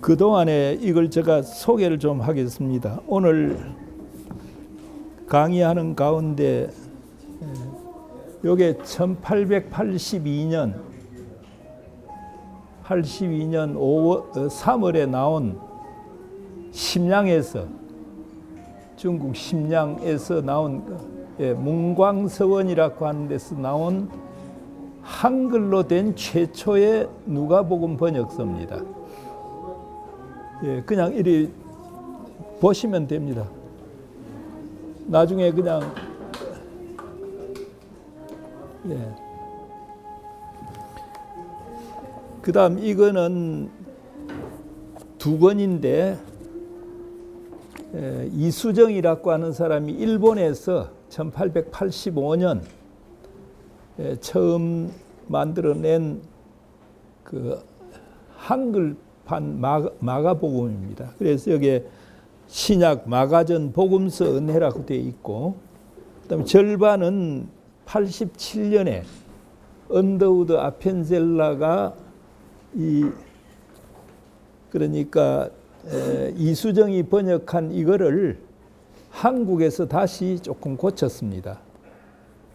그동안에 이걸 제가 소개를 좀 하겠습니다. 오늘 강의하는 가운데 요게 1882년 3월에 나온 심양에서 중국 심양에서 나온 문광서원이라고 하는 데서 나온 한글로 된 최초의 누가복음 번역서입니다. 그냥 이리 보시면 됩니다. 나중에 그냥 그 다음 이거는 두 권인데 이수정이라고 하는 사람이 일본에서 1885년 처음 만들어낸 그 한글판 마가복음입니다. 그래서 여기에 신약 마가전 복음서 은혜라고 되어 있고, 그다음에 절반은 87년에 언더우드 아펜셀라가 그러니까 이수정이 번역한 이거를 한국에서 다시 조금 고쳤습니다.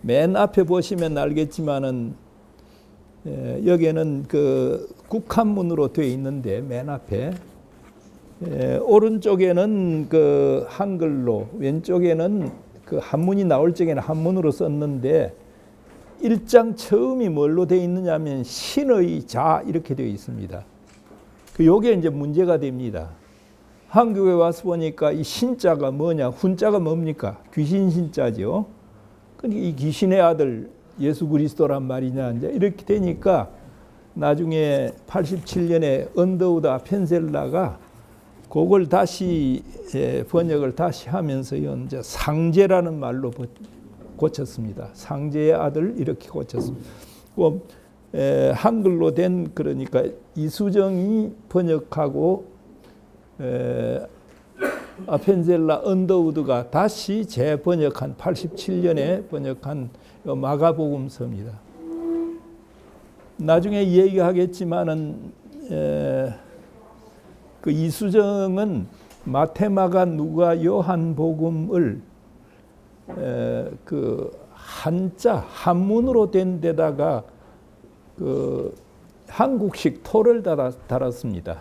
맨 앞에 보시면 알겠지만은 여기에는 그 국한문으로 되어 있는데 맨 앞에 오른쪽에는 그 한글로, 왼쪽에는 그 한문이 나올 적에는 한문으로 썼는데 1장 처음이 뭘로 되어 있느냐면 신의 자 이렇게 되어 있습니다. 요게 이제 문제가 됩니다. 한국에 와서 보니까 이 신자가 뭐냐, 훈자가 뭡니까? 귀신 신자죠. 그러니까 이 귀신의 아들 예수 그리스도란 말이냐, 이제 이렇게 되니까 나중에 87년에 언더우드 아펜셀라가 그걸 다시 번역을 다시 하면서 이제 상제라는 말로 고쳤습니다. 상제의 아들 이렇게 고쳤습니다. 한글로 된 그러니까 이수정이 번역하고 아펜셀라 언더우드가 다시 재번역한 87년에 번역한 마가복음서입니다. 나중에 얘기하겠지만은 그 이수정은 마태, 마가, 누가, 요한복음을 그 한자 한문으로 된 데다가 그 한국식 토를 달았습니다.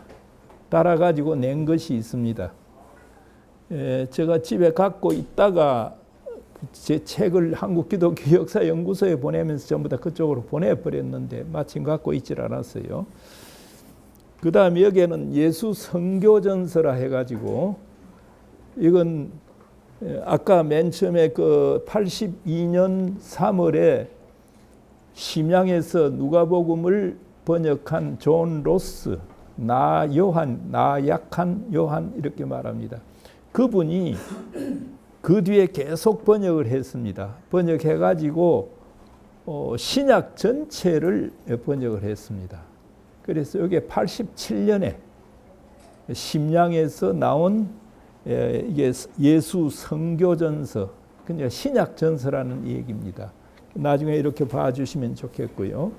달아가지고 낸 것이 있습니다. 제가 집에 갖고 있다가 제 책을 한국기독교 역사연구소에 보내면서 전부 다 그쪽으로 보내버렸는데 마침 갖고 있질 않았어요. 그 다음에 여기에는 예수 선교전서라 해가지고 이건 아까 맨 처음에 그 82년 3월에 심양에서 누가복음을 번역한 존 로스, 나 약한 요한 이렇게 말합니다. 그분이 그 뒤에 계속 번역을 했습니다. 번역해가지고 신약 전체를 번역을 했습니다. 그래서 여기 87년에 심양에서 나온 이게 예수 선교전서, 그러니까 신약전서라는 얘기입니다. 나중에 이렇게 봐주시면 좋겠고요.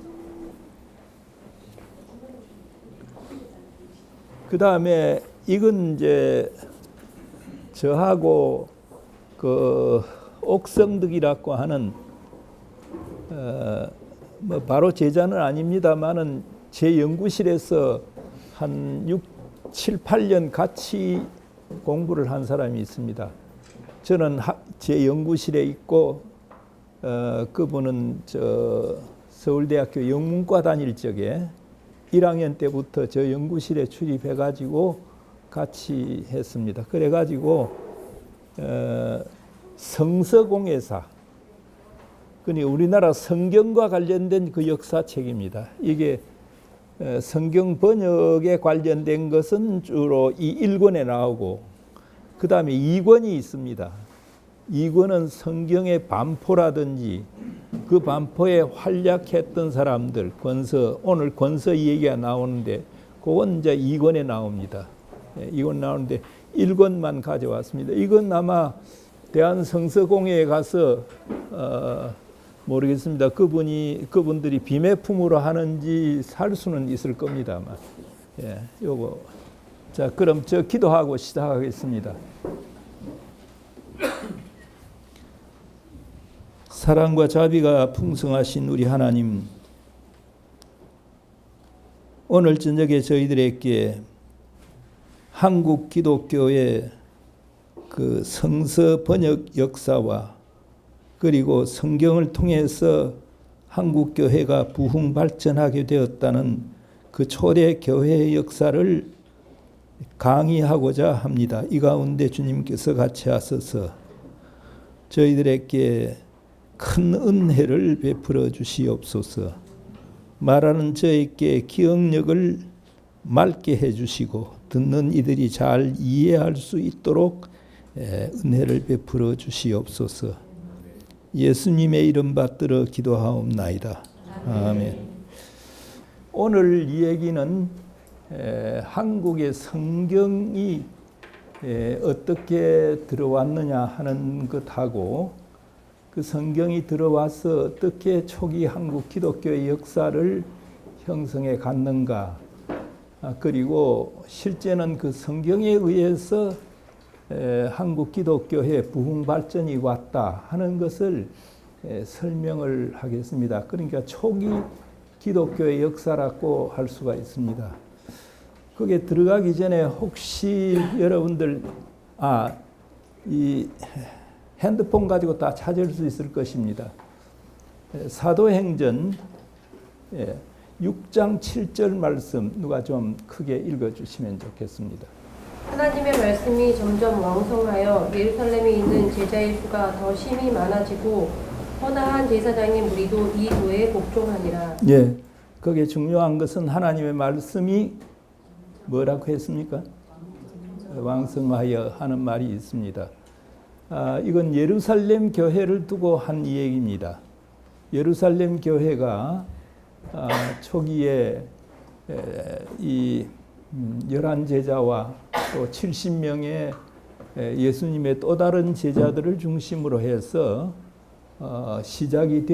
그 다음에 이건 이제 저하고 그 옥성득이라고 하는 뭐 바로 제자는 아닙니다만은 제 연구실에서 한 6, 7, 8년 같이 공부를 한 사람이 있습니다. 저는 제 연구실에 있고 그분은 서울대학교 영문과 다닐 적에 1학년 때부터 저 연구실에 출입해가지고 같이 했습니다. 그래가지고 성서공예사, 그러니까 우리나라 성경과 관련된 그 역사책입니다. 이게 성경 번역에 관련된 것은 주로 이 1권에 나오고 그 다음에 2권이 있습니다. 2권은 성경의 반포라든지 그 반포에 활약했던 사람들, 권서, 오늘 권서 얘기가 나오는데 그건 이제 2권에 나옵니다. 2권 나오는데 1권만 가져왔습니다. 이건 아마 대한성서공회에 가서 모르겠습니다. 그분들이 비매품으로 하는지 살 수는 있을 겁니다만, 요거 자, 그럼 저 기도하고 시작하겠습니다. 사랑과 자비가 풍성하신 우리 하나님, 오늘 저녁에 저희들에게 한국 기독교의 그 성서 번역 역사와 그리고 성경을 통해서 한국 교회가 부흥 발전하게 되었다는 그 초대 교회의 역사를 강의하고자 합니다. 이 가운데 주님께서 같이 하셔서 저희들에게 큰 은혜를 베풀어 주시옵소서. 말하는 저에게 기억력을 맑게 해주시고 듣는 이들이 잘 이해할 수 있도록 은혜를 베풀어 주시옵소서. 예수님의 이름 받들어 기도하옵나이다. 아멘. 오늘 이 얘기는 한국의 성경이 어떻게 들어왔느냐 하는 것하고 그 성경이 들어와서 어떻게 초기 한국 기독교의 역사를 형성해 갔는가, 그리고 실제는 그 성경에 의해서 한국 기독교의 부흥 발전이 왔다 하는 것을 설명을 하겠습니다. 그러니까 초기 기독교의 역사라고 할 수가 있습니다. 거기에 들어가기 전에 혹시 여러분들 이 핸드폰 가지고 다 찾을 수 있을 것입니다. 사도행전 6장 7절 말씀 누가 좀 크게 읽어주시면 좋겠습니다. 하나님의 말씀이 점점 왕성하여 예루살렘에 있는 제자의 수가 더 심히 많아지고 허다한 제사장의 무리도 이 도에 복종하니라. 예, 거기에 중요한 것은 하나님의 말씀이 뭐라고 했습니까? 왕성하여 하는 말이 있습니다. 이건 예루살렘 교회를 두고 한 얘기입니다. 예루살렘 교회가 초기에 이 11제자와 또 70명의 예수님의 또 다른 제자들을 중심으로 해서 시작이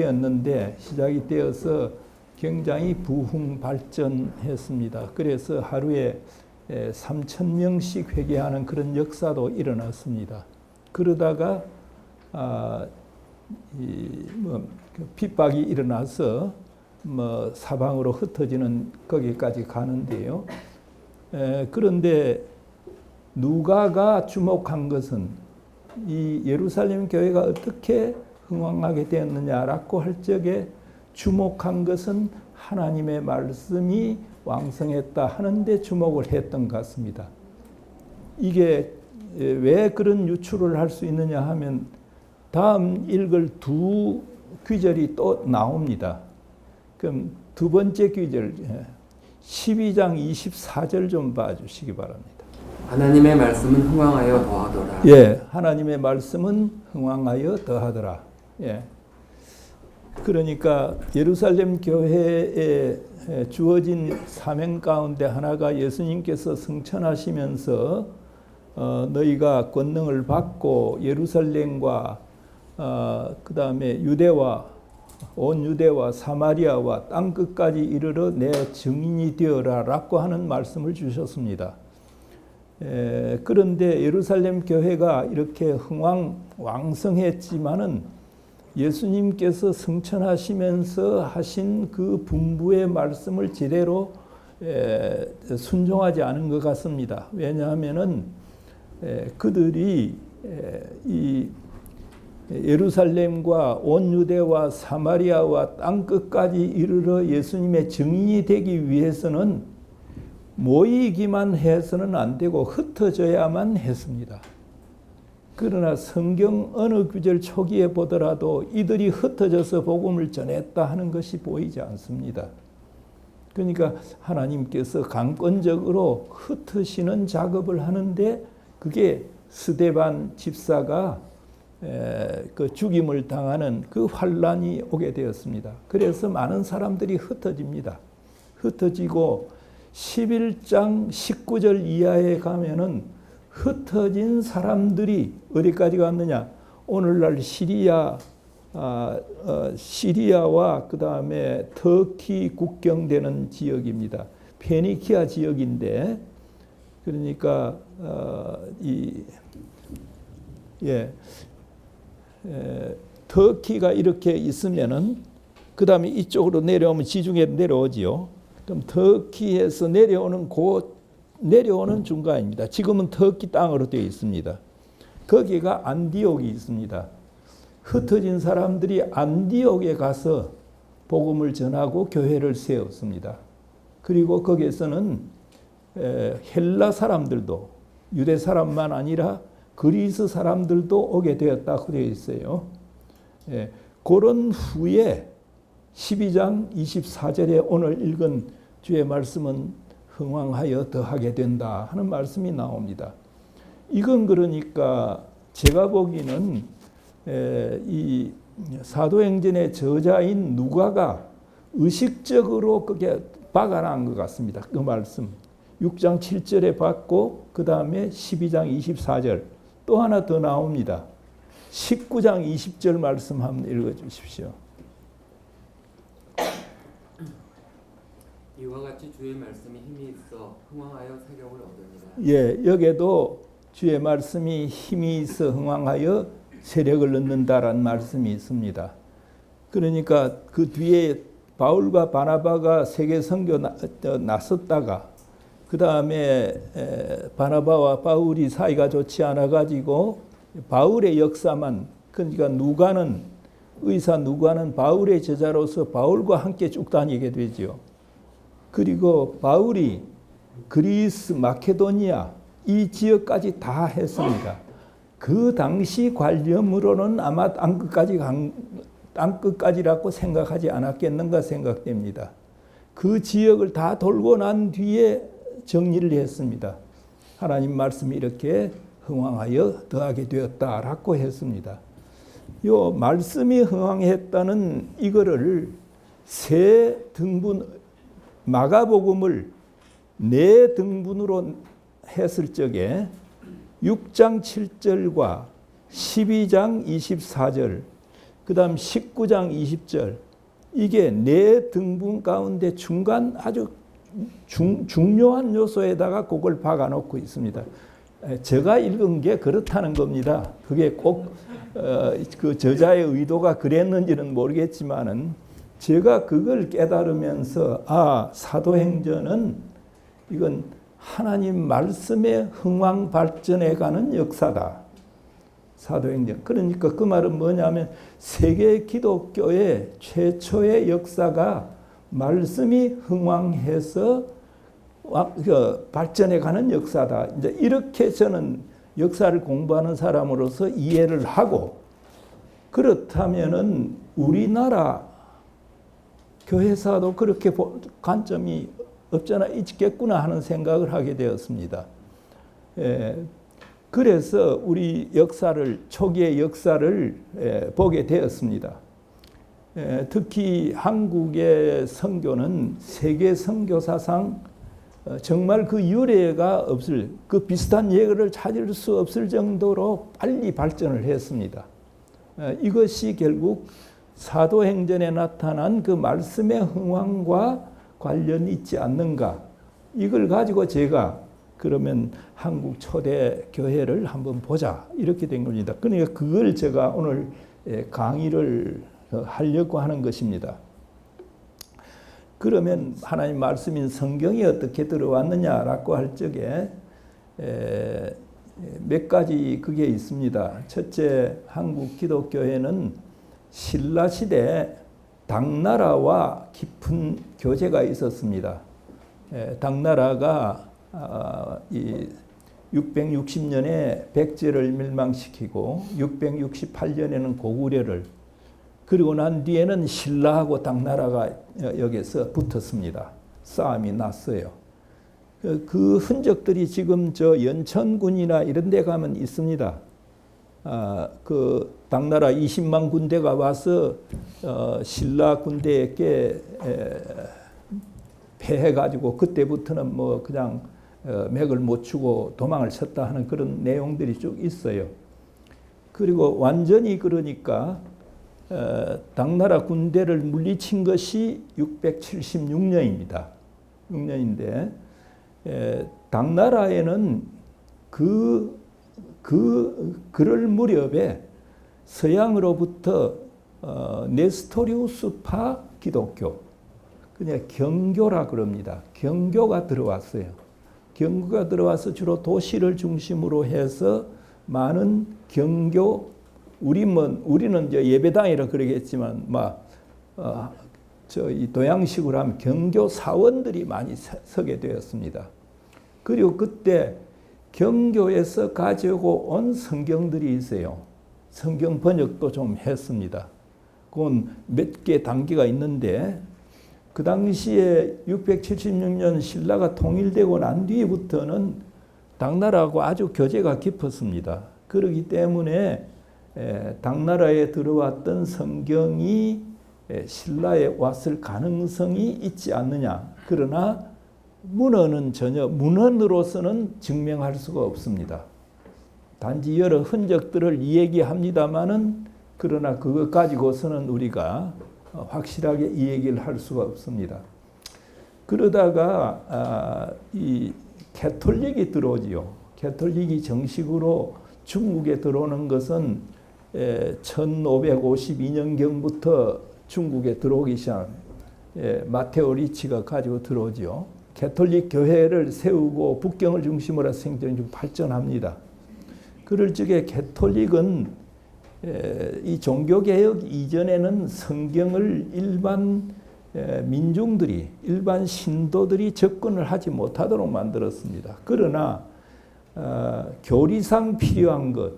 되어서 굉장히 부흥 발전했습니다. 그래서 하루에 3,000명씩 회개하는 그런 역사도 일어났습니다. 그러다가 핍박이 일어나서 사방으로 흩어지는 거기까지 가는데요. 그런데 누가가 주목한 것은 이 예루살렘 교회가 어떻게 흥왕하게 되었느냐라고 할 적에 주목한 것은 하나님의 말씀이 왕성했다 하는데 주목을 했던 것 같습니다. 이게 왜 그런 유추를 할 수 있느냐 하면 다음 읽을 두 귀절이 또 나옵니다. 그럼 두 번째 귀절 12장 24절 좀 봐주시기 바랍니다. 하나님의 말씀은 흥왕하여 더하더라. 예, 하나님의 말씀은 흥왕하여 더하더라. 예. 그러니까 예루살렘 교회에 주어진 사명 가운데 하나가 예수님께서 승천하시면서 너희가 권능을 받고 예루살렘과 그 다음에 온 유대와 사마리아와 땅 끝까지 이르러 내 증인이 되어라라고 하는 말씀을 주셨습니다. 그런데 예루살렘 교회가 이렇게 왕성했지만은 예수님께서 승천하시면서 하신 그 분부의 말씀을 제대로 순종하지 않은 것 같습니다. 왜냐하면은 그들이 이 예루살렘과 온 유대와 사마리아와 땅 끝까지 이르러 예수님의 증인이 되기 위해서는 모이기만 해서는 안 되고 흩어져야만 했습니다. 그러나 성경 어느 구절 초기에 보더라도 이들이 흩어져서 복음을 전했다 하는 것이 보이지 않습니다. 그러니까 하나님께서 강권적으로 흩으시는 작업을 하는데 그게 스데반 집사가 그 죽임을 당하는 그 환란이 오게 되었습니다. 그래서 많은 사람들이 흩어집니다. 흩어지고 11장 19절 이하에 가면은 흩어진 사람들이 어디까지 갔느냐? 오늘날 시리아와 그 다음에 터키 국경되는 지역입니다. 페니키아 지역인데 그러니까 터키가 이렇게 있으면은 그 다음에 이쪽으로 내려오면 지중해 내려오지요. 그럼 터키에서 내려오는 중간입니다. 지금은 터키 땅으로 되어 있습니다. 거기가 안디옥이 있습니다. 흩어진 사람들이 안디옥에 가서 복음을 전하고 교회를 세웠습니다. 그리고 거기에서는 헬라 사람들도 유대 사람만 아니라 그리스 사람들도 오게 되었다고 되어 있어요. 그런 후에 12장 24절에 오늘 읽은 주의 말씀은 흥왕하여 더하게 된다 하는 말씀이 나옵니다. 이건 그러니까 제가 보기에는 이 사도행전의 저자인 누가가 의식적으로 그게 박아난 것 같습니다. 그 말씀 6장 7절에 받고 그 다음에 12장 24절 또 하나 더 나옵니다. 19장 20절 말씀 한번 읽어주십시오. 이와 같이 주의 말씀이 힘이 있어 흥왕하여 사격을 얻으니라. 예, 여기에도 주의 말씀이 힘이 있어 흥왕하여 세력을 얻는다라는 말씀이 있습니다. 그러니까 그 뒤에 바울과 바나바가 세계 선교 나섰다가 그 다음에 바나바와 바울이 사이가 좋지 않아 가지고 바울의 역사만, 그러니까 의사 누가는 바울의 제자로서 바울과 함께 쭉 다니게 되죠. 그리고 바울이 그리스, 마케도니아 이 지역까지 다 했습니다. 그 당시 관념으로는 아마 땅끝까지라고 생각하지 않았겠는가 생각됩니다. 그 지역을 다 돌고 난 뒤에 정리를 했습니다. 하나님 말씀이 이렇게 흥왕하여 더하게 되었다라고 했습니다. 요 말씀이 흥왕했다는 이거를 세 등분, 마가복음을 네 등분으로 했을 적에 6장 7절과 12장 24절 그 다음 19장 20절 이게 네 등분 가운데 중간 아주 중요한 요소에다가 그걸 박아놓고 있습니다. 제가 읽은 게 그렇다는 겁니다. 그게 꼭 그 저자의 의도가 그랬는지는 모르겠지만은 제가 그걸 깨달으면서 사도행전은 이건 하나님 말씀의 흥왕 발전해 가는 역사다. 사도행전. 그러니까 그 말은 뭐냐면 세계 기독교의 최초의 역사가 말씀이 흥왕해서 발전해 가는 역사다. 이제 이렇게 저는 역사를 공부하는 사람으로서 이해를 하고, 그렇다면은 우리나라 교회사도 그렇게 관점이 없잖아 있겠구나 하는 생각을 하게 되었습니다. 그래서 우리 초기의 역사를 보게 되었습니다. 특히 한국의 선교는 세계 선교사상 정말 그 유례가 그 비슷한 예를 찾을 수 없을 정도로 빨리 발전을 했습니다. 이것이 결국 사도행전에 나타난 그 말씀의 흥왕과 관련이 있지 않는가. 이걸 가지고 제가 그러면 한국 초대 교회를 한번 보자 이렇게 된 겁니다. 그러니까 그걸 제가 오늘 강의를 하려고 하는 것입니다. 그러면 하나님 말씀인 성경이 어떻게 들어왔느냐라고 할 적에 몇 가지 그게 있습니다. 첫째, 한국 기독교회는 신라 시대 당나라와 깊은 교제가 있었습니다. 당나라가 660년에 백제를 멸망시키고 668년에는 고구려를, 그리고 난 뒤에는 신라하고 당나라가 여기서 붙었습니다. 싸움이 났어요. 그 흔적들이 지금 저 연천군이나 이런 데 가면 있습니다. 그 당나라 20만 군대가 와서 신라 군대에게 패해가지고 그때부터는 뭐 그냥 맥을 못 추고 도망을 쳤다 하는 그런 내용들이 쭉 있어요. 그리고 완전히 그러니까 당나라 군대를 물리친 것이 676년입니다. 6년인데 당나라에는 그럴 무렵에 서양으로부터 네스토리우스파 기독교, 그냥 경교라 그럽니다. 경교가 들어왔어요. 경교가 들어와서 주로 도시를 중심으로 해서 많은 경교, 우리는 이제 예배당이라 그러겠지만, 이 동양식으로 하면 경교 사원들이 많이 서게 되었습니다. 그리고 그때 경교에서 가지고 온 성경들이 있어요. 성경 번역도 좀 했습니다. 그건 몇 개 단계가 있는데, 그 당시에 676년 신라가 통일되고 난 뒤부터는 당나라하고 아주 교제가 깊었습니다. 그렇기 때문에 당나라에 들어왔던 성경이 신라에 왔을 가능성이 있지 않느냐. 그러나 문헌은 전혀, 문헌으로서는 증명할 수가 없습니다. 단지 여러 흔적들을 이야기합니다마는, 그러나 그것 가지고서는 우리가 확실하게 이 얘기를 할 수가 없습니다. 그러다가 이 캐톨릭이 들어오지요. 캐톨릭이 정식으로 중국에 들어오는 것은 1552년경부터 중국에 들어오기 시작한 마테오 리치가 가지고 들어오지요. 캐톨릭 교회를 세우고 북경을 중심으로 해서 생존이 좀 발전합니다. 그럴 적에 캐톨릭은 이 종교개혁 이전에는 성경을 일반 민중들이, 일반 신도들이 접근을 하지 못하도록 만들었습니다. 그러나 교리상 필요한 것,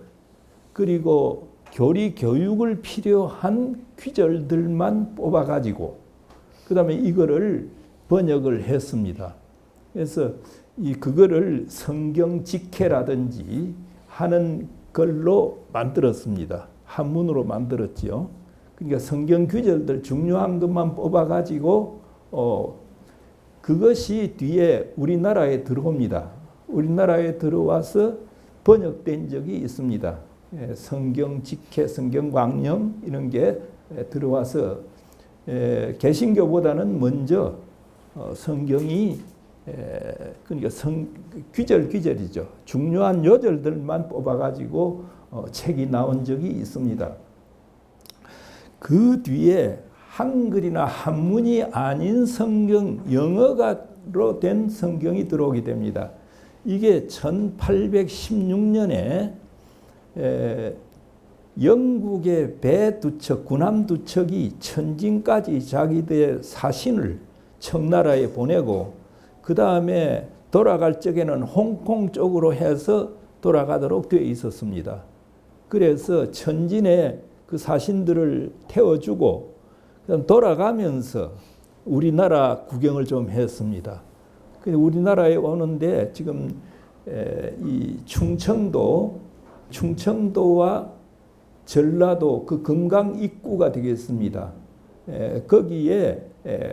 그리고 교리 교육을 필요한 귀절들만 뽑아가지고 그 다음에 이거를 번역을 했습니다. 그래서 그거를 성경 직해라든지 하는 걸로 만들었습니다. 한문으로 만들었지요. 그러니까 성경 규절들 중요한 것만 뽑아가지고 그것이 뒤에 우리나라에 들어옵니다. 우리나라에 들어와서 번역된 적이 있습니다. 성경 직해, 성경 광명 이런 게 들어와서 개신교보다는 먼저 성경이 그러니까 귀절이죠. 중요한 요절들만 뽑아가지고 책이 나온 적이 있습니다. 그 뒤에 한글이나 한문이 아닌 성경, 영어로 된 성경이 들어오게 됩니다. 이게 1816년에 영국의 배 두 척, 군함 두 척이 천진까지 자기들의 사신을 청나라에 보내고 그 다음에 돌아갈 적에는 홍콩 쪽으로 해서 돌아가도록 되어 있었습니다. 그래서 천진에 그 사신들을 태워주고 그다음 돌아가면서 우리나라 구경을 좀 했습니다. 우리나라에 오는데 지금 이 충청도와 전라도 그 금강 입구가 되겠습니다. 거기에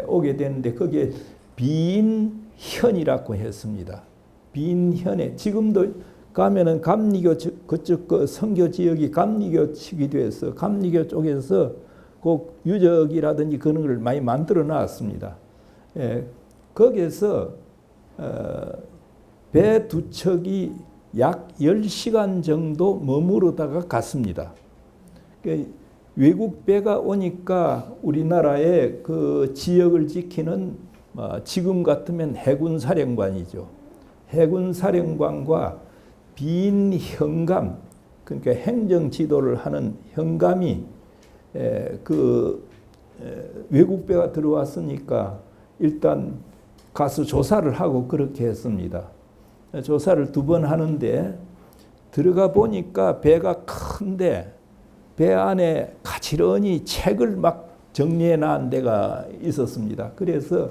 오게 되는데 거기에 비인현이라고 했습니다. 비인현에 지금도 가면은 감리교 그쪽 그 선교 지역이 감리교 측이 돼서 감리교 쪽에서 꼭 유적이라든지 그런 걸 많이 만들어 놨습니다. 거기에서 배 두 척이 약 10시간 정도 머무르다가 갔습니다. 외국 배가 오니까 우리나라의 그 지역을 지키는 지금 같으면 해군사령관이죠. 해군사령관과 비인현감, 그러니까 행정 지도를 하는 현감이 외국 배가 들어왔으니까 일단 가서 조사를 하고 그렇게 했습니다. 조사를 2번 하는데 들어가 보니까 배가 큰데 배 안에 가지런히 책을 막 정리해 놨는 데가 있었습니다. 그래서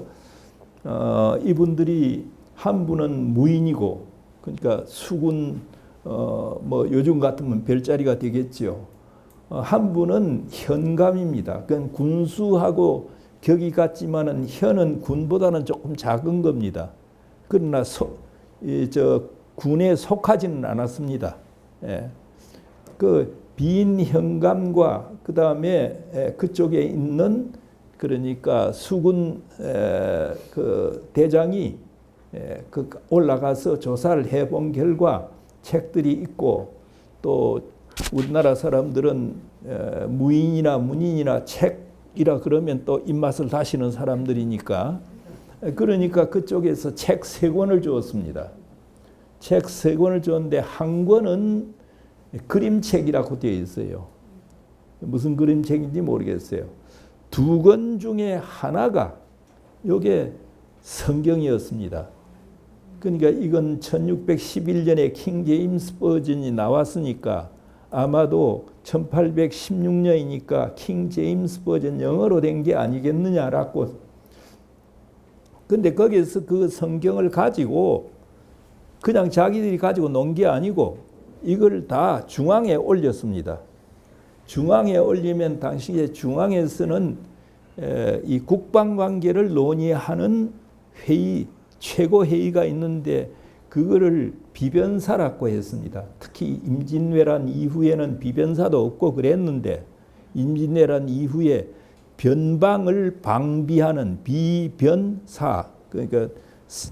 이분들이 한 분은 무인이고, 그러니까 수군 뭐 요즘 같으면 별자리가 되겠죠. 한 분은 현감입니다. 그건 군수하고 격이 같지만은 현은 군보다는 조금 작은 겁니다. 그러나 군에 속하지는 않았습니다. 그 비인현감과 그 다음에 그쪽에 있는 그러니까 수군 그 대장이 그 올라가서 조사를 해본 결과 책들이 있고 또 우리나라 사람들은 무인이나 문인이나 책이라 그러면 또 입맛을 다시는 사람들이니까 그러니까 그쪽에서 책 3권을 주었습니다. 책 3권을 줬는데 한 권은 그림책이라고 되어 있어요. 무슨 그림책인지 모르겠어요. 2권 중에 하나가 요게 성경이었습니다. 그러니까 이건 1611년에 킹 제임스 버전이 나왔으니까 아마도 1816년이니까 킹 제임스 버전 영어로 된 게 아니겠느냐라고. 근데 거기서 그 성경을 가지고 그냥 자기들이 가지고 논 게 아니고 이걸 다 중앙에 올렸습니다. 중앙에 올리면 당시에 중앙에서는 이 국방관계를 논의하는 회의, 최고회의가 있는데 그거를 비변사라고 했습니다. 특히 임진왜란 이후에는 비변사도 없고 그랬는데 임진왜란 이후에 변방을 방비하는 비변사, 그러니까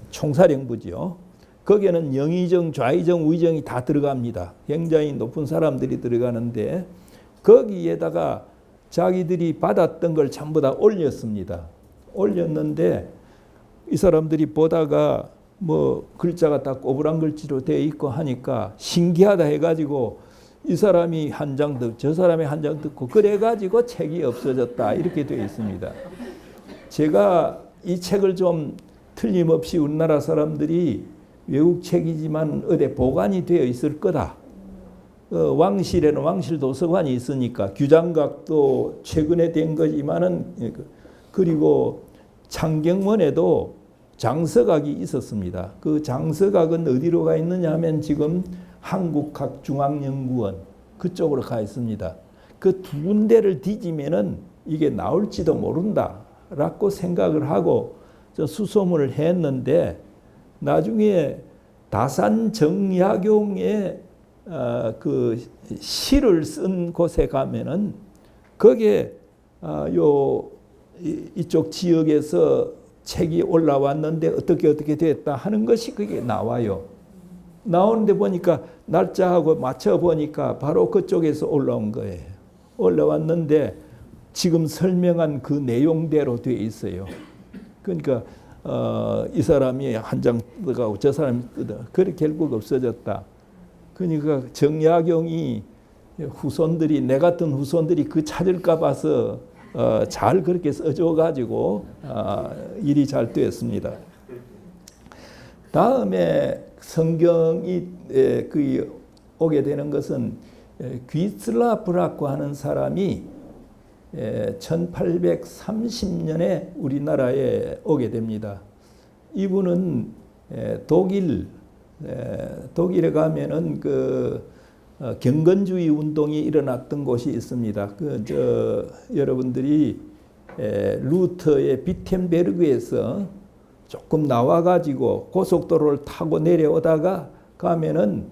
총사령부죠. 거기에는 영의정, 좌의정, 우의정이 다 들어갑니다. 굉장히 높은 사람들이 들어가는데 거기에다가 자기들이 받았던 걸 전부 다 올렸습니다. 올렸는데 이 사람들이 보다가 뭐 글자가 다 꼬부랑 글씨로 되어 있고 하니까 신기하다 해가지고 이 사람이 한 장 듣고 저 사람이 한 장 듣고 그래가지고 책이 없어졌다 이렇게 되어 있습니다. 제가 이 책을 좀 틀림없이 우리나라 사람들이 외국 책이지만 어디 보관이 되어 있을 거다. 왕실에는 왕실 도서관이 있으니까 규장각도 최근에 된 거지만은 그리고 창경원에도 장서각이 있었습니다. 그 장서각은 어디로 가 있느냐 하면 지금 한국학중앙연구원 그쪽으로 가 있습니다. 그 2군데를 뒤지면은 이게 나올지도 모른다라고 생각을 하고 저 수소문을 했는데 나중에 다산 정약용의 그 시를 쓴 곳에 가면은 거기에 이쪽 지역에서 책이 올라왔는데 어떻게 됐다 하는 것이 그게 나와요. 나오는데 보니까 날짜하고 맞춰 보니까 바로 그쪽에서 올라온 거예요. 올라왔는데 지금 설명한 그 내용대로 되어 있어요. 그러니까 이 사람이 한 장 뜯어가고 저 사람이 뜯어. 그래 결국 없어졌다. 그러니까 정약용이 후손들이 내 같은 후손들이 그 찾을까 봐서 잘 그렇게 써줘가지고 일이 잘 되었습니다. 다음에 성경이 오게 되는 것은 귀슬라프라고 하는 사람이 1830년에 우리나라에 오게 됩니다. 이분은 독일에 가면은 그 경건주의 운동이 일어났던 곳이 있습니다. 여러분들이 루터의 비텐베르그에서 조금 나와가지고 고속도로를 타고 내려오다가 가면은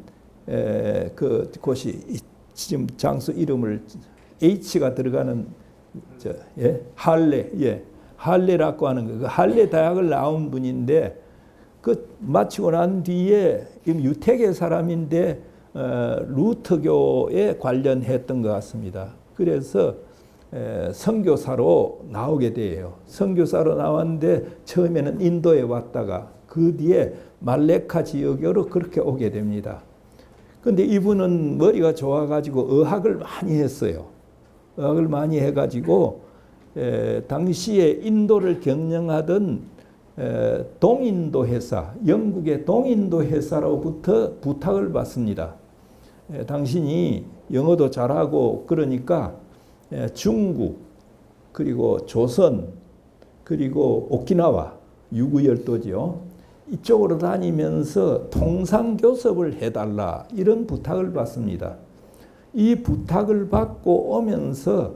그 곳이 지금 장소 이름을 H가 들어가는 할레라고 하는 거. 그 할레 대학을 나온 분인데 그 마치고 난 뒤에 유태계 사람인데 루터교에 관련했던 것 같습니다. 그래서 선교사로 나오게 돼요. 선교사로 나왔는데 처음에는 인도에 왔다가 그 뒤에 말레카 지역으로 그렇게 오게 됩니다. 그런데 이분은 머리가 좋아가지고 의학을 많이 했어요. 의학을 많이 해가지고 당시에 인도를 경영하던 동인도 회사, 영국의 동인도 회사로부터 부탁을 받습니다. 당신이 영어도 잘하고 그러니까 중국, 그리고 조선, 그리고 오키나와, 유구열도죠. 이쪽으로 다니면서 통상교섭을 해달라 이런 부탁을 받습니다. 이 부탁을 받고 오면서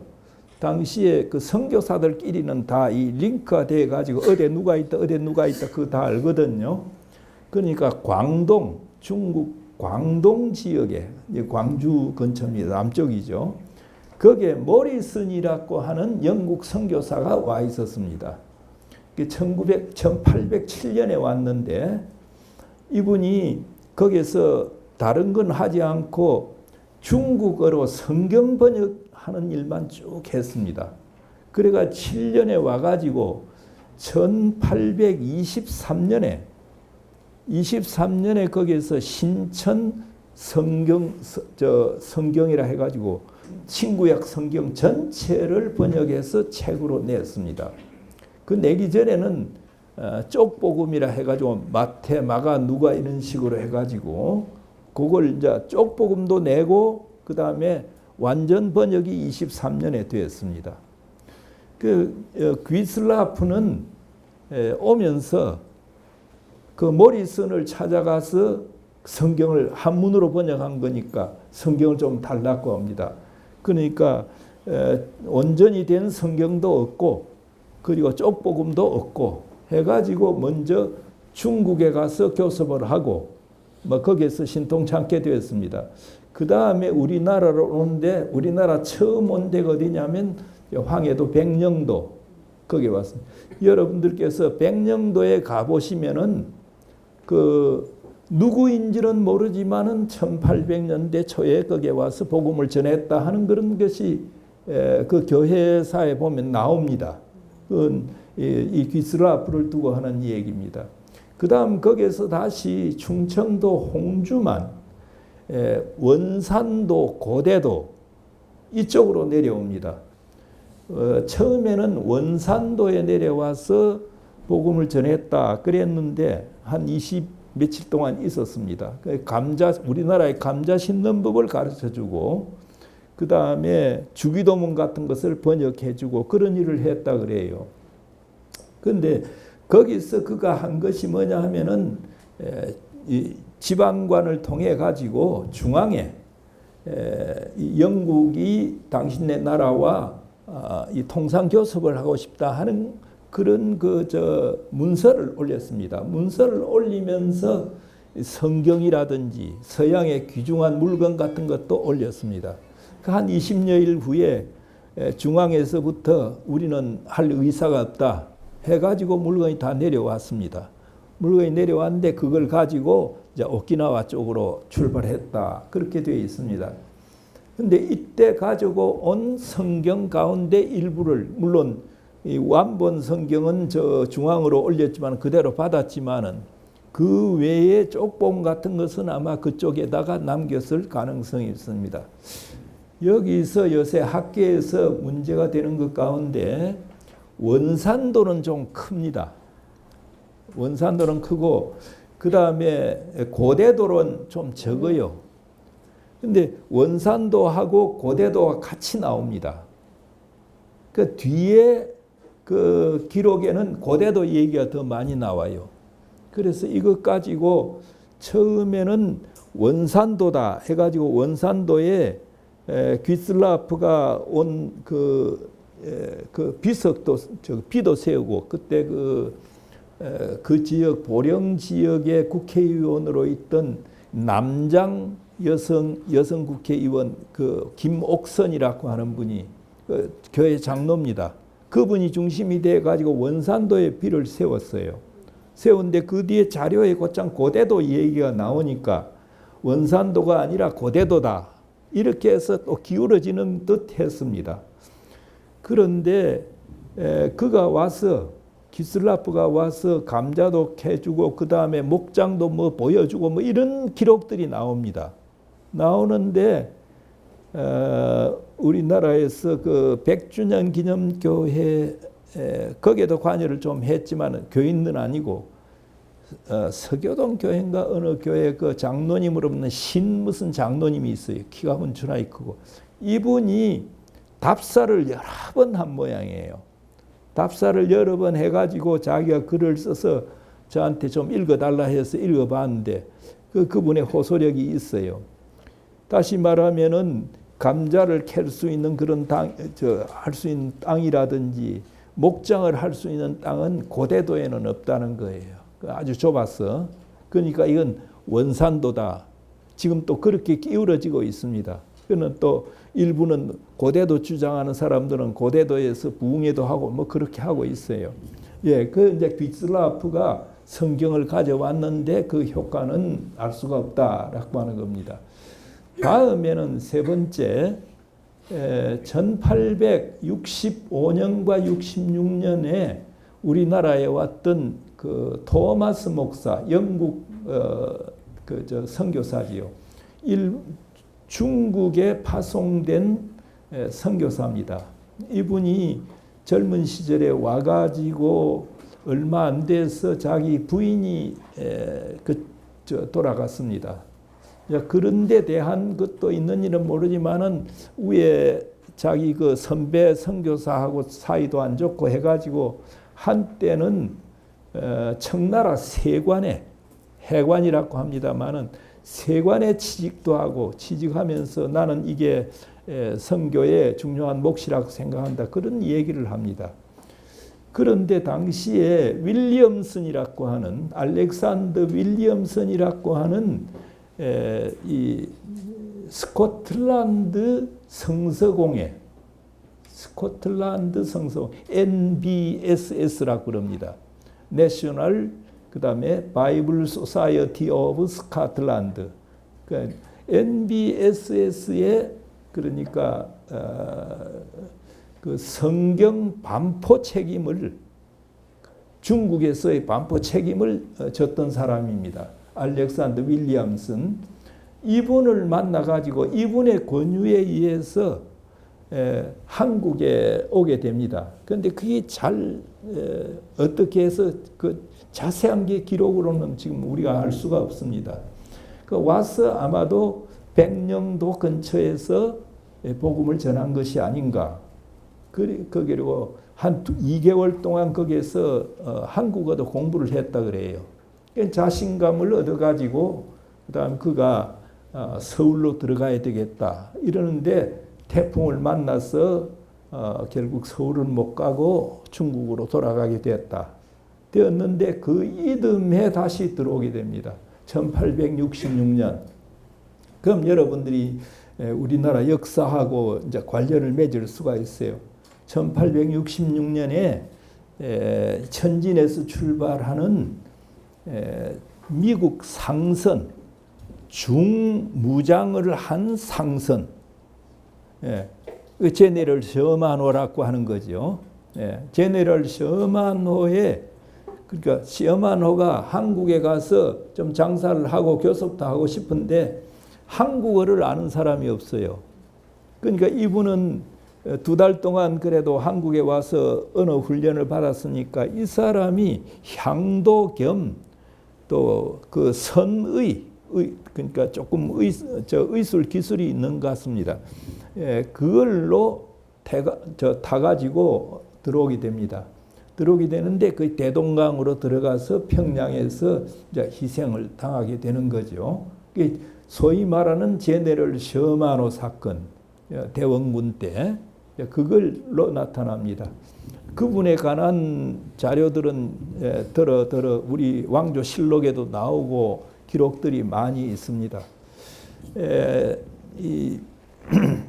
당시에 그 선교사들끼리는 다 이 링크가 돼 가지고 어디 누가 있다 그거 다 알거든요. 그러니까 광동, 중국 광동 지역에 광주 근처입니다. 남쪽이죠. 거기에 모리슨이라고 하는 영국 선교사가 와 있었습니다. 1807년에 왔는데 이분이 거기서 다른 건 하지 않고 중국어로 성경 번역하는 일만 쭉 했습니다. 그래가 7년에 와가지고 1823년에 거기에서 신천 성경이라 해가지고 친구약 성경 전체를 번역해서 책으로 냈습니다. 그 내기 전에는 쪽복음이라 해가지고 마태, 마가, 누가 이런 식으로 해가지고 그걸 이제 쪽복음도 내고 그 다음에 완전 번역이 23년에 되었습니다. 그 귀슬라프는 오면서 그 모리슨을 찾아가서 성경을 한문으로 번역한 거니까 성경을 좀 달라고 합니다. 그러니까 온전히 된 성경도 없고 그리고 쪽복음도 없고 해가지고 먼저 중국에 가서 교섭을 하고 뭐 거기에서 신통찮게 되었습니다. 그 다음에 우리나라로 오는데 우리나라 처음 온 데가 어디냐면 황해도 백령도 거기에 왔습니다. 여러분들께서 백령도에 가보시면은 그 누구인지는 모르지만은 1800년대 초에 거기에 와서 복음을 전했다 하는 그런 것이 그 교회사에 보면 나옵니다. 이 귀스라프를 두고 하는 얘기입니다. 그 다음 거기에서 다시 충청도 홍주만, 원산도, 고대도 이쪽으로 내려옵니다. 처음에는 원산도에 내려와서 복음을 전했다 그랬는데 한 20 며칠 동안 있었습니다. 우리나라의 감자 심는 법을 가르쳐주고 그 다음에 주기도문 같은 것을 번역해주고 그런 일을 했다 그래요. 그런데 거기서 그가 한 것이 뭐냐 하면은 이 지방관을 통해 가지고 중앙에 영국이 당신네 나라와 이 통상 교섭을 하고 싶다 하는 그런 문서를 올렸습니다. 문서를 올리면서 성경이라든지 서양의 귀중한 물건 같은 것도 올렸습니다. 한 20여일 후에 중앙에서부터 우리는 할 의사가 없다 해가지고 물건이 다 내려왔습니다. 물건이 내려왔는데 그걸 가지고 이제 오키나와 쪽으로 출발했다 그렇게 되어 있습니다. 그런데 이때 가지고 온 성경 가운데 일부를 물론 이 완본 성경은 저 중앙으로 올렸지만 그대로 받았지만은 그 외에 쪽봉 같은 것은 아마 그쪽에다가 남겼을 가능성이 있습니다. 여기서 요새 학계에서 문제가 되는 것 가운데 원산도는 좀 큽니다. 원산도는 크고 그 다음에 고대도는 좀 적어요. 근데 원산도하고 고대도가 같이 나옵니다. 그 뒤에 그 기록에는 고대도 얘기가 더 많이 나와요. 그래서 이것 가지고 처음에는 원산도다 해가지고 원산도에 귀슬라프가 온 그 비석도 비도 세우고 그때 그 지역 보령 지역의 국회의원으로 있던 남장 여성 국회의원 그 김옥선이라고 하는 분이 그 교회 장로입니다. 그분이 중심이 돼 가지고 원산도에 비를 세웠어요. 세운데 그 뒤에 자료에 곧장 고대도 얘기가 나오니까 원산도가 아니라 고대도다 이렇게 해서 또 기울어지는 듯 했습니다. 그런데 그가 와서 기슬라프가 와서 감자도 캐주고 그 다음에 목장도 뭐 보여주고 뭐 이런 기록들이 나옵니다. 나오는데 우리나라에서 그 100주년 기념교회 거기에도 관여를 좀 했지만 교인은 아니고 서교동 교회인가 어느 교회 그 장로님으로 없는 신 무슨 장로님이 있어요. 키가 훈추나이 크고 이분이 답사를 여러 번 한 모양이에요. 답사를 여러 번 해가지고 자기가 글을 써서 저한테 좀 읽어달라 해서 읽어봤는데 그분의 호소력이 있어요. 다시 말하면은 감자를 캘 수 있는 그런 할 수 있는 땅이라든지 목장을 할 수 있는 땅은 고대도에는 없다는 거예요. 아주 좁았어. 그러니까 이건 원산도다. 지금 또 그렇게 기울어지고 있습니다. 그는 또 일부는 고대도 주장하는 사람들은 고대도에서 부흥회도 하고 뭐 그렇게 하고 있어요. 예, 그 이제 비슬라프가 성경을 가져왔는데 그 효과는 알 수가 없다라고 하는 겁니다. 다음에는 세 번째, 1865년과 66년에 우리나라에 왔던 그 토마스 목사, 영국 선교사지요. 중국에 파송된 선교사입니다. 이분이 젊은 시절에 와가지고 얼마 안 돼서 자기 부인이 돌아갔습니다. 그런데 대한 것도 있는지는 모르지만은 위에 자기 그 선배 선교사하고 사이도 안 좋고 해가지고 한때는 청나라 세관에 해관이라고 합니다만은 세관에 취직도 하고 취직하면서 나는 이게 선교의 중요한 몫이라고 생각한다. 그런 얘기를 합니다. 그런데 당시에 윌리엄슨이라고 하는 알렉산더 윌리엄슨이라고 하는 이 스코틀랜드 성서공회 NBSS라고 그럽니다. 내셔널 그다음에 바이블 소사이어티 오브 스코틀랜드. 그러니까 NBSS의 그러니까 그 성경 반포 책임을 중국에서의 반포 책임을 졌던 사람입니다. 알렉산더 윌리엄슨. 이분을 만나가지고 이분의 권유에 의해서 한국에 오게 됩니다. 그런데 그게 잘 어떻게 해서 그 자세한 게 기록으로는 지금 우리가 알 수가 없습니다. 그 와서 아마도 백령도 근처에서 복음을 전한 것이 아닌가. 그리고 한 2개월 동안 거기에서 한국어도 공부를 했다 그래요. 자신감을 얻어가지고 그다음 그가 서울로 들어가야 되겠다 이러는데 태풍을 만나서 결국 서울은 못 가고 중국으로 돌아가게 되었는데 그 이듬해 다시 들어오게 됩니다. 1866년. 그럼 여러분들이 우리나라 역사하고 이제 관련을 맺을 수가 있어요. 1866년에 천진에서 출발하는 미국 상선, 중무장을 한 상선, 제네럴 셔만호라고 하는 거죠. 제네럴 셔만호의 그러니까 셔만호가 한국에 가서 좀 장사를 하고 교섭도 하고 싶은데 한국어를 아는 사람이 없어요. 그러니까 이분은 2달 동안 그래도 한국에 와서 언어 훈련을 받았으니까 이 사람이 향도 겸 또 그 선의, 그러니까 조금 의술 기술이 있는 것 같습니다. 그걸로 타가지고 들어오게 됩니다. 들어오게 되는데 그 대동강으로 들어가서 평양에서 이제 희생을 당하게 되는 거죠. 소위 말하는 제네럴 셔만호 사건, 대원군 때 그걸로 나타납니다. 그분에 관한 자료들은 더러 우리 왕조실록에도 나오고 기록들이 많이 있습니다. 이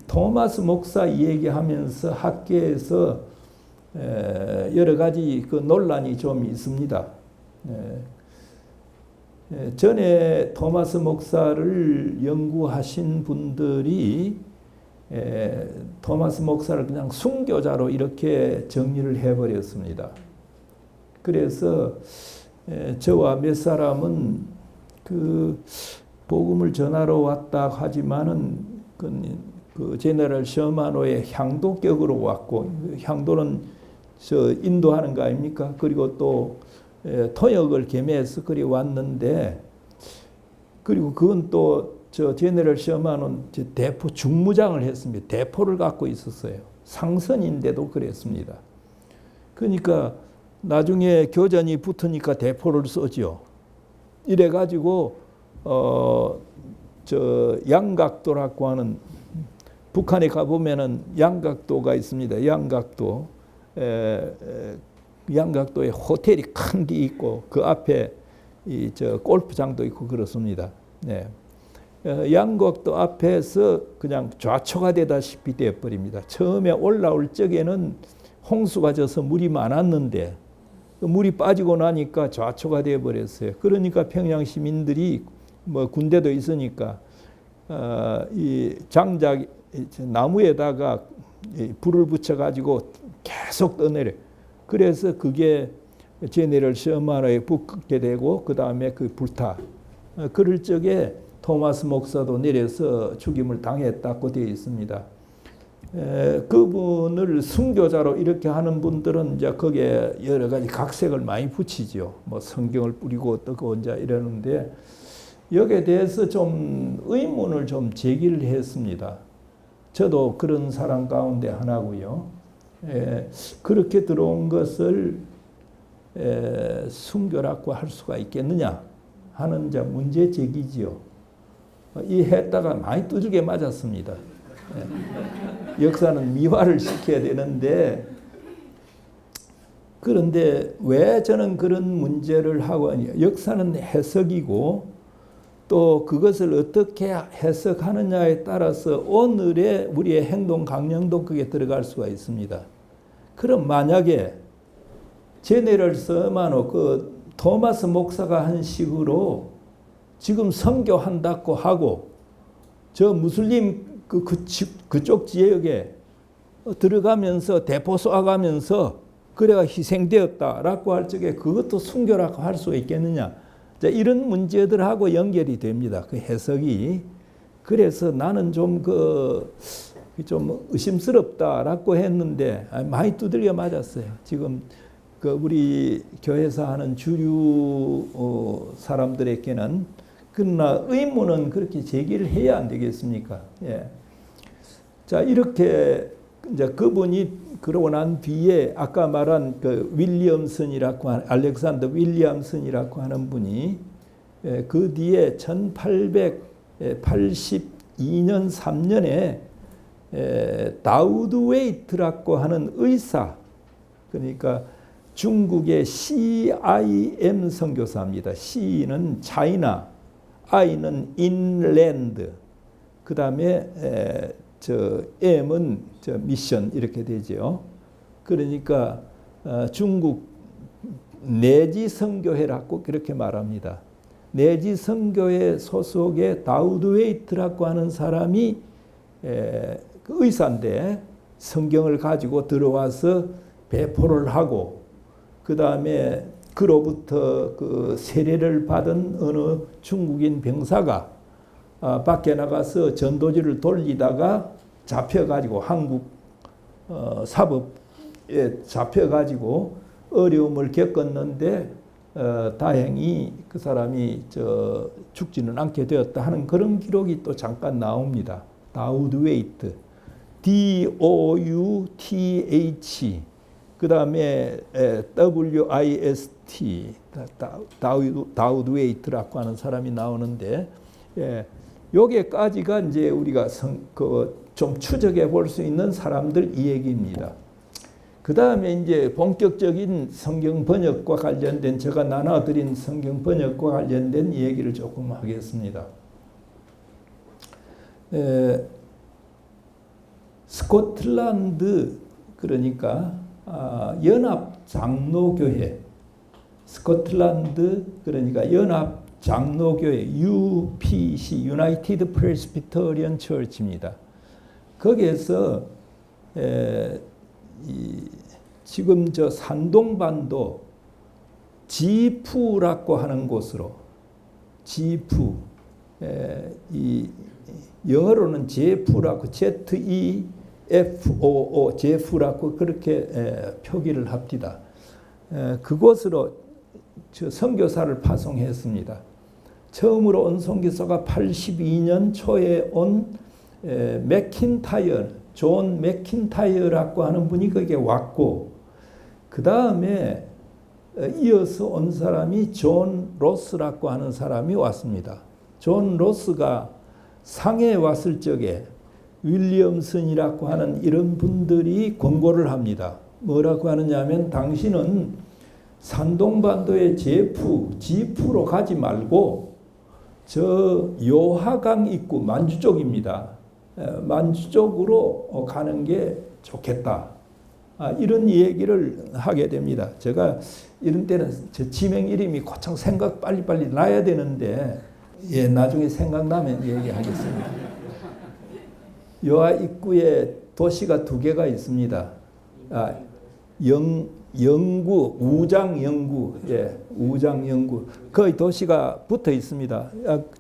토마스 목사 얘기하면서 학계에서 여러 가지 그 논란이 좀 있습니다. 전에 토마스 목사를 연구하신 분들이 토마스 목사를 그냥 순교자로 이렇게 정리를 해버렸습니다. 그래서 저와 몇 사람은 그 복음을 전하러 왔다 하지만은 그 제너럴 셔만호의 향도격으로 왔고, 향도는 저 인도하는 거 아닙니까? 그리고 또 통역을 겸해서 그리 왔는데, 그리고 그건 또 저 제너럴 셔만은 대포 중무장을 했습니다. 대포를 갖고 있었어요. 상선인데도 그랬습니다. 그러니까 나중에 교전이 붙으니까 대포를 쏘죠. 이래 가지고 저 양각도라고 하는, 북한에 가 보면은 양각도가 있습니다. 양각도. 양각도에 호텔이 큰 게 있고 그 앞에 이 저 골프장도 있고 그렇습니다. 네. 양각도 앞에서 그냥 좌초가 되다시피 되어버립니다. 처음에 올라올 적에는 홍수가 져서 물이 많았는데 물이 빠지고 나니까 좌초가 되어 버렸어요. 그러니까 평양 시민들이 뭐 군대도 있으니까 이 장작 나무에다가 불을 붙여 가지고 계속 떠내려. 그래서 그게 제네럴 셔먼에 붙게 되고 그 다음에 그 불타. 그럴 적에 토마스 목사도 내려서 죽임을 당했다고 되어 있습니다. 그분을 순교자로 이렇게 하는 분들은 이제 거기에 여러 가지 각색을 많이 붙이죠. 뭐 성경을 뿌리고 어떻고 이제 이러는데 여기에 대해서 좀 의문을 좀 제기를 했습니다. 저도 그런 사람 가운데 하나고요. 그렇게 들어온 것을 순교라고 할 수가 있겠느냐 하는 이제 문제 제기지요. 이 했다가 많이 두들겨 맞았습니다. 역사는 미화를 시켜야 되는데 그런데 왜 저는 그런 문제를 하고 역사는 해석이고 또 그것을 어떻게 해석하느냐에 따라서 오늘의 우리의 행동 강령도 그게 들어갈 수가 있습니다. 그럼 만약에 제네럴 서마노 그 토마스 목사가 한 식으로 지금 선교한다고 하고 저 무슬림 그쪽 지역에 들어가면서 대포 쏘아가면서 그래가 희생되었다라고 할 적에 그것도 순교라고 할 수 있겠느냐. 자, 이런 문제들하고 연결이 됩니다. 그 해석이. 그래서 나는 좀 의심스럽다라고 했는데 많이 두들겨 맞았어요. 지금 그 우리 교회에서 하는 주류 사람들에게는 그러나 의문은 그렇게 제기를 해야 안 되겠습니까? 예. 자, 이렇게 이제 그분이 그러고 난 뒤에 아까 말한 그 윌리엄슨이라고 하는 알렉산더 윌리엄슨이라고 하는 분이 그 뒤에 1882년 3년에 다우드 웨이트라고 하는 의사, 그러니까 중국의 CIM 선교사입니다. C는 차이나, I는 인랜드, 그 다음에 M은 미션 이렇게 되죠. 그러니까 중국 내지 선교회라고 그렇게 말합니다. 내지 선교회 소속의 다우드 웨이트라고 하는 사람이 그 의사인데 성경을 가지고 들어와서 배포를 하고 그 다음에 그로부터 그 세례를 받은 어느 중국인 병사가 밖에 나가서 전도지를 돌리다가 잡혀가지고 한국 사법에 잡혀가지고 어려움을 겪었는데 다행히 그 사람이 죽지는 않게 되었다 하는 그런 기록이 또 잠깐 나옵니다. 다우드 웨이트, DOUTH, 그 다음에 WIST, 다우드 웨이트라고 하는 사람이 나오는데, 여기까지가 이제 우리가 좀 추적해 볼 수 있는 사람들 이 얘기입니다. 그 다음에 이제 본격적인 성경 번역과 관련된 제가 나눠드린 성경 번역과 관련된 얘기를 조금 하겠습니다. 스코틀랜드 그러니까 연합 장로교회, 스코틀랜드 그러니까 연합 장로교회 UPC United Presbyterian Church입니다. 거기에서 지금 저 산동반도 지푸라고 하는 곳으로 지푸 이 영어로는 제프라고 ZEFOO 제프라고 그렇게 표기를 합니다. 그곳으로 저 선교사를 파송했습니다. 처음으로 온 선교사가 82년 초에 온 존 맥킨타이어라고 하는 분이 거기에 왔고 그 다음에 이어서 온 사람이 존 로스라고 하는 사람이 왔습니다. 존 로스가 상해에 왔을 적에 윌리엄슨이라고 하는 이런 분들이 권고를 합니다. 뭐라고 하느냐면 당신은 산동반도의 지푸로 가지 말고 저 요하강 입구 만주 쪽입니다. 만주 쪽으로 가는 게 좋겠다. 이런 얘기를 하게 됩니다. 제가 이런 때는 저 지명 이름이 고창 생각 빨리빨리 나야 되는데 나중에 생각나면 얘기하겠습니다. 요하 입구에 도시가 두 개가 있습니다. 영구, 우장영구, 우장영구. 거의 도시가 붙어 있습니다.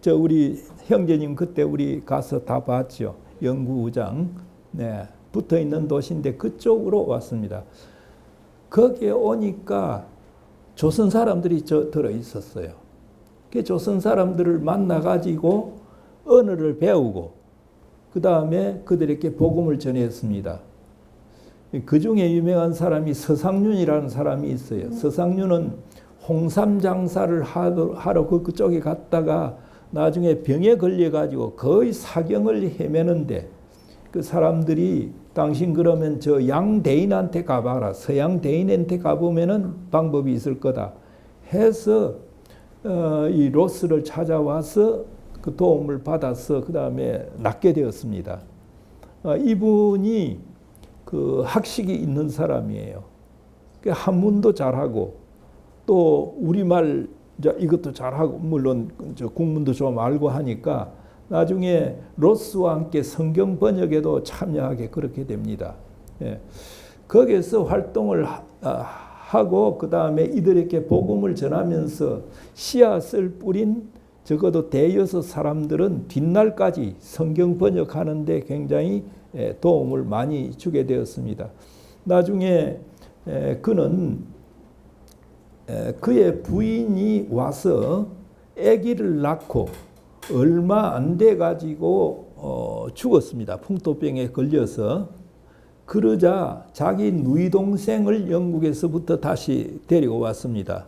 저 우리 형제님 그때 우리 가서 다 봤죠. 영구, 우장. 네, 붙어 있는 도시인데 그쪽으로 왔습니다. 거기에 오니까 조선 사람들이 들어 있었어요. 그 조선 사람들을 만나가지고 언어를 배우고 그 다음에 그들에게 복음을 전했습니다. 그 중에 유명한 사람이 서상륜이라는 사람이 있어요. 서상륜은 홍삼 장사를 하러 그쪽에 갔다가 나중에 병에 걸려가지고 거의 사경을 헤매는데 그 사람들이 당신 그러면 저 양대인한테 가봐라. 서양 대인한테 가보면은 방법이 있을 거다. 해서 이 로스를 찾아와서 그 도움을 받아서 그 다음에 낫게 되었습니다. 이분이 그 학식이 있는 사람이에요. 한문도 잘하고 또 우리말 이것도 잘하고 물론 저 국문도 좀 알고 하니까 나중에 로스와 함께 성경 번역에도 참여하게 그렇게 됩니다. 거기에서 활동을 하고 그 다음에 이들에게 복음을 전하면서 씨앗을 뿌린 적어도 대여섯 사람들은 뒷날까지 성경 번역하는데 굉장히 도움을 많이 주게 되었습니다. 나중에 그는 그의 부인이 와서 아기를 낳고 얼마 안 돼 가지고 죽었습니다. 풍토병에 걸려서. 그러자 자기 누이 동생을 영국에서부터 다시 데리고 왔습니다.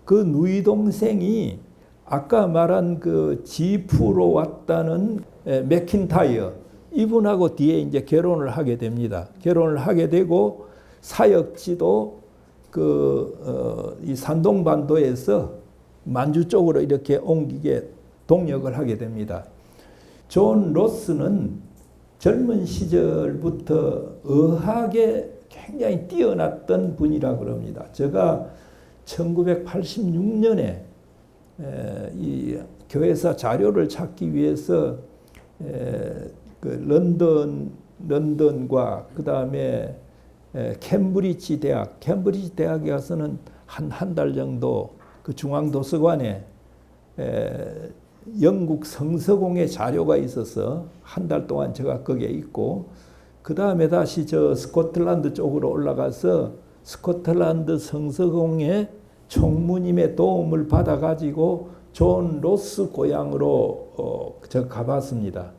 그 누이 동생이 아까 말한 그 지프로 왔다는 맥킨타이어 이분하고 뒤에 이제 결혼을 하게 됩니다. 결혼을 하게 되고 사역지도 이 산동반도에서 만주 쪽으로 이렇게 옮기게 동역을 하게 됩니다. 존 로스는 젊은 시절부터 의학에 굉장히 뛰어났던 분이라 그럽니다. 제가 1986년에 이 교회사 자료를 찾기 위해서 그 런던과 그 다음에 캠브리지 대학에 가서는 한 달 정도 그 중앙도서관에 영국 성서공의 자료가 있어서 한 달 동안 제가 거기에 있고 그 다음에 다시 저 스코틀랜드 쪽으로 올라가서 스코틀랜드 성서공의 총무님의 도움을 받아가지고 존 로스 고향으로 저 가봤습니다.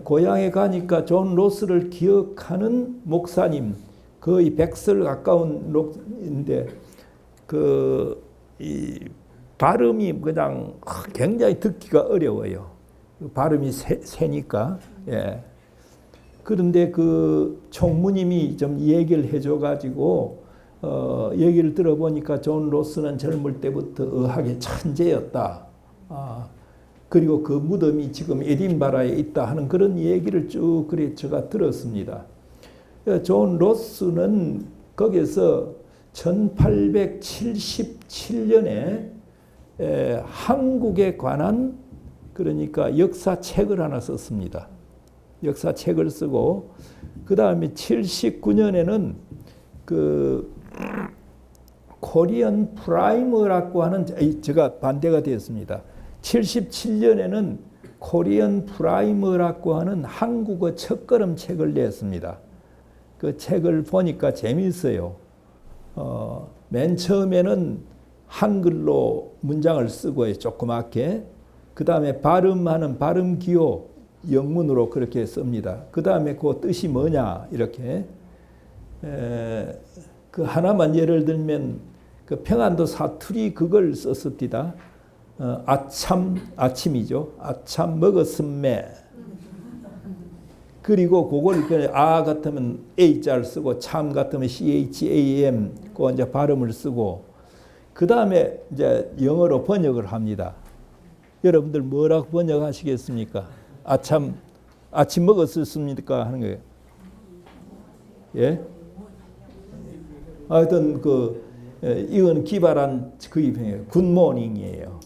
고향에 가니까 존 로스를 기억하는 목사님 거의 100살 가까운 목인데 이 발음이 그냥 굉장히 듣기가 어려워요. 발음이 세니까. 그런데 그 총무님이 좀 얘기를 해줘가지고 얘기를 들어보니까 존 로스는 젊을 때부터 의학의 천재였다. 그리고 그 무덤이 지금 에딘바라에 있다 하는 그런 얘기를 쭉 그래 제가 들었습니다. 존 로스는 거기서 1877년에 한국에 관한 그러니까 역사책을 하나 썼습니다. 역사책을 쓰고 그 다음에 79년에는 그 코리안 프라이머라고 하는 제가 반대가 되었습니다. 77년에는 코리안 프라이머라고 하는 한국어 첫걸음 책을 냈습니다. 그 책을 보니까 재미있어요. 맨 처음에는 한글로 문장을 쓰고 조그맣게 그 다음에 발음하는 발음 기호 영문으로 그렇게 씁니다. 그 다음에 그 뜻이 뭐냐 이렇게 그 하나만 예를 들면 그 평안도 사투리 그걸 썼습니다. 아침이죠. 아참 먹었음매. 그리고 그걸 아 같으면 A자를 쓰고 참 같으면 CHAM 그 이제 발음을 쓰고 그 다음에 이제 영어로 번역을 합니다. 여러분들 뭐라고 번역하시겠습니까? 아침 먹었습니까 하는 거예요. 예? 하여튼 이건 기발한 그입이에요. 굿모닝이에요.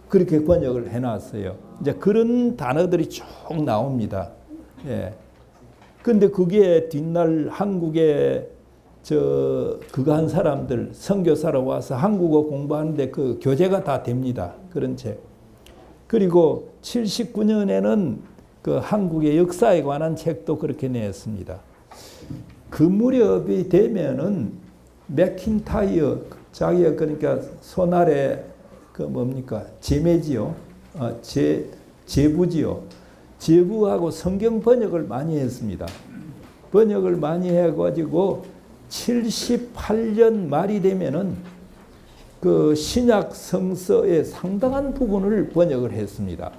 그렇게 번역을 해놨어요. 이제 그런 단어들이 쭉 나옵니다. 예. 근데 그게 뒷날 한국에 그거 한 사람들 선교사로 와서 한국어 공부하는데 그 교재가 다 됩니다. 그런 책. 그리고 79년에는 그 한국의 역사에 관한 책도 그렇게 냈습니다. 그 무렵이 되면은 맥킨타이어 자기가 그러니까 손아래 그 뭡니까 제매지요, 제부지요. 제부하고 성경 번역을 많이 했습니다. 번역을 많이 해가지고 78년 말이 되면은 그 신약 성서의 상당한 부분을 번역을 했습니다.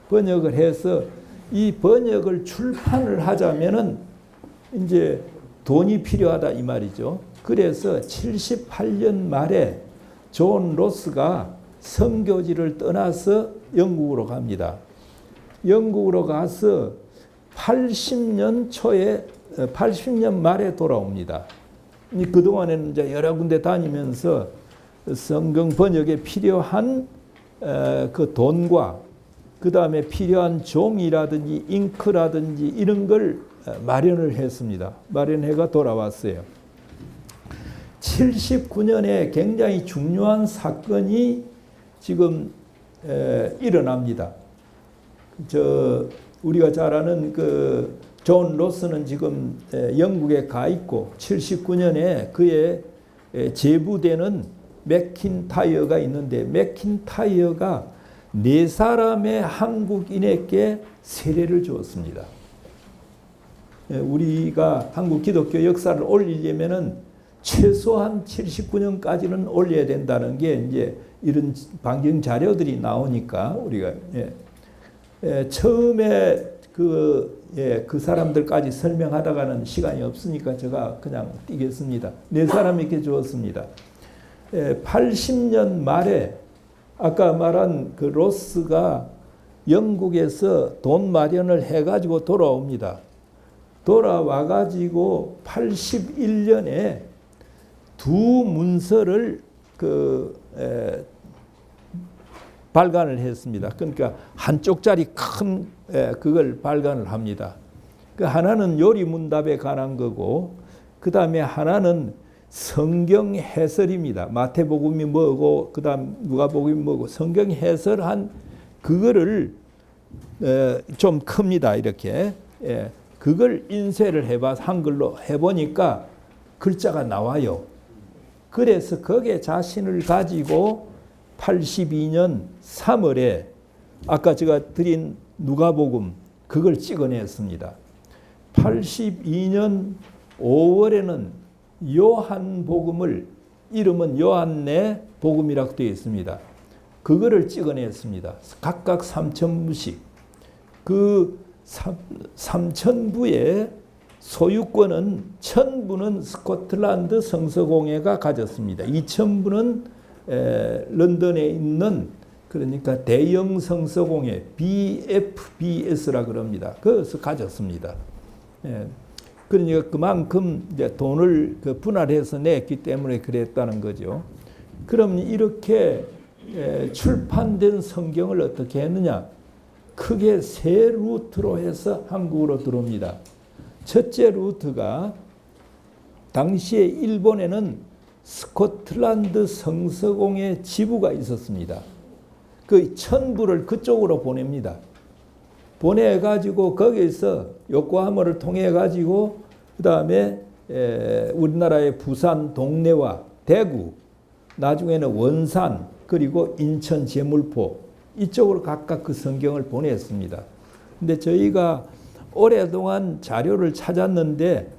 번역을 해서 이 번역을 출판을 하자면은 이제 돈이 필요하다 이 말이죠. 그래서 78년 말에 존 로스가 선교지를 떠나서 영국으로 갑니다. 영국으로 가서 80년 말에 돌아옵니다. 그동안에는 이제 여러 군데 다니면서 성경 번역에 필요한 그 돈과 그 다음에 필요한 종이라든지 잉크라든지 이런 걸 마련을 했습니다. 마련해가 돌아왔어요. 79년에 굉장히 중요한 사건이 지금 일어납니다. 우리가 잘 아는 그 존 로스는 지금 영국에 가 있고 79년에 그의 제부되는 맥킨타이어가 있는데 맥킨타이어가 4사람의 한국인에게 세례를 주었습니다. 우리가 한국 기독교 역사를 올리려면은 최소한 79년까지는 올려야 된다는 게 이제 이런 방경 자료들이 나오니까 우리가 처음에 그 사람들까지 설명하다가는 시간이 없으니까 제가 그냥 띄겠습니다. 4사람에게 주었습니다. 80년 말에 아까 말한 그 로스가 영국에서 돈 마련을 해가지고 돌아옵니다. 돌아와가지고 81년에 두 문서를 발간을 했습니다. 그러니까 한쪽짜리 큰 그걸 발간을 합니다. 그 하나는 요리문답에 관한 거고 그 다음에 하나는 성경 해설입니다. 마태복음이 뭐고 그 다음 누가복음이 뭐고 성경 해설한 그거를 좀 큽니다. 이렇게 그걸 인쇄를 해봐서 한글로 해보니까 글자가 나와요. 그래서 거기에 자신을 가지고 82년 3월에 아까 제가 드린 누가복음 그걸 찍어냈습니다. 82년 5월에는 요한복음을 이름은 요한네 복음이라고 되어 있습니다. 그거를 찍어냈습니다. 각각 3,000부씩. 그 3,000부의 소유권은 1,000부는 스코틀랜드 성서공회가 가졌습니다. 2,000부는 런던에 있는 그러니까 대영 성서공회 BFBS라 그럽니다. 그래서 가졌습니다. 그러니까 그만큼 이제 돈을 분할해서 냈기 때문에 그랬다는 거죠. 그럼 이렇게 출판된 성경을 어떻게 했느냐? 크게 3 루트로 해서 한국으로 들어옵니다. 첫째 루트가 당시에 일본에는 스코틀랜드 성서공회 지부가 있었습니다. 그 1,000부를 그쪽으로 보냅니다. 보내가지고 거기서 요코하마를 통해가지고 그 다음에 우리나라의 부산 동래와 대구 나중에는 원산 그리고 인천 제물포 이쪽으로 각각 그 성경을 보냈습니다. 근데 저희가 오랫동안 자료를 찾았는데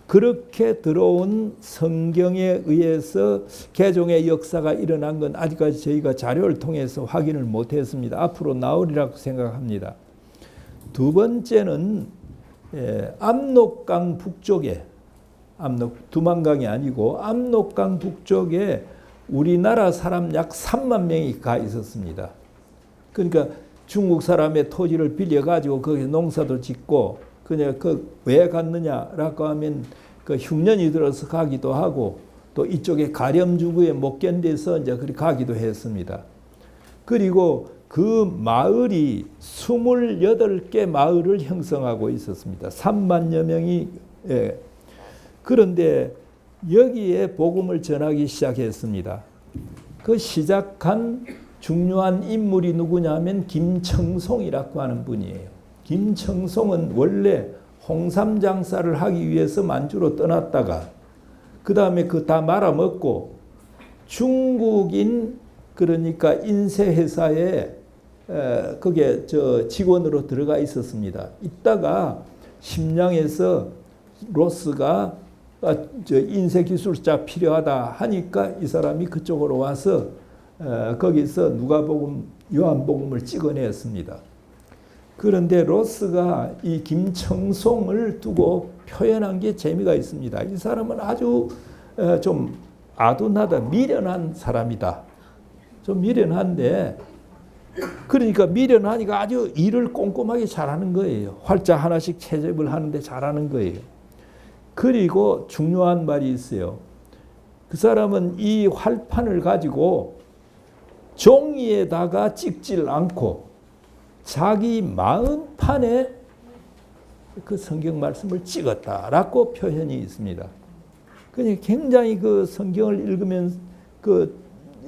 그렇게 들어온 성경에 의해서 개종의 역사가 일어난 건 아직까지 저희가 자료를 통해서 확인을 못했습니다. 앞으로 나오리라고 생각합니다. 두 번째는 압록강 북쪽에 두만강이 아니고 압록강 북쪽에 우리나라 사람 약 3만 명이 가 있었습니다. 그러니까 중국 사람의 토지를 빌려가지고 거기서 농사도 짓고 그냥 왜 갔느냐라고 하면 그 흉년이 들어서 가기도 하고 또 이쪽에 가렴주구에 못 견뎌서 이제 그리 가기도 했습니다. 그리고 그 마을이 28개 마을을 형성하고 있었습니다. 3만여 명이. 예. 그런데 여기에 복음을 전하기 시작했습니다. 그 시작한 중요한 인물이 누구냐면 김청송이라고 하는 분이에요. 김청송은 원래 홍삼 장사를 하기 위해서 만주로 떠났다가 그 다음에 그 다 말아먹고 중국인 그러니까 인쇄회사에 그게 직원으로 들어가 있었습니다. 있다가 심양에서 로스가 인쇄 기술자 필요하다 하니까 이 사람이 그쪽으로 와서 거기서 누가복음, 요한복음을 찍어냈습니다. 그런데 로스가 이 김청송을 두고 표현한 게 재미가 있습니다. 이 사람은 아주 좀 아둔하다, 미련한 사람이다. 좀 미련한데, 그러니까 미련하니까 아주 일을 꼼꼼하게 잘하는 거예요. 활자 하나씩 채집을 하는데 잘하는 거예요. 그리고 중요한 말이 있어요. 그 사람은 이 활판을 가지고 종이에다가 찍질 않고 자기 마음판에 그 성경 말씀을 찍었다라고 표현이 있습니다. 그러니까 굉장히 그 성경을 읽으면 그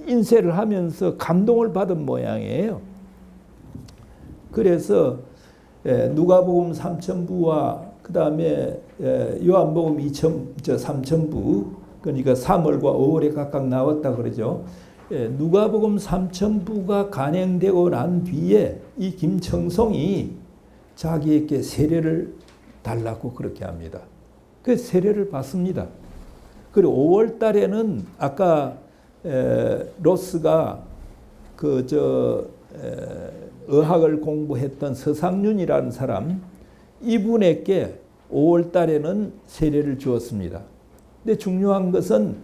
인쇄를 하면서 감동을 받은 모양이에요. 그래서 누가복음 3천부와 그 다음에 요한복음 3천부, 그러니까 3월과 5월에 각각 나왔다 그러죠. 누가복음 3천부가 간행되고 난 뒤에 이 김청송이 자기에게 세례를 달라고 그렇게 합니다. 그 세례를 받습니다. 그리고 5월 달에는 아까 로스가 의학을 공부했던 서상윤이라는 사람, 이분에게 5월 달에는 세례를 주었습니다. 근데 중요한 것은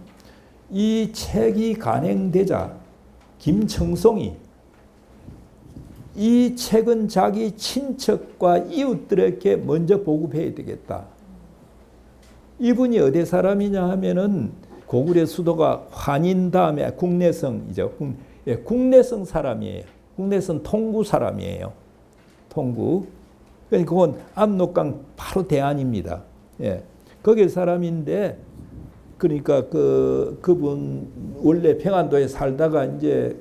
이 책이 간행되자 김청송이 이 책은 자기 친척과 이웃들에게 먼저 보급해야 되겠다. 이분이 어디 사람이냐 하면은 고구려 수도가 환인 다음에 국내성이죠. 국내성 사람이에요. 국내성 통구 사람이에요. 통구. 그러니까 그건 압록강 바로 대안입니다. 예. 거기 사람인데 그러니까 그분 원래 평안도에 살다가 이제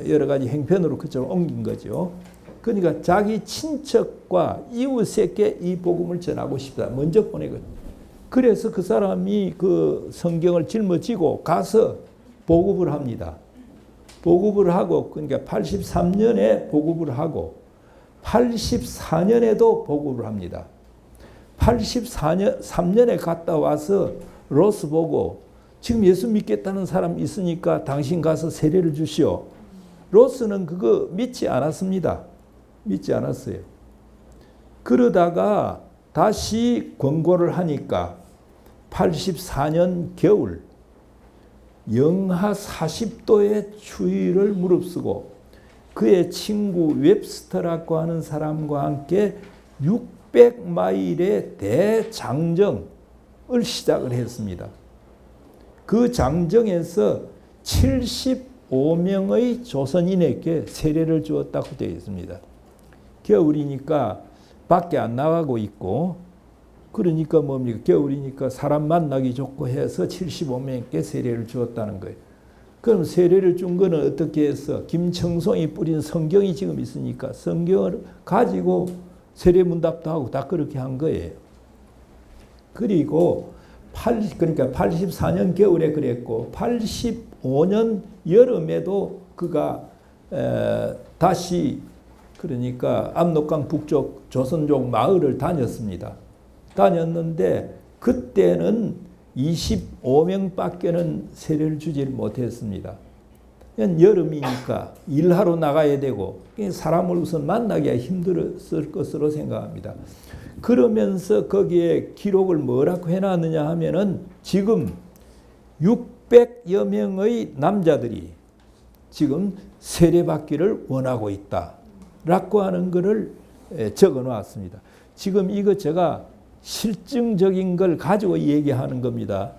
여러 가지 행편으로 그쪽으로 옮긴 거죠. 그러니까 자기 친척과 이웃에게 이 복음을 전하고 싶다. 먼저 보내거든요. 그래서 그 사람이 그 성경을 짊어지고 가서 보급을 합니다. 보급을 하고 그러니까 83년에 보급을 하고 84년에도 보급을 합니다. 83년에 갔다 와서 로스 보고 지금 예수 믿겠다는 사람 있으니까 당신 가서 세례를 주시오. 로스는 그거 믿지 않았습니다. 믿지 않았어요. 그러다가 다시 권고를 하니까 84년 겨울 영하 40도의 추위를 무릅쓰고 그의 친구 웹스터라고 하는 사람과 함께 600마일의 대장정을 시작을 했습니다. 그 장정에서 75명의 조선인에게 세례를 주었다고 되어 있습니다. 겨울이니까 밖에 안 나가고 있고 그러니까 뭡니까? 겨울이니까 사람 만나기 좋고 해서 75명께 세례를 주었다는 거예요. 그럼 세례를 준 거는 어떻게 해서 김청송이 뿌린 성경이 지금 있으니까 성경을 가지고 세례 문답도 하고 다 그렇게 한 거예요. 그리고 그러니까 84년 겨울에 그랬고 85년 여름에도 그가 다시 그러니까 압록강 북쪽 조선족 마을을 다녔습니다. 다녔는데 그때는 25명밖에는 세례를 주지를 못했습니다. 여름이니까 일하러 나가야 되고 사람을 우선 만나기가 힘들었을 것으로 생각합니다. 그러면서 거기에 기록을 뭐라고 해놨느냐 하면은 지금 600여 명의 남자들이 지금 세례받기를 원하고 있다라고 하는 것을 적어 놓았습니다. 지금 이거 제가 실증적인 걸 가지고 얘기하는 겁니다.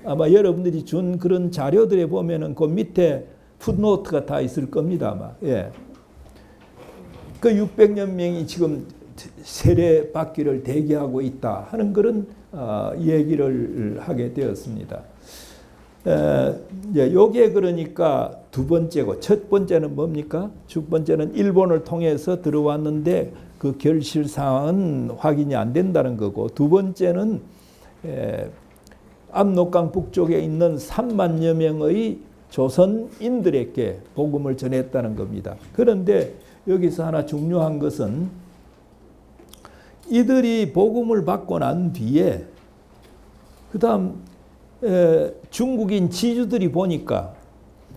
아마 여러분들이 준 그런 자료들에 보면은 그 밑에 풋노트가 다 있을 겁니다. 아마. 예. 그 600여 명이 지금 세례 받기를 대기하고 있다 하는 그런 얘기를 하게 되었습니다. 요게 그러니까 두 번째고, 첫 번째는 뭡니까? 첫 번째는 일본을 통해서 들어왔는데 그 결실 사항은 확인이 안 된다는 거고, 두 번째는 압록강 북쪽에 있는 3만여 명의 조선인들에게 복음을 전했다는 겁니다. 그런데 여기서 하나 중요한 것은 이들이 복음을 받고 난 뒤에 그 다음 중국인 지주들이 보니까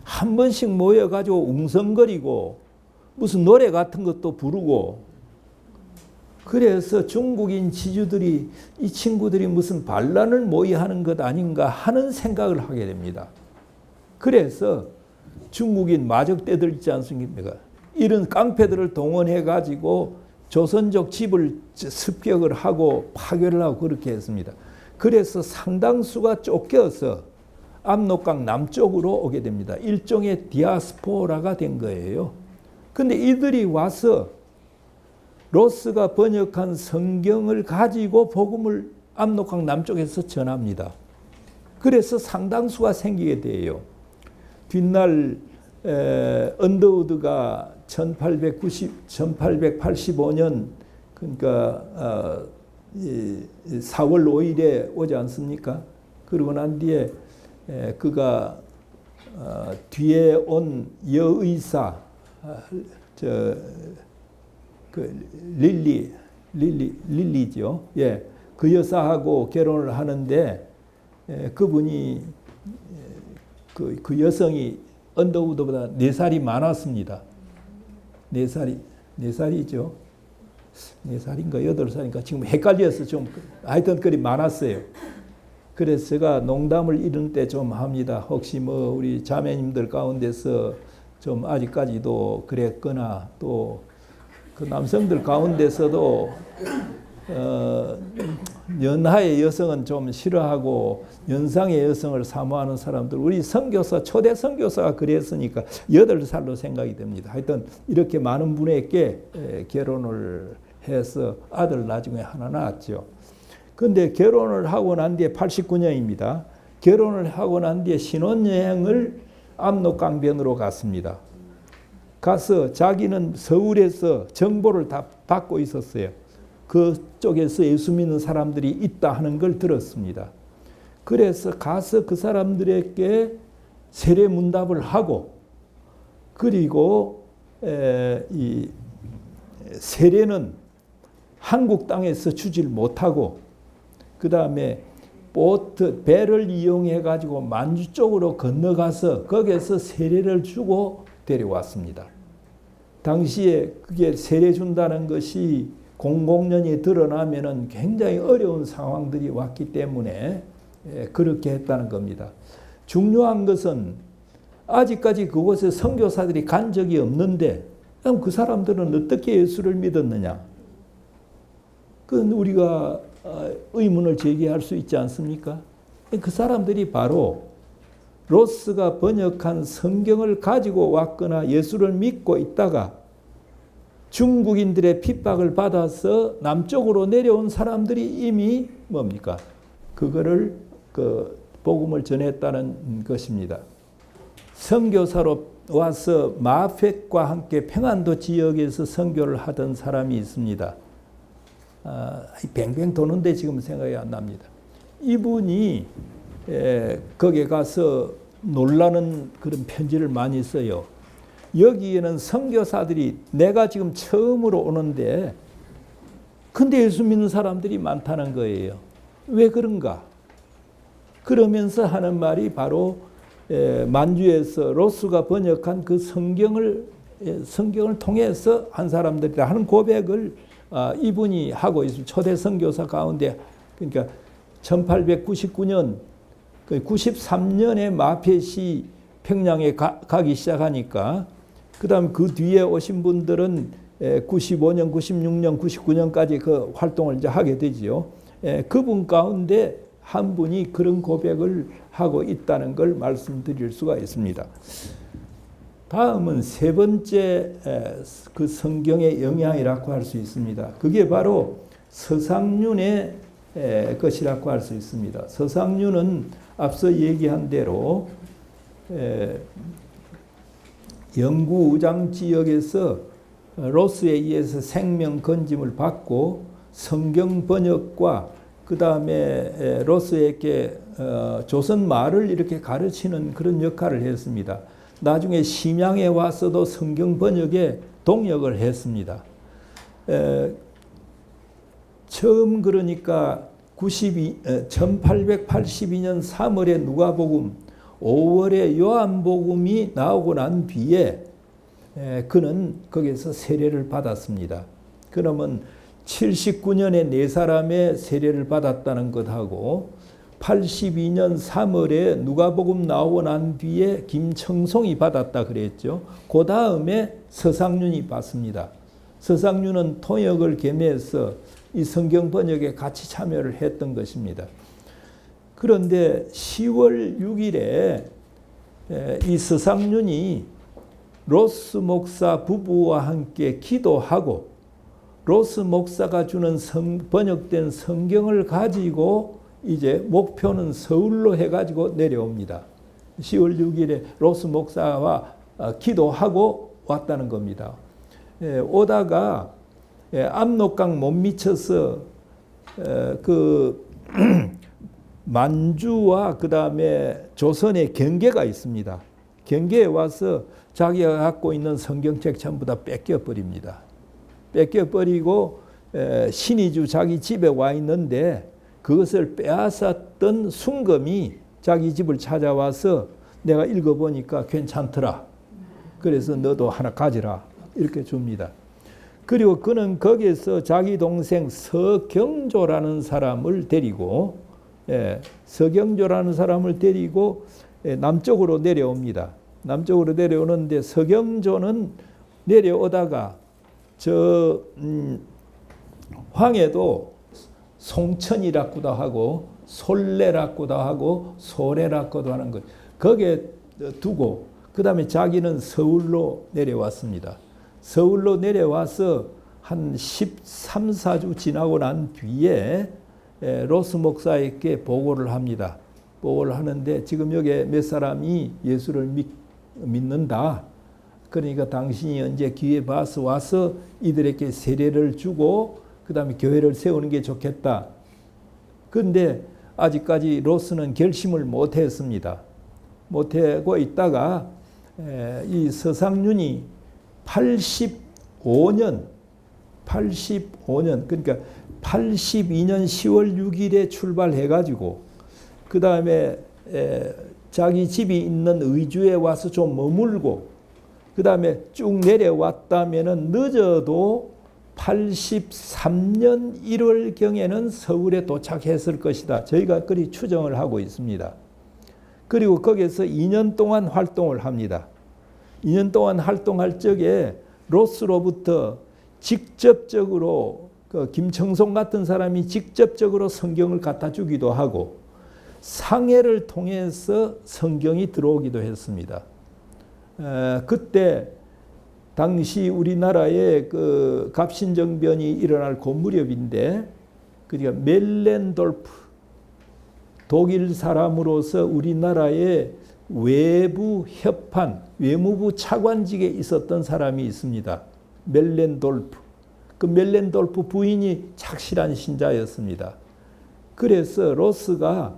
한 번씩 모여가지고 웅성거리고 무슨 노래 같은 것도 부르고, 그래서 중국인 지주들이 이 친구들이 무슨 반란을 모의하는 것 아닌가 하는 생각을 하게 됩니다. 그래서 중국인 마적대들 있지 않습니까? 이런 깡패들을 동원해 가지고 조선족 집을 습격을 하고 파괴를 하고 그렇게 했습니다. 그래서 상당수가 쫓겨서 압록강 남쪽으로 오게 됩니다. 일종의 디아스포라가 된 거예요. 근데 이들이 와서 로스가 번역한 성경을 가지고 복음을 압록강 남쪽에서 전합니다. 그래서 상당수가 생기게 돼요. 뒷날 언더우드가 1885년 그러니까 4월 5일에 오지 않습니까? 그러고 난 뒤에 그가 뒤에 온 여의사 그 릴리죠. 예, 그 여사하고 결혼을 하는데 그분이 그 여성이 언더우드보다 4살이 많았습니다. 4살이죠. 4살인가 8살인가 지금 헷갈려서 좀 하여튼 그리 많았어요. 그래서 제가 농담을 이런 때 좀 합니다. 혹시 뭐 우리 자매님들 가운데서 좀 아직까지도 그랬거나 또 그 남성들 가운데서도 연하의 여성은 좀 싫어하고 연상의 여성을 사모하는 사람들, 우리 선교사 초대 선교사가 그랬으니까 8살로 생각이 됩니다. 하여튼 이렇게 많은 분에게 결혼을 해서 아들 나중에 하나 낳았죠. 그런데 결혼을 하고 난 뒤에 89년입니다. 결혼을 하고 난 뒤에 신혼여행을 압록강변으로 갔습니다. 가서 자기는 서울에서 정보를 다 받고 있었어요. 그쪽에서 예수 믿는 사람들이 있다 하는 걸 들었습니다. 그래서 가서 그 사람들에게 세례 문답을 하고, 그리고 이 세례는 한국 땅에서 주질 못하고 그 다음에 배를 이용해 가지고 만주 쪽으로 건너가서 거기에서 세례를 주고 데려왔습니다. 당시에 그게 세례 준다는 것이 공공연히 드러나면은 굉장히 어려운 상황들이 왔기 때문에 그렇게 했다는 겁니다. 중요한 것은 아직까지 그곳에 선교사들이 간 적이 없는데 그럼 그 사람들은 어떻게 예수를 믿었느냐? 그건 우리가 의문을 제기할 수 있지 않습니까? 그 사람들이 바로 로스가 번역한 성경을 가지고 왔거나 예수를 믿고 있다가 중국인들의 핍박을 받아서 남쪽으로 내려온 사람들이 이미 뭡니까? 그거를 복음을 전했다는 것입니다. 선교사로 와서 마펫과 함께 평안도 지역에서 선교를 하던 사람이 있습니다. 뱅뱅 도는데 지금 생각이 안 납니다. 이분이 거기에 가서 놀라는 그런 편지를 많이 써요. 여기에는 선교사들이 내가 지금 처음으로 오는데 근데 예수 믿는 사람들이 많다는 거예요. 왜 그런가? 그러면서 하는 말이 바로 만주에서 로스가 번역한 그 성경을 통해서 한 사람들이다 하는 고백을 이분이 하고 있습니다. 초대 선교사 가운데, 그러니까 1899년 93년에 마펫이 평양에 가기 시작하니까 그 다음 그 뒤에 오신 분들은 95년, 96년, 99년까지 그 활동을 이제 하게 되지요. 그분 가운데 한 분이 그런 고백을 하고 있다는 걸 말씀드릴 수가 있습니다. 다음은 세 번째 그 성경의 영향이라고 할 수 있습니다. 그게 바로 서상륜의 것이라고 할 수 있습니다. 서상륜은 앞서 얘기한 대로 영구 우장 지역에서 로스에 의해서 생명 건짐을 받고 성경 번역과 그 다음에 로스에게 조선 말을 이렇게 가르치는 그런 역할을 했습니다. 나중에 심양에 와서도 성경 번역에 동역을 했습니다. 처음 그러니까 1882년 3월에 누가복음, 5월에 요한복음이 나오고 난 뒤에 그는 거기서 세례를 받았습니다. 그러면 79년에 네 사람의 세례를 받았다는 것하고 82년 3월에 누가복음 나오고 난 뒤에 김청송이 받았다 그랬죠. 그 다음에 서상륜이 받습니다. 서상륜은 통역을 겸해서 이 성경 번역에 같이 참여를 했던 것입니다. 그런데 10월 6일에 이 서상륜이 로스 목사 부부와 함께 기도하고 로스 목사가 주는 번역된 성경을 가지고 이제 목표는 서울로 해가지고 내려옵니다. 10월 6일에 로스 목사와 기도하고 왔다는 겁니다. 오다가 압록강 못 미쳐서 그 만주와 그 다음에 조선의 경계가 있습니다. 경계에 와서 자기가 갖고 있는 성경책 전부 다 뺏겨버립니다. 뺏겨버리고 신의주 자기 집에 와 있는데 그것을 빼앗았던 순검이 자기 집을 찾아와서 내가 읽어보니까 괜찮더라. 그래서 너도 하나 가지라. 이렇게 줍니다. 그리고 그는 거기에서 자기 동생 서경조라는 사람을 데리고 서경조라는 사람을 데리고 남쪽으로 내려옵니다. 남쪽으로 내려오는데 서경조는 내려오다가 저 황해도 송천이라고도 하고 솔레라고도 하고 소래라고도 하는 것 거기에 두고 그 다음에 자기는 서울로 내려왔습니다. 서울로 내려와서 한 13, 14주 지나고 난 뒤에 로스 목사에게 보고를 합니다. 보고를 하는데 지금 여기 몇 사람이 예수를 믿는다. 그러니까 당신이 언제 기회 봐서 와서 이들에게 세례를 주고 그 다음에 교회를 세우는 게 좋겠다. 그런데 아직까지 로스는 결심을 못했습니다. 못하고 있다가 이 서상륜이 85년 그러니까 82년 10월 6일에 출발해가지고 그 다음에 자기 집이 있는 의주에 와서 좀 머물고 그 다음에 쭉 내려왔다면은 늦어도 83년 1월경에는 서울에 도착했을 것이다. 저희가 그리 추정을 하고 있습니다. 그리고 거기서 2년 동안 활동을 합니다. 2년 동안 활동할 적에 로스로부터 직접적으로 그 김청송 같은 사람이 직접적으로 성경을 갖다 주기도 하고 상해를 통해서 성경이 들어오기도 했습니다. 그때 당시 우리나라에 그 갑신정변이 일어날 그 무렵인데 그러니까 멜렌돌프 독일 사람으로서 우리나라의 외부 협판, 외무부 차관직에 있었던 사람이 있습니다. 멜렌돌프. 그 멜렌돌프 부인이 착실한 신자였습니다. 그래서 로스가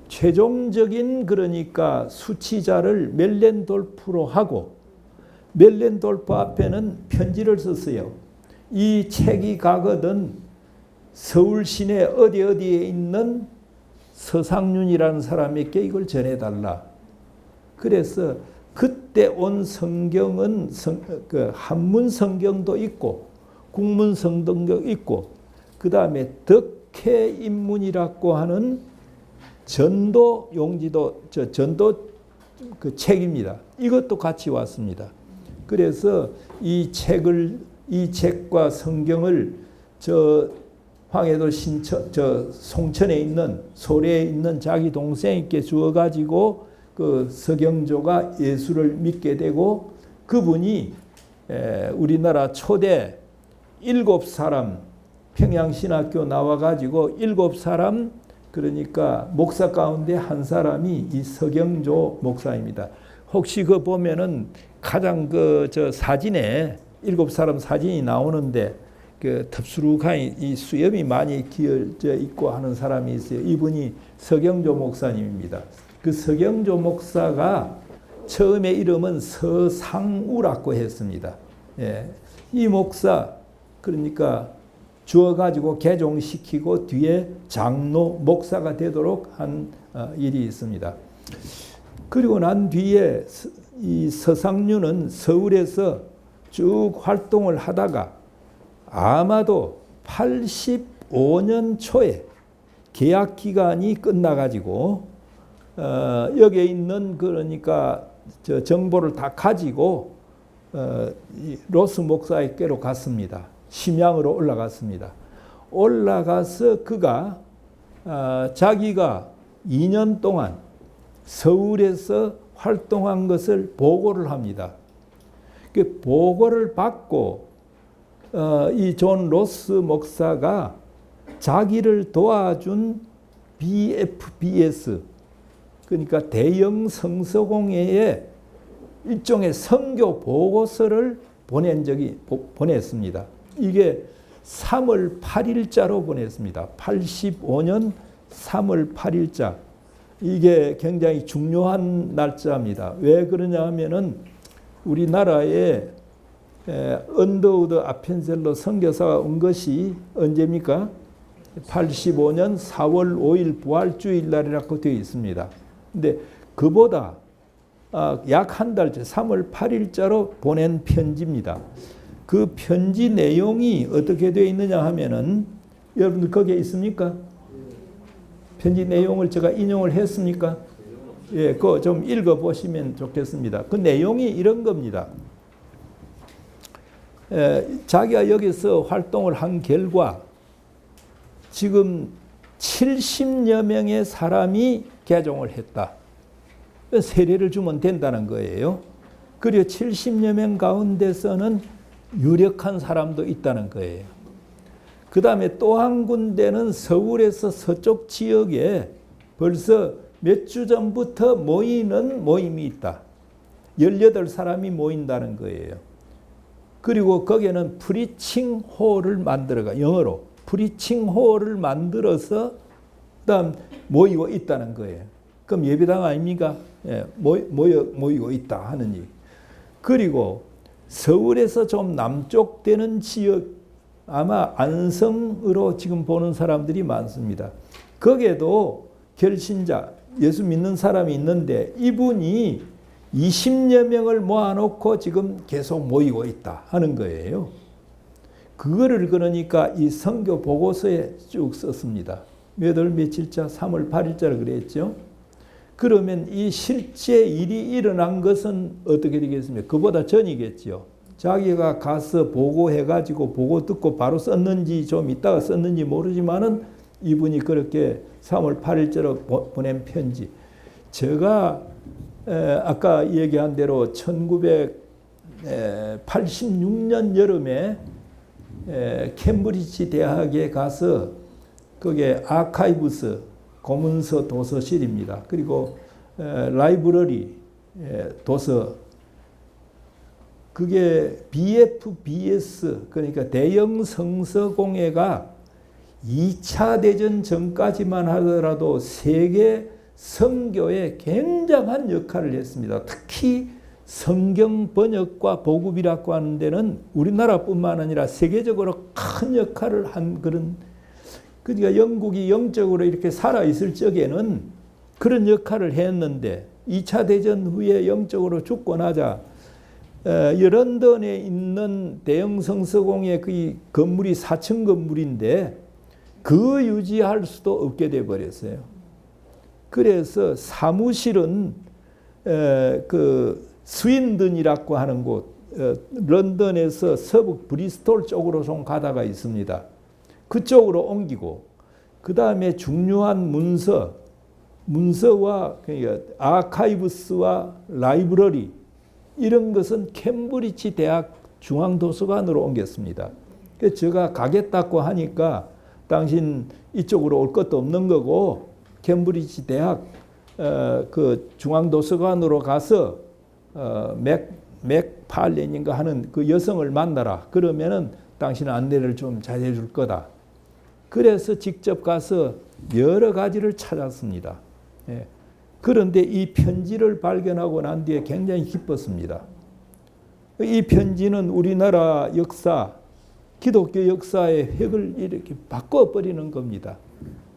최종적인 그러니까 수치자를 멜렌돌프로 하고 멜렌돌프 앞에는 편지를 썼어요. 이 책이 가거든 서울 시내 어디에 있는 서상륜이라는 사람에게 이걸 전해달라. 그래서 그때 온 성경은 그 한문 성경도 있고 국문 성경도 있고 그 다음에 덕혜 인문이라고 하는 전도 용지도 전도 그 책입니다. 이것도 같이 왔습니다. 그래서 이 책과 성경을 황해도 송천에 있는 소래에 있는 자기 동생에게 주어가지고 그 서경조가 예수를 믿게 되고 그분이 우리나라 초대 7사람 평양신학교 나와가지고 7사람 그러니까 목사 가운데 한 사람이 이 서경조 목사입니다. 혹시 그 보면은 가장 저 사진에 7사람 사진이 나오는데 그 덥수룩한 이 수염이 많이 기어져 있고 하는 사람이 있어요. 이분이 서경조 목사님입니다. 그 서경조 목사가 처음에 이름은 서상우라고 했습니다. 예. 이 목사 그러니까 주어가지고 개종시키고 뒤에 장로 목사가 되도록 한 일이 있습니다. 그리고 난 뒤에 이 서상류는 서울에서 쭉 활동을 하다가 아마도 85년 초에 계약 기간이 끝나가지고 여기에 있는 그러니까 저 정보를 다 가지고 로스 목사에게로 갔습니다. 심양으로 올라갔습니다. 올라가서 그가 자기가 2년 동안 서울에서 활동한 것을 보고를 합니다. 그 보고를 받고 이 존 로스 목사가 자기를 도와준 BFBS 그러니까 대영 성서공회에 일종의 선교 보고서를 보냈습니다. 이게 3월 8일자로 보냈습니다. 85년 3월 8일자. 이게 굉장히 중요한 날짜입니다. 왜 그러냐 하면은 우리나라에 언더우드 아펜셀러 선교사가 온 것이 언제입니까? 85년 4월 5일 부활주일 날이라고 되어 있습니다. 근데 그보다 약 한 달째 3월 8일자로 보낸 편지입니다. 그 편지 내용이 어떻게 되어 있느냐 하면은 여러분들 거기에 있습니까? 편지 내용을 제가 인용을 했습니까? 예, 그거 좀 읽어 보시면 좋겠습니다. 그 내용이 이런 겁니다. 자기가 여기서 활동을 한 결과 지금 70여 명의 사람이 개종을 했다. 세례를 주면 된다는 거예요. 그리고 70여 명 가운데서는 유력한 사람도 있다는 거예요. 그 다음에 또 한 군데는 서울에서 서쪽 지역에 벌써 몇 주 전부터 모이는 모임이 있다. 18사람이 모인다는 거예요. 그리고 거기에는 프리칭 홀을 만들어가 영어로 프리칭 홀을 만들어서 그다음 모이고 있다는 거예요. 그럼 예배당 아닙니까? 예, 모이고 있다 하는 얘기. 그리고 서울에서 좀 남쪽 되는 지역 아마 안성으로 지금 보는 사람들이 많습니다. 거기에도 결신자 예수 믿는 사람이 있는데 이분이 20여 명을 모아놓고 지금 계속 모이고 있다 하는 거예요. 그거를 그러니까 이 선교 보고서에 쭉 썼습니다. 몇 월 며칠자 3월 8일자를 그랬죠. 그러면 이 실제 일이 일어난 것은 어떻게 되겠습니까? 그보다 전이겠죠. 자기가 가서 보고해가지고 보고 듣고 바로 썼는지 좀 있다가 썼는지 모르지만은 이분이 그렇게 3월 8일자로 보낸 편지. 제가 아까 얘기한 대로 1986년 여름에 캠브리지 대학에 가서 그게 아카이브스 고문서 도서실입니다. 그리고 라이브러리 도서 그게 BFBS 그러니까 대영 성서공회가 2차 대전 전까지만 하더라도 세계 선교에 굉장한 역할을 했습니다. 특히 성경 번역과 보급이라고 하는 데는 우리나라뿐만 아니라 세계적으로 큰 역할을 한 그런 그러니까 영국이 영적으로 이렇게 살아있을 적에는 그런 역할을 했는데 2차 대전 후에 영적으로 죽고 나자 런던에 있는 대형 성서공회 그 건물이 4층 건물인데 그 유지할 수도 없게 돼버렸어요. 그래서 사무실은 그 스윈든이라고 하는 곳 런던에서 서북 브리스톨 쪽으로 좀 가다가 있습니다. 그쪽으로 옮기고 그 다음에 중요한 문서와 그러니까 아카이브스와 라이브러리 이런 것은 캠브리지 대학 중앙도서관으로 옮겼습니다. 그래서 제가 가겠다고 하니까 당신 이쪽으로 올 것도 없는 거고 캠브리지 대학 그 중앙도서관으로 가서 맥팔렌인가 하는 그 여성을 만나라. 그러면은 당신은 안내를 좀 잘해 줄 거다. 그래서 직접 가서 여러 가지를 찾았습니다. 예. 그런데 이 편지를 발견하고 난 뒤에 굉장히 기뻤습니다. 이 편지는 우리나라 역사, 기독교 역사의 획을 이렇게 바꿔버리는 겁니다.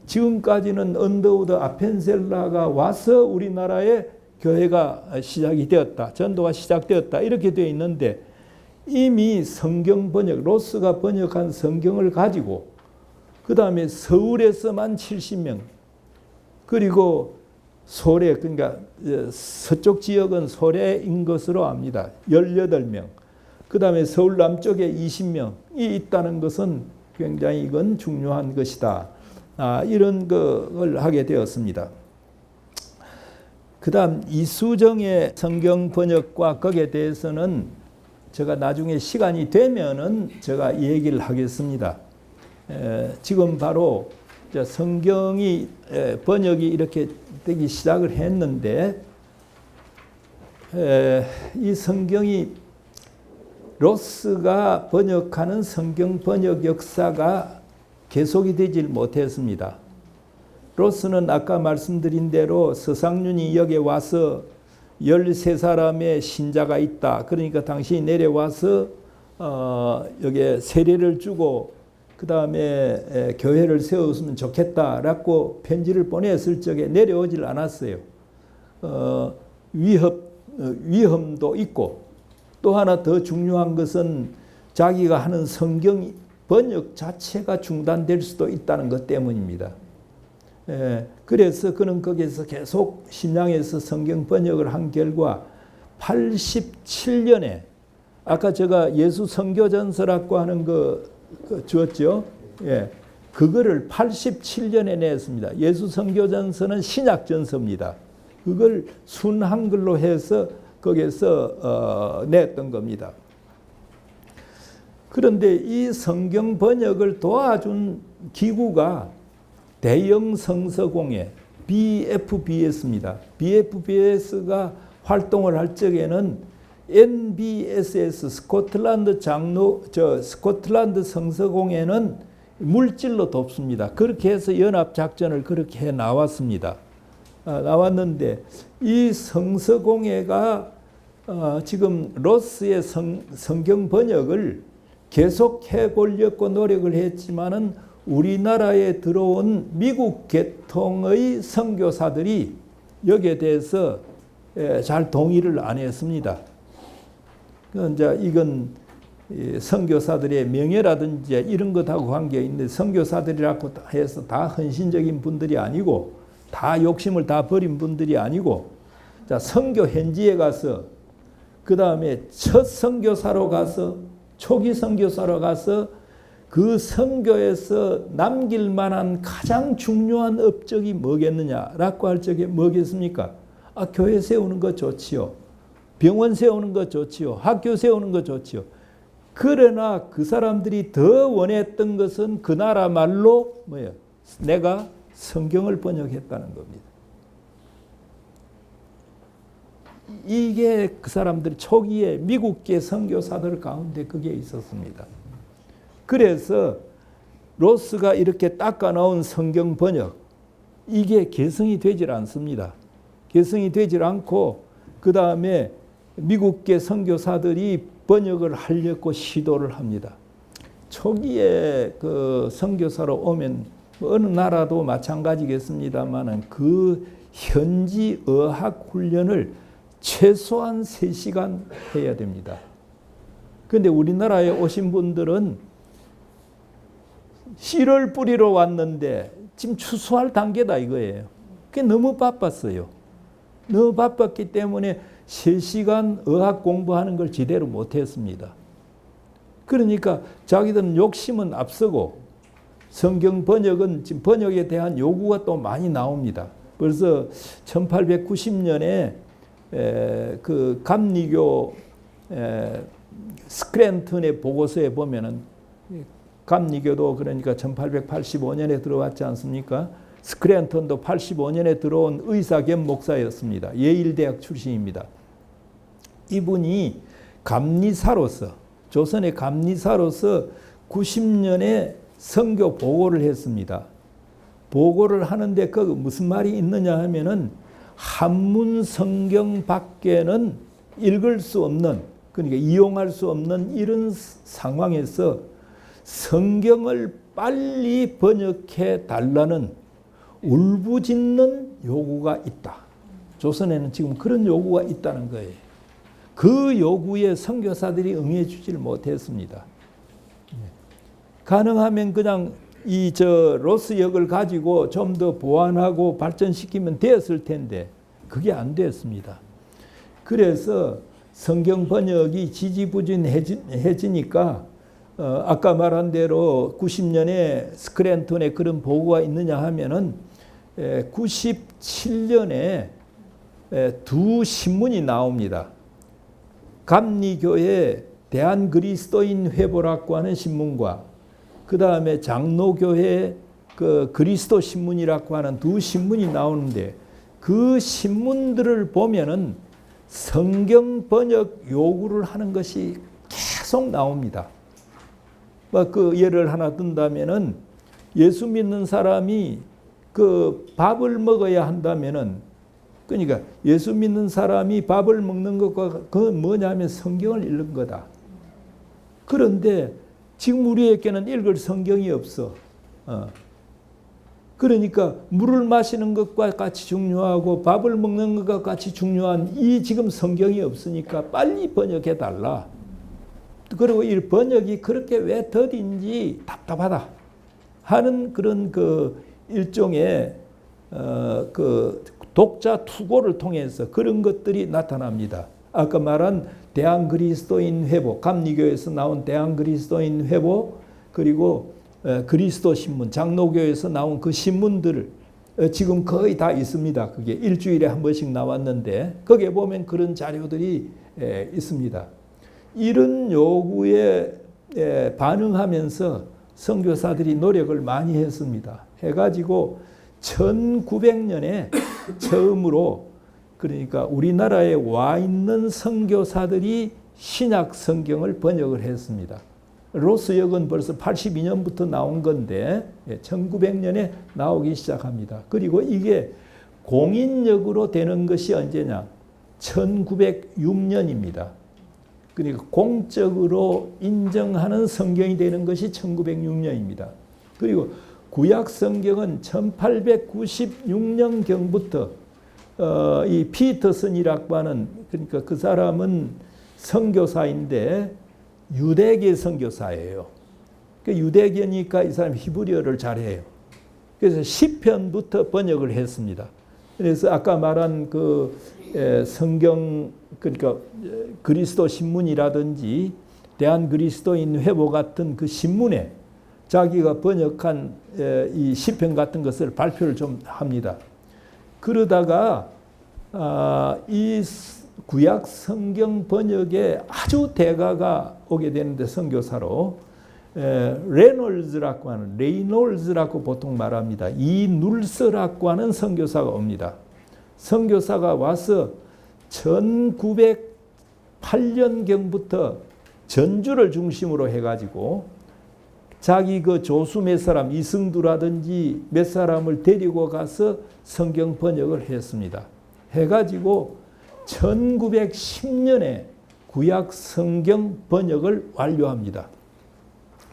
지금까지는 언더우드 아펜셀라가 와서 우리나라에 교회가 시작이 되었다. 전도가 시작되었다. 이렇게 되어 있는데 이미 성경 번역, 로스가 번역한 성경을 가지고 그 다음에 서울에서만 70명 그리고 소래 그러니까 서쪽 지역은 소래인 것으로 압니다. 18명. 그 다음에 서울 남쪽에 20명이 있다는 것은 굉장히 이건 중요한 것이다. 이런 걸 하게 되었습니다. 그 다음 이수정의 성경 번역과 거기에 대해서는 제가 나중에 시간이 되면은 제가 이 얘기를 하겠습니다. 지금 바로 성경이 번역이 이렇게 되기 시작을 했는데 이 성경이 로스가 번역하는 성경 번역 역사가 계속이 되질 못했습니다. 로스는 아까 말씀드린 대로 서상윤이 여기에 와서 13사람의 신자가 있다. 그러니까 당신이 내려와서 여기에 세례를 주고 그 다음에 교회를 세웠으면 좋겠다라고 편지를 보냈을 적에 내려오질 않았어요. 위험도 있고 또 하나 더 중요한 것은 자기가 하는 성경 번역 자체가 중단될 수도 있다는 것 때문입니다. 그래서 그는 거기에서 계속 신양에서 성경 번역을 한 결과 87년에 아까 제가 예수 선교전서라고 하는 거 주었죠. 예, 그거를 87년에 냈습니다. 예수 선교전서는 신약전서입니다. 그걸 순한글로 해서 거기에서 냈던 겁니다. 그런데 이 성경 번역을 도와준 기구가 대영 성서공회 BFBS입니다. BFBS가 활동을 할 적에는 NBSS 스코틀랜드 스코틀랜드 성서공회는 물질로 돕습니다. 그렇게 해서 연합 작전을 그렇게 해 나왔습니다. 나왔는데 이 성서공회가 지금 로스의 성경 번역을 계속 해보려고 노력을 했지만은 우리나라에 들어온 미국 계통의 선교사들이 여기에 대해서 잘 동의를 안 했습니다. 이제 이건 선교사들의 명예라든지 이런 것하고 관계가 있는데 선교사들이라고 해서 다 헌신적인 분들이 아니고 다 욕심을 다 버린 분들이 아니고 자 선교 현지에 가서 그 다음에 첫 선교사로 가서 초기 선교사로 가서 그 선교에서 남길 만한 가장 중요한 업적이 뭐겠느냐라고 할 적에 뭐겠습니까? 교회 세우는 거 좋지요. 병원 세우는 거 좋지요. 학교 세우는 거 좋지요. 그러나 그 사람들이 더 원했던 것은 그 나라 말로 뭐예요? 내가 성경을 번역했다는 겁니다. 이게 그 사람들 초기에 미국계 선교사들 가운데 그게 있었습니다. 그래서 로스가 이렇게 닦아놓은 성경 번역 이게 개성이 되질 않습니다. 개성이 되질 않고 그 다음에 미국계 선교사들이 번역을 하려고 시도를 합니다. 초기에 그 선교사로 오면 어느 나라도 마찬가지겠습니다만은 그 현지 어학 훈련을 최소한 3시간 해야 됩니다. 그런데 우리나라에 오신 분들은 씨를 뿌리러 왔는데 지금 추수할 단계다 이거예요. 그게 너무 바빴어요. 너무 바빴기 때문에 3시간 어학 공부하는 걸 제대로 못했습니다. 그러니까 자기들은 욕심은 앞서고 성경 번역은 지금 번역에 대한 요구가 또 많이 나옵니다. 그래서 1890년에 그 감리교 스크랜턴의 보고서에 보면은 감리교도 그러니까 1885년에 들어왔지 않습니까? 스크랜턴도 85년에 들어온 의사 겸 목사였습니다. 예일대학 출신입니다. 이분이 감리사로서 조선의 감리사로서 90년에 선교 보고를 했습니다. 보고를 하는데 그 무슨 말이 있느냐 하면은 한문 성경 밖에는 읽을 수 없는 그러니까 이용할 수 없는 이런 상황에서 성경을 빨리 번역해 달라는 울부짖는 요구가 있다. 조선에는 지금 그런 요구가 있다는 거예요. 그 요구에 선교사들이 응해 주질 못했습니다. 가능하면 그냥 이 로스역을 가지고 좀 더 보완하고 발전시키면 되었을 텐데 그게 안 됐습니다. 그래서 성경 번역이 지지부진해지니까 아까 말한 대로 90년에 스크랜턴에 그런 보고가 있느냐 하면은 97년에 두 신문이 나옵니다. 감리교회 대한그리스도인 회보라고 하는 신문과 그 다음에 장로교회 그 그리스도 신문이라고 하는 두 신문이 나오는데 그 신문들을 보면은 성경 번역 요구를 하는 것이 계속 나옵니다. 그 예를 하나 든다면은 예수 믿는 사람이 그 밥을 먹어야 한다면은 그러니까 예수 믿는 사람이 밥을 먹는 것과 그건 뭐냐면 성경을 읽는 거다. 그런데 지금 우리에게는 읽을 성경이 없어. 그러니까 물을 마시는 것과 같이 중요하고 밥을 먹는 것과 같이 중요한 이 지금 성경이 없으니까 빨리 번역해 달라. 그리고 이 번역이 그렇게 왜 더딘지 답답하다 하는 그런 그 일종의 그 독자 투고를 통해서 그런 것들이 나타납니다. 아까 말한 대한그리스도인 회보, 감리교에서 나온 대한그리스도인 회보, 그리고 그리스도 신문, 장로교에서 나온 그 신문들을 지금 거의 다 있습니다. 그게 일주일에 한 번씩 나왔는데 거기에 보면 그런 자료들이 있습니다. 이런 요구에 반응하면서 선교사들이 노력을 많이 했습니다. 해가지고 1900년에 처음으로 그러니까 우리나라에 와 있는 선교사들이 신약 성경을 번역을 했습니다. 로스역은 벌써 82년부터 나온 건데 1900년에 나오기 시작합니다. 그리고 이게 공인역으로 되는 것이 언제냐? 1906년입니다. 그러니까 공적으로 인정하는 성경이 되는 것이 1906년입니다. 그리고 구약 성경은 1896년경부터 이 피터슨이라고 하는 그러니까 그 사람은 선교사인데 유대계 선교사예요. 유대계니까 이 사람이 히브리어를 잘해요. 그래서 시편부터 번역을 했습니다. 그래서 아까 말한 그 성경 그러니까 그리스도 신문이라든지 대한그리스도인 회보 같은 그 신문에 자기가 번역한 이 시편 같은 것을 발표를 좀 합니다. 그러다가 이 구약 성경 번역에 아주 대가가 오게 되는데 선교사로 레놀즈라고 하는 레이놀즈라고 보통 말합니다. 이 눌서라고 하는 선교사가 옵니다. 선교사가 와서 1908년경부터 전주를 중심으로 해가지고 자기 그 조수 몇 사람 이승두라든지 몇 사람을 데리고 가서 성경 번역을 했습니다. 해가지고 1910년에 구약 성경 번역을 완료합니다.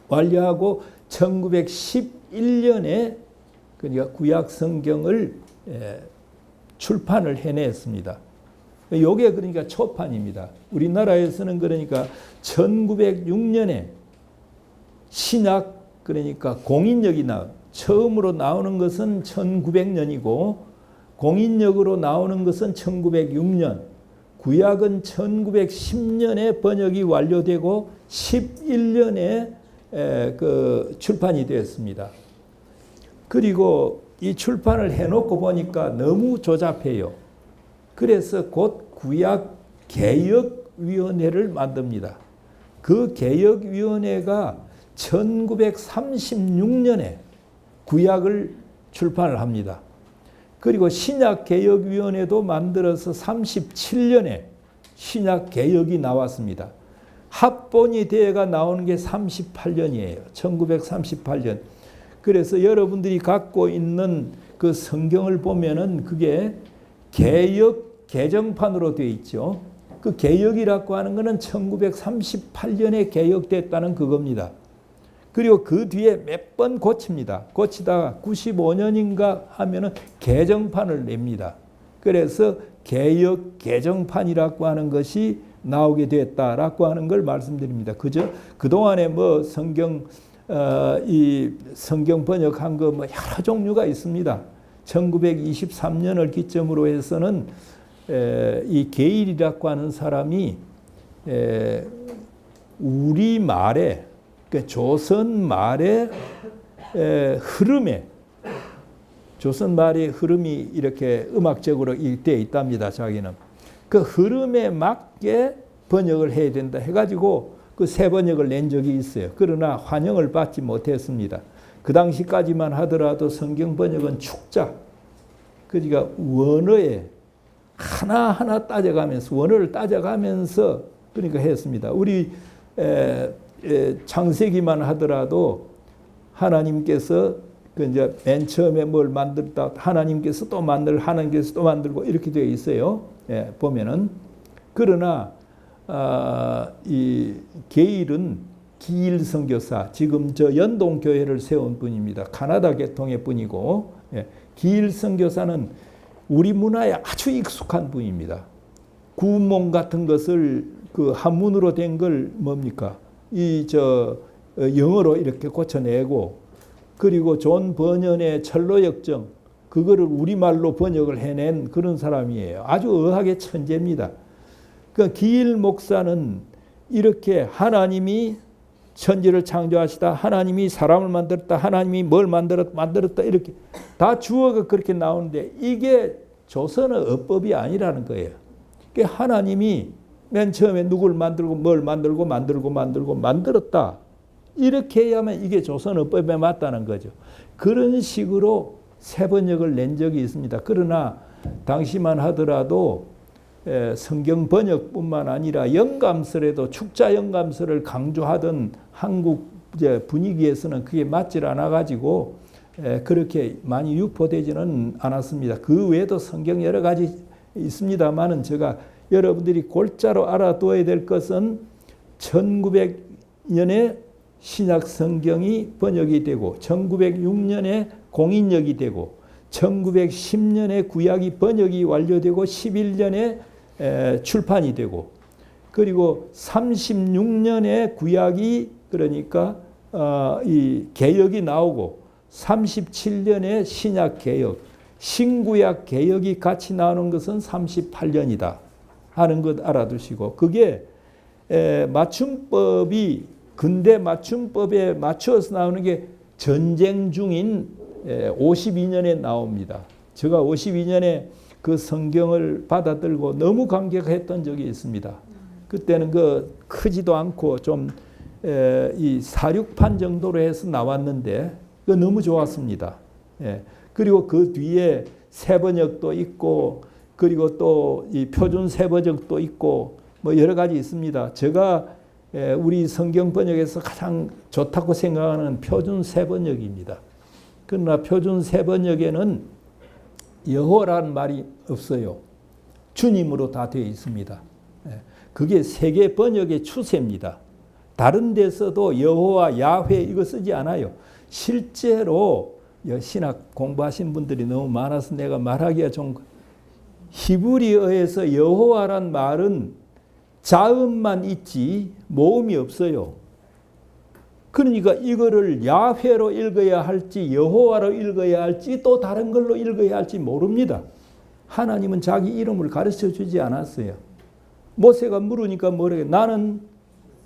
완료하고 1911년에 그러니까 구약 성경을 출판을 해냈습니다. 요게 그러니까 초판입니다. 우리나라에서는 그러니까 1906년에 신약 그러니까 공인역이 처음으로 나오는 것은 1900년이고 공인역으로 나오는 것은 1906년, 구약은 1910년에 번역이 완료되고 11년에 그 출판이 되었습니다. 그리고 이 출판을 해놓고 보니까 너무 조잡해요. 그래서 곧 구약개혁위원회를 만듭니다. 그 개혁위원회가 1936년에 구약을 출판을 합니다. 그리고 신약개혁위원회도 만들어서 37년에 신약개혁이 나왔습니다. 합본이 되어가 나오는 게 38년이에요. 1938년. 그래서 여러분들이 갖고 있는 그 성경을 보면은 그게 개역 개정판으로 되어 있죠. 그 개역이라고 하는 것은 1938년에 개역됐다는 그겁니다. 그리고 그 뒤에 몇 번 고칩니다. 고치다가 95년인가 하면은 개정판을 냅니다. 그래서 개역 개정판이라고 하는 것이 나오게 됐다라고 하는 걸 말씀드립니다. 그저 그동안에 뭐 이 성경 번역한 거 뭐 여러 종류가 있습니다. 1923년을 기점으로 해서는 이 게일이라고 하는 사람이 우리 말에 그러니까 조선 말의 흐름에 조선 말의 흐름이 이렇게 음악적으로 되어 있답니다. 자기는 그 흐름에 맞게 번역을 해야 된다 해가지고 그 새 번역을 낸 적이 있어요. 그러나 환영을 받지 못했습니다. 그 당시까지만 하더라도 성경 번역은 축자, 그러니까 원어에 하나하나 따져가면서 원어를 따져가면서 그러니까 했습니다. 우리 창세기만 하더라도 하나님께서 그 이제 맨 처음에 뭘 만들다 하나님께서 또 하나님께서 또 만들고 이렇게 되어 있어요. 예, 보면은 그러나 이 게일은 기일 선교사 지금 저 연동 교회를 세운 분입니다. 카나다 계통의 분이고 예, 기일 선교사는 우리 문화에 아주 익숙한 분입니다. 구문몽 같은 것을 그 한문으로 된 걸 뭡니까? 영어로 이렇게 고쳐내고 그리고 존 버년의 철로역정 그거를 우리말로 번역을 해낸 그런 사람이에요. 아주 의학의 천재입니다. 그 기일 목사는 이렇게 하나님이 천지를 창조하시다, 하나님이 사람을 만들었다, 하나님이 뭘 만들었다 이렇게 다 주어가 그렇게 나오는데 이게 조선의 어법이 아니라는 거예요. 그러니까 하나님이 맨 처음에 누굴 만들고 뭘 만들었다. 이렇게 해야만 이게 조선 어법에 맞다는 거죠. 그런 식으로 새 번역을 낸 적이 있습니다. 그러나 당시만 하더라도 성경 번역뿐만 아니라 영감설에도 축자 영감설을 강조하던 한국 분위기에서는 그게 맞질 않아 가지고 그렇게 많이 유포되지는 않았습니다. 그 외에도 성경 여러 가지 있습니다만은 제가 여러분들이 골자로 알아둬야 될 것은 1900년에 신약 성경이 번역이 되고 1906년에 공인역이 되고 1910년에 구약이 번역이 완료되고 11년에 출판이 되고 그리고 36년에 구약이 그러니까 이 개역이 나오고 37년에 신약 개역, 신구약 개역이 같이 나오는 것은 38년이다 하는 것 알아두시고 그게 맞춤법이 근대 맞춤법에 맞추어서 나오는 게 전쟁 중인 52년에 나옵니다. 제가 52년에 그 성경을 받아들고 너무 감격했던 적이 있습니다. 그때는 그 크지도 않고 좀 이 사륙판 정도로 해서 나왔는데 그 너무 좋았습니다. 예. 그리고 그 뒤에 새번역도 있고 그리고 또 이 표준 새번역도 있고 뭐 여러 가지 있습니다. 제가 우리 성경 번역에서 가장 좋다고 생각하는 표준 새번역입니다. 그러나 표준 새번역에는 여호와라는 말이 없어요. 주님으로 다 되어 있습니다. 그게 세계 번역의 추세입니다. 다른 데서도 여호와, 야훼 이거 쓰지 않아요. 실제로 신학 공부하신 분들이 너무 많아서 내가 말하기가 좀 히브리어에서 여호와란 말은 자음만 있지 모음이 없어요. 그러니까 이거를 야훼로 읽어야 할지 여호와로 읽어야 할지 또 다른 걸로 읽어야 할지 모릅니다. 하나님은 자기 이름을 가르쳐 주지 않았어요. 모세가 물으니까 뭐래요? 나는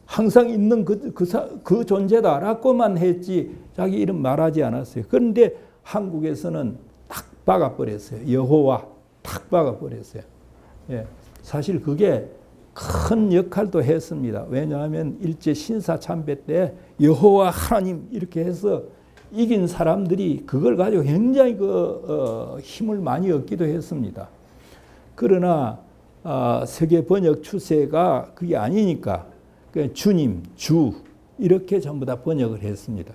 항상 있는 그 존재다라고만 했지 자기 이름 말하지 않았어요. 그런데 한국에서는 딱 박아버렸어요. 여호와 딱 박아버렸어요. 예, 사실 그게 큰 역할도 했습니다. 왜냐하면 일제 신사 참배 때 여호와 하나님 이렇게 해서 이긴 사람들이 그걸 가지고 굉장히 힘을 많이 얻기도 했습니다. 그러나 세계 번역 추세가 그게 아니니까 주님, 주 이렇게 전부 다 번역을 했습니다.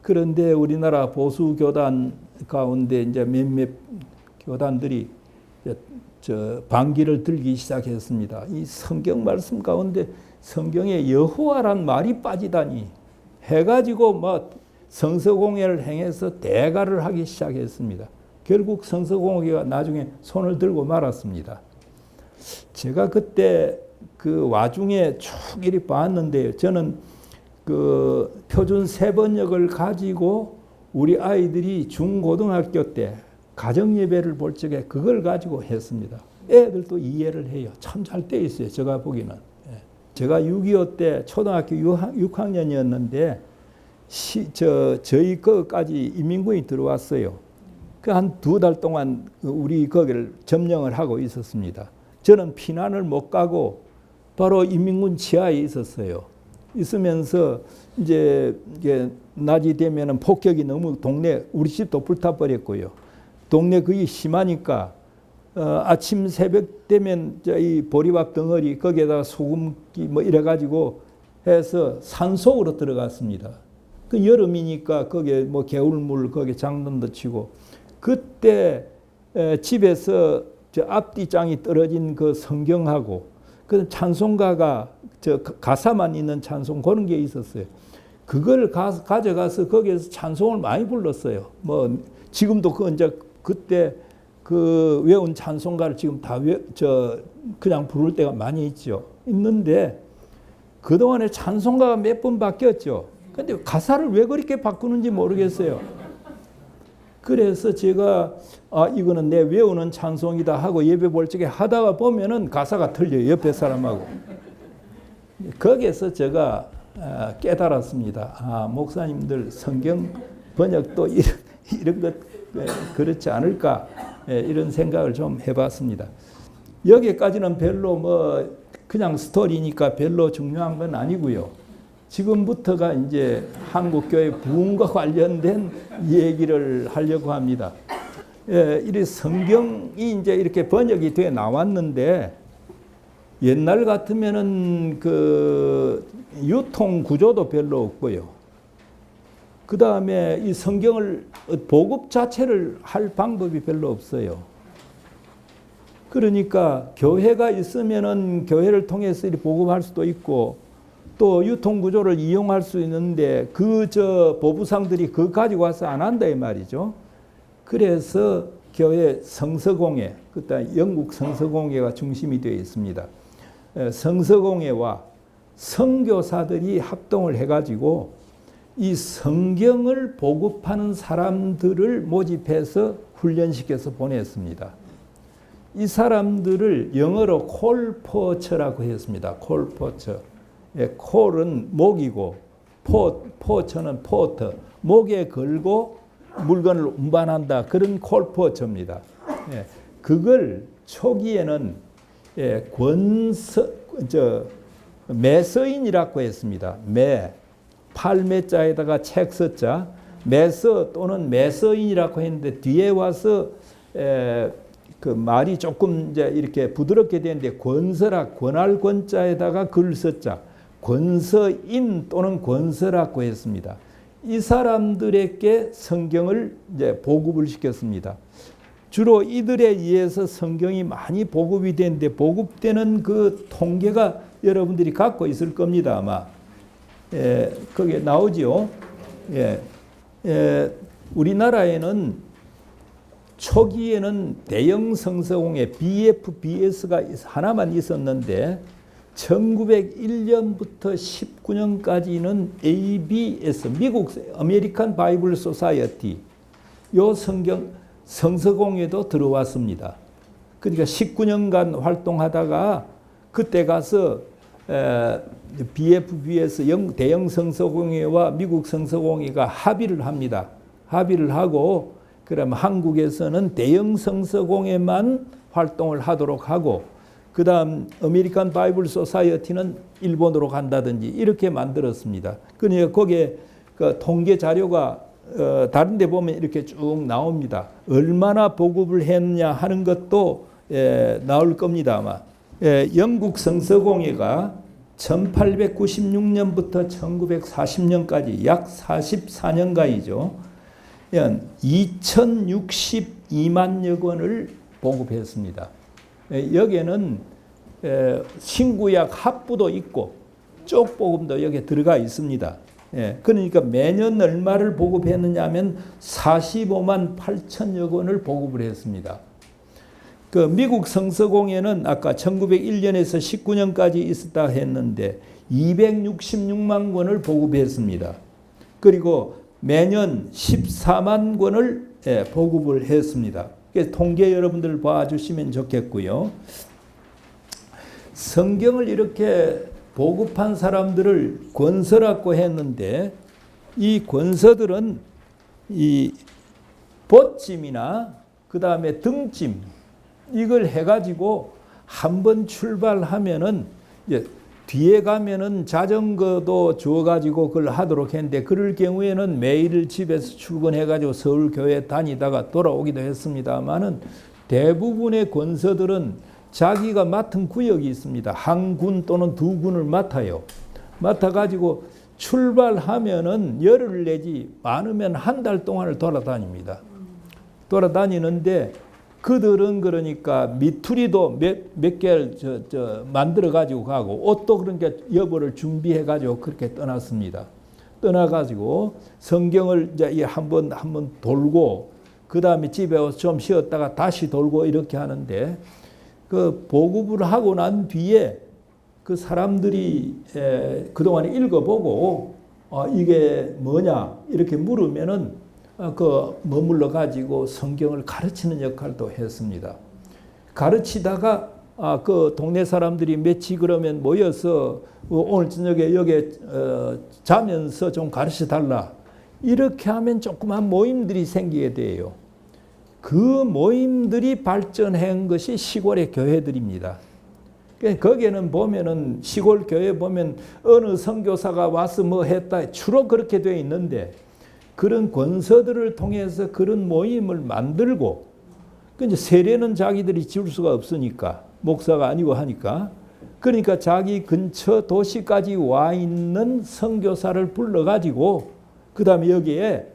그런데 우리나라 보수 교단 가운데 이제 몇몇 교단들이 반기를 들기 시작했습니다. 이 성경 말씀 가운데 성경에 여호와란 말이 빠지다니 해가지고 뭐 성서공회를 행해서 대가를 하기 시작했습니다. 결국 성서공회가 나중에 손을 들고 말았습니다. 제가 그때 그 와중에 쭉 이리 봤는데요. 저는 그 표준 세번역을 가지고 우리 아이들이 중고등학교 때 가정예배를 볼 적에 그걸 가지고 했습니다. 애들도 이해를 해요. 참 잘 돼 있어요. 제가 보기는. 제가 6.25 때 초등학교 6학년이었는데 저희 거기까지 인민군이 들어왔어요. 그 한 2달 동안 우리 거기를 점령을 하고 있었습니다. 저는 피난을 못 가고 바로 인민군 지하에 있었어요. 있으면서 이제 낮이 되면은 폭격이 너무 동네 우리 집도 불타버렸고요. 동네 그게 심하니까 아침 새벽 되면 이 보리밥 덩어리 거기에다가 소금기 뭐 이래 가지고 해서 산속으로 들어갔습니다. 그 여름이니까 거기에 뭐 개울물 거기에 장난도 치고 그때 집에서 저 앞뒤장이 떨어진 그 성경하고 그 찬송가가 저 가사만 있는 찬송 그런 게 있었어요. 그걸 가져가서 거기에서 찬송을 많이 불렀어요. 뭐 지금도 그 이제 그때 그 외운 찬송가를 지금 다 그냥 부를 때가 많이 있죠. 있는데 그동안에 찬송가가 몇 번 바뀌었죠. 근데 가사를 왜 그렇게 바꾸는지 모르겠어요. 그래서 제가 이거는 내 외우는 찬송이다 하고 예배 볼 적에 하다가 보면은 가사가 틀려요. 옆에 사람하고. 거기에서 제가 깨달았습니다. 목사님들 성경 번역도 이런 것 그렇지 않을까 이런 생각을 좀 해봤습니다. 여기까지는 별로 뭐 그냥 스토리니까 별로 중요한 건 아니고요. 지금부터가 이제 한국교회 부흥과 관련된 얘기를 하려고 합니다. 이 성경이 이제 이렇게 번역이 돼 나왔는데 옛날 같으면은 그 유통 구조도 별로 없고요. 그 다음에 이 성경을 보급 자체를 할 방법이 별로 없어요. 그러니까 교회가 있으면은 교회를 통해서 보급할 수도 있고 또 유통 구조를 이용할 수 있는데 보부상들이 그거 가지고 와서 안 한다 이 말이죠. 그래서 교회 성서공회, 그다음 영국 성서공회가 중심이 되어 있습니다. 성서공회와 선교사들이 합동을 해가지고 이 성경을 보급하는 사람들을 모집해서 훈련시켜서 보냈습니다. 이 사람들을 영어로 콜포처라고 했습니다. 콜포처. 콜은 목이고 포처는 포터. 목에 걸고 물건을 운반한다. 그런 콜포처입니다. 그걸 초기에는 매서인이라고 했습니다. 팔매자에다가 책서자, 매서 또는 매서인이라고 했는데 뒤에 와서 그 말이 조금 이제 이렇게 부드럽게 되는데 권서라 권할 권자에다가 글서자, 권서인 또는 권서라고 했습니다. 이 사람들에게 성경을 이제 보급을 시켰습니다. 주로 이들에 의해서 성경이 많이 보급이 되는데 보급되는 그 통계가 여러분들이 갖고 있을 겁니다, 아마. 거기에 나오죠. 우리나라에는 초기에는 대형 성서공회 BFBS가 하나만 있었는데 1901년부터 19년까지는 ABS, 미국 아메리칸 바이블 소사이어티 요 성서공회도 들어왔습니다. 그러니까 19년간 활동하다가 그때 가서 BFBS 대형 성서공회와 미국 성서공회가 합의를 합니다. 합의를 하고 그러면 한국에서는 대형 성서공회만 활동을 하도록 하고 그다음 아메리칸 바이블 소사이어티는 일본으로 간다든지 이렇게 만들었습니다. 그러니까 거기에 그 통계 자료가 다른 데 보면 이렇게 쭉 나옵니다. 얼마나 보급을 했느냐 하는 것도 나올 겁니다. 아마. 영국 성서공회가 1896년부터 1940년까지 약 44년가이죠. 2062만여 권을 보급했습니다. 여기에는 신구약 합부도 있고 쪽복음도 여기에 들어가 있습니다. 그러니까 매년 얼마를 보급했느냐 하면 45만 8천여 권을 보급을 했습니다. 그 미국 성서공회는 아까 1901년에서 19년까지 있었다 했는데 266만 권을 보급했습니다. 그리고 매년 14만 권을 보급을 했습니다. 그래서 통계 여러분들 봐주시면 좋겠고요. 성경을 이렇게 보급한 사람들을 권서라고 했는데 이 권서들은 이 보찜이나 그 다음에 등찜 이걸 해가지고 한번 출발하면은 이제 뒤에 가면은 자전거도 주어가지고 그걸 하도록 했는데 그럴 경우에는 매일 집에서 출근해가지고 서울 교회 다니다가 돌아오기도 했습니다만은 대부분의 권서들은 자기가 맡은 구역이 있습니다. 한 군 또는 두 군을 맡아요. 맡아가지고 출발하면은 열흘 내지 많으면 한 달 동안을 돌아다닙니다. 돌아다니는데 그들은 그러니까 미투리도 몇 개를 만들어 가지고 가고 옷도 그러니까 여벌을 준비해 가지고 그렇게 떠났습니다. 떠나 가지고 성경을 이제 한번 돌고 그 다음에 집에 와서 좀 쉬었다가 다시 돌고 이렇게 하는데 그 보급을 하고 난 뒤에 그 사람들이 그동안에 읽어보고 이게 뭐냐 이렇게 물으면은 그 머물러 가지고 성경을 가르치는 역할도 했습니다. 가르치다가 그 동네 사람들이 며칠 그러면 모여서 오늘 저녁에 여기 자면서 좀 가르쳐 달라 이렇게 하면 조그만 모임들이 생기게 돼요. 그 모임들이 발전한 것이 시골의 교회들입니다. 거기에는 보면은 시골 교회 보면 어느 선교사가 와서 뭐 했다 주로 그렇게 되어 있는데 그런 권서들을 통해서 그런 모임을 만들고 이제 세례는 자기들이 지을 수가 없으니까 목사가 아니고 하니까 그러니까 자기 근처 도시까지 와 있는 선교사를 불러가지고 그 다음에 여기에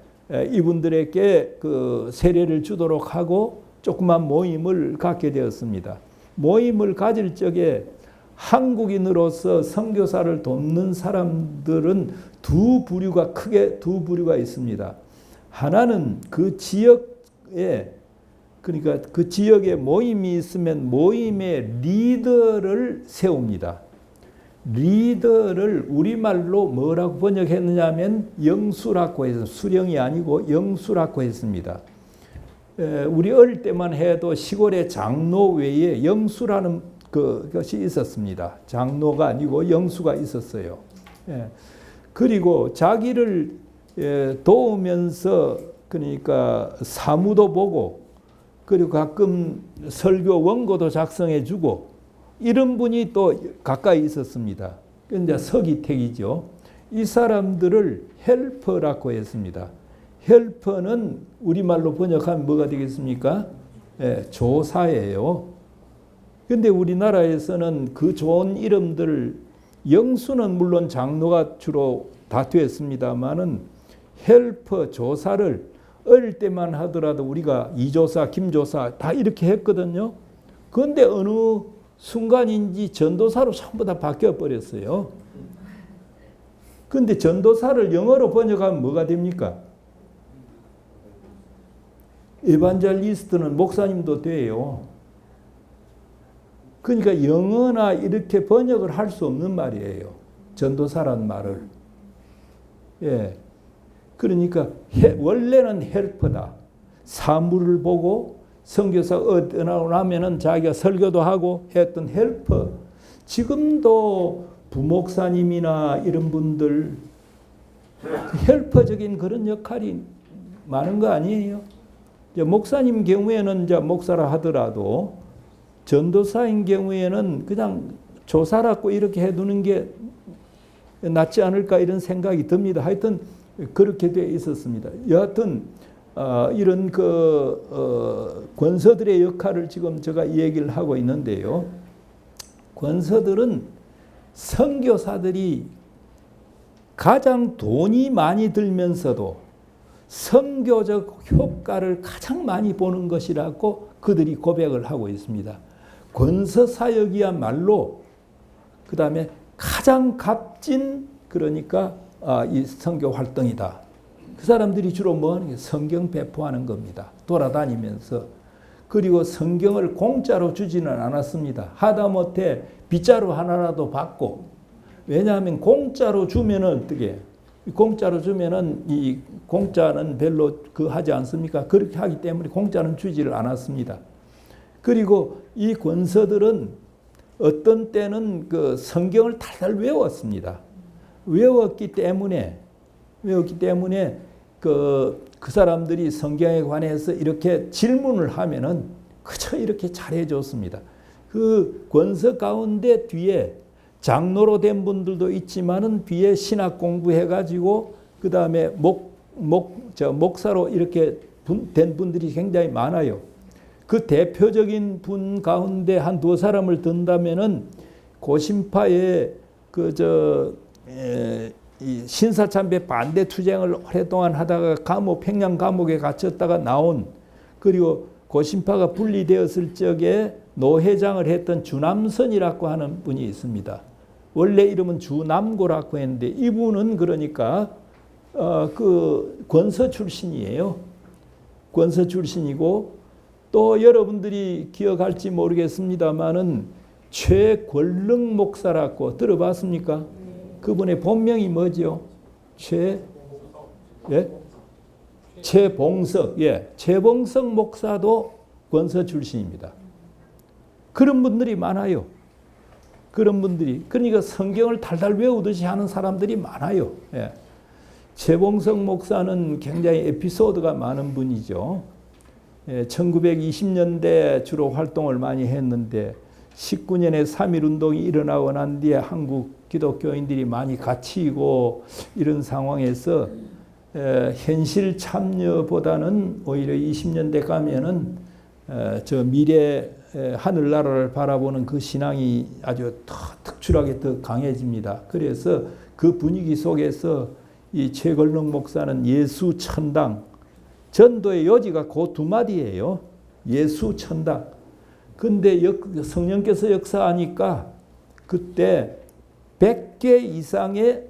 이분들에게 그 세례를 주도록 하고 조그만 모임을 갖게 되었습니다. 모임을 가질 적에 한국인으로서 선교사를 돕는 사람들은 크게 두 부류가 있습니다. 하나는 그 지역에 그러니까 그 지역에 모임이 있으면 모임의 리더를 세웁니다. 리더를 우리말로 뭐라고 번역했느냐 하면 영수라고 해서 수령이 아니고 영수라고 했습니다. 우리 어릴 때만 해도 시골의 장로 외에 영수라는 그것이 있었습니다. 장로가 아니고 영수가 있었어요. 그리고 자기를 도우면서 그러니까 사무도 보고 그리고 가끔 설교 원고도 작성해 주고 이런 분이 또 가까이 있었습니다. 이제 서기택이죠. 이 사람들을 헬퍼라고 했습니다. 헬퍼는 우리말로 번역하면 뭐가 되겠습니까? 조사예요. 근데 우리나라에서는 그 좋은 이름들 영수는 물론 장로가 주로 다투했습니다만은 헬퍼 조사를 어릴 때만 하더라도 우리가 이조사, 김조사 다 이렇게 했거든요. 그런데 어느 순간인지 전도사로 전부 다 바뀌어 버렸어요. 그런데 전도사를 영어로 번역하면 뭐가 됩니까? 에반젤리스트는 목사님도 돼요. 그러니까 영어나 이렇게 번역을 할 수 없는 말이에요. 전도사란 말을. 그러니까 원래는 헬퍼다. 사물을 보고 선교사 떠나고 나면은 자기가 설교도 하고 했던 헬퍼. 지금도 부목사님이나 이런 분들 헬퍼적인 그런 역할이 많은 거 아니에요. 이제 목사님 경우에는 이제 목사라 하더라도 전도사인 경우에는 그냥 조사라고 이렇게 해두는 게 낫지 않을까 이런 생각이 듭니다. 하여튼 그렇게 돼 있었습니다. 여하튼 이런 권서들의 역할을 지금 제가 이 얘기를 하고 있는데요. 권서들은 선교사들이 가장 돈이 많이 들면서도 선교적 효과를 가장 많이 보는 것이라고 그들이 고백을 하고 있습니다. 권서 사역이야말로 그 다음에 가장 값진 그러니까 이 선교 활동이다. 그 사람들이 주로 뭐 하는 게 성경 배포하는 겁니다. 돌아다니면서. 그리고 성경을 공짜로 주지는 않았습니다. 하다못해 빗자루 하나라도 받고. 왜냐하면 공짜로 주면은 어떻게? 공짜로 주면은 이 공짜는 별로 하지 않습니까? 그렇게 하기 때문에 공짜는 주지를 않았습니다. 그리고 이 권서들은 어떤 때는 그 성경을 달달 외웠습니다. 외웠기 때문에 그 사람들이 성경에 관해서 이렇게 질문을 하면은 그저 이렇게 잘해줬습니다. 그 권서 가운데 뒤에 장로로 된 분들도 있지만은 뒤에 신학 공부해가지고 그 다음에 목사로 이렇게 된 분들이 굉장히 많아요. 그 대표적인 분 가운데 한 두 사람을 든다면은 고신파의 이 신사참배 반대 투쟁을 오랫동안 하다가 평양 감옥에 갇혔다가 나온, 그리고 고신파가 분리되었을 적에 노회장을 했던 주남선이라고 하는 분이 있습니다. 원래 이름은 주남고라고 했는데 이분은 그러니까 그 권서 출신이에요. 권서 출신이고 또 여러분들이 기억할지 모르겠습니다만은 최권릉 목사라고 들어봤습니까? 그분의 본명이 뭐죠? 최봉석. 최봉석 목사도 권서 출신입니다. 그런 분들이 많아요. 그런 분들이. 그러니까 성경을 달달 외우듯이 하는 사람들이 많아요. 최봉석 목사는 굉장히 에피소드가 많은 분이죠. 1920년대 주로 활동을 많이 했는데 19년에 3.1운동이 일어나고 난 뒤에 한국 기독교인들이 많이 갇히고 이런 상황에서 현실 참여보다는 오히려 20년대 가면은 저 미래 하늘나라를 바라보는 그 신앙이 아주 특출하게 더 강해집니다. 그래서 그 분위기 속에서 이 최권릉 목사는 예수 천당, 전도의 요지가 그 두 마디예요. 예수 천당. 근데 성령께서 역사하니까 그때 100개 이상의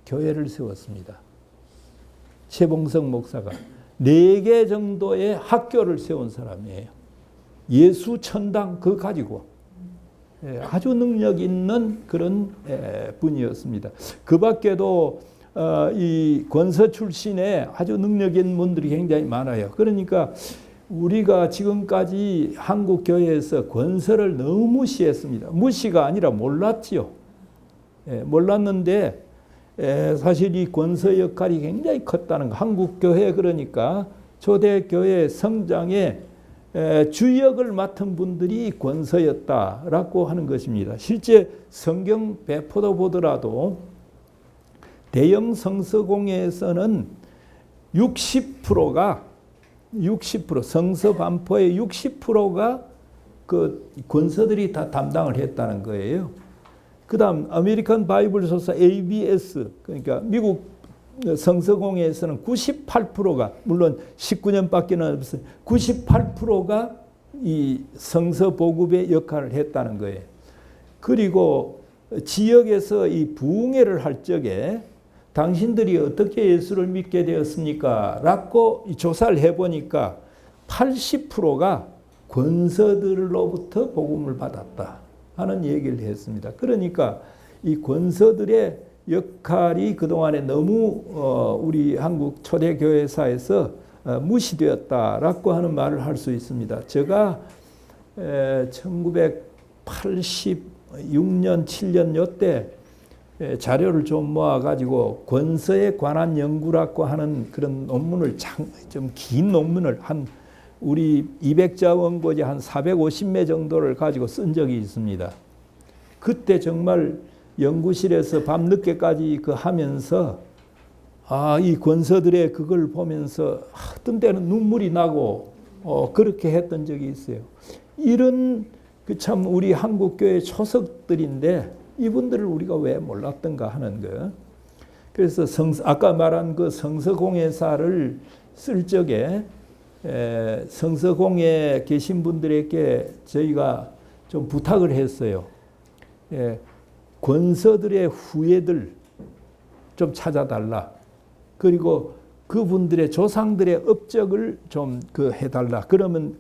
교회를 세웠습니다. 최봉석 목사가 4개 정도의 학교를 세운 사람이에요. 예수 천당 그거 가지고 아주 능력 있는 그런 분이었습니다. 그 밖에도 이 권서 출신의 아주 능력 있는 분들이 굉장히 많아요. 그러니까 우리가 지금까지 한국 교회에서 권서를 너무 무시했습니다. 무시가 아니라 몰랐지요. 몰랐는데 사실 이 권서 역할이 굉장히 컸다는 거. 한국 교회 그러니까 초대교회 성장의 주역을 맡은 분들이 권서였다라고 하는 것입니다. 실제 성경 배포도 보더라도 대형 성서공회에서는 60%가 성서 반포의 60%가 그 권서들이 다 담당을 했다는 거예요. 그다음 아메리칸 바이블 소사 ABS 그러니까 미국 성서공회에서는 98%가 물론 19년밖에는 없어요. 98%가 이 성서 보급의 역할을 했다는 거예요. 그리고 지역에서 이 부흥회를 할 적에 당신들이 어떻게 예수를 믿게 되었습니까? 라고 조사를 해보니까 80%가 권서들로부터 복음을 받았다 하는 얘기를 했습니다. 그러니까 이 권서들의 역할이 그동안에 너무 우리 한국 초대교회사에서 무시되었다라고 하는 말을 할 수 있습니다. 제가 1986년, 7년 요때 자료를 좀 모아가지고 권서에 관한 연구라고 하는 그런 논문을 좀 긴 논문을 우리 200자 원고지 한 450매 정도를 가지고 쓴 적이 있습니다. 그때 정말 연구실에서 밤늦게까지 하면서 이 권서들의 그걸 보면서 어떤 때는 눈물이 나고 그렇게 했던 적이 있어요. 이런 참 우리 한국교회 초석들인데 이분들을 우리가 왜 몰랐던가 하는 거. 그래서 아까 말한 그 성서공예사를 쓸 적에 성서공예에 계신 분들에게 저희가 좀 부탁을 했어요. 권서들의 후예들 좀 찾아달라. 그리고 그분들의 조상들의 업적을 좀 해달라. 그러면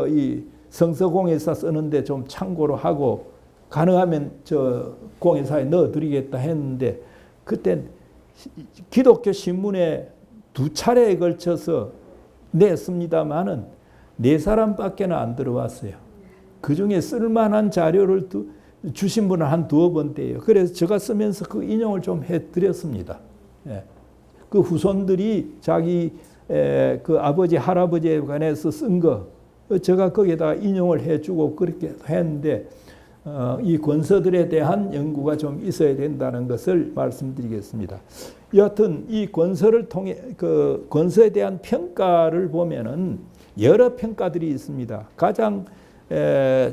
이 성서공예사 쓰는데 좀 참고로 하고 가능하면 저 공예사에 넣어드리겠다 했는데 그때 기독교 신문에 2차례에 걸쳐서 냈습니다마는 4사람밖에는 안 들어왔어요. 그 중에 쓸만한 자료를 주신 분은 한 2번째예요. 그래서 제가 쓰면서 그 인용을 좀 해드렸습니다. 그 후손들이 자기 그 아버지 할아버지에 관해서 쓴 거 제가 거기에다가 인용을 해주고 그렇게 했는데 이 권서들에 대한 연구가 좀 있어야 된다는 것을 말씀드리겠습니다. 여하튼 이 권서를 통해 그 권서에 대한 평가를 보면은 여러 평가들이 있습니다. 가장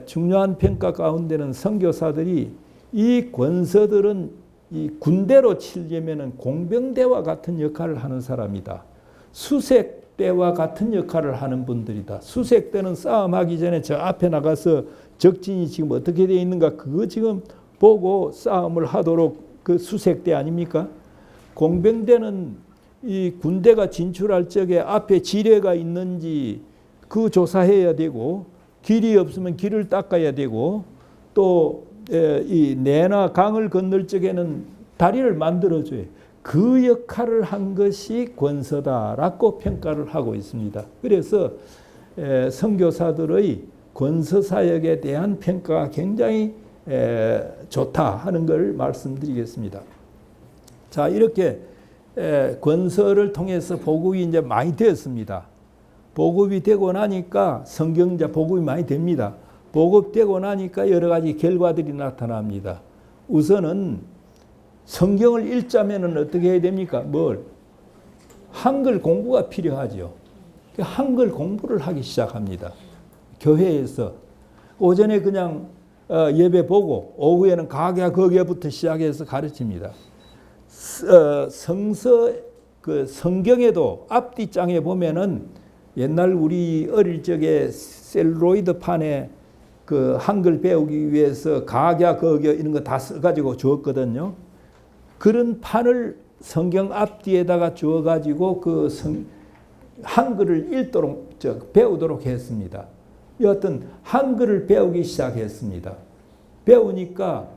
중요한 평가 가운데는 선교사들이 이 권서들은 이 군대로 치려면은 공병대와 같은 역할을 하는 사람이다. 수색대와 같은 역할을 하는 분들이다. 수색대는 싸움하기 전에 저 앞에 나가서 적진이 지금 어떻게 되어 있는가 그거 지금 보고 싸움을 하도록 그 수색대 아닙니까? 공병대는 이 군대가 진출할 적에 앞에 지뢰가 있는지 그 조사해야 되고 길이 없으면 길을 닦아야 되고 또 이 내나 강을 건널 적에는 다리를 만들어줘요. 그 역할을 한 것이 권서다라고 평가를 하고 있습니다. 그래서 선교사들의 권서 사역에 대한 평가가 굉장히 좋다 하는 걸 말씀드리겠습니다. 자, 이렇게 권서를 통해서 보급이 이제 많이 되었습니다. 보급이 되고 나니까 성경자 보급이 많이 됩니다. 보급되고 나니까 여러 가지 결과들이 나타납니다. 우선은 성경을 읽자면은 어떻게 해야 됩니까? 한글 공부가 필요하죠. 한글 공부를 하기 시작합니다. 교회에서 오전에 그냥 예배 보고 오후에는 가게와 거기에부터 시작해서 가르칩니다. 성경에도 앞뒤장에 보면은 옛날 우리 어릴 적에 셀로이드 판에 그 한글 배우기 위해서 가갸 거겨 이런 거 다 써가지고 주었거든요. 그런 판을 성경 앞뒤에다가 주어가지고 한글을 읽도록 배우도록 했습니다. 여하튼 한글을 배우기 시작했습니다. 배우니까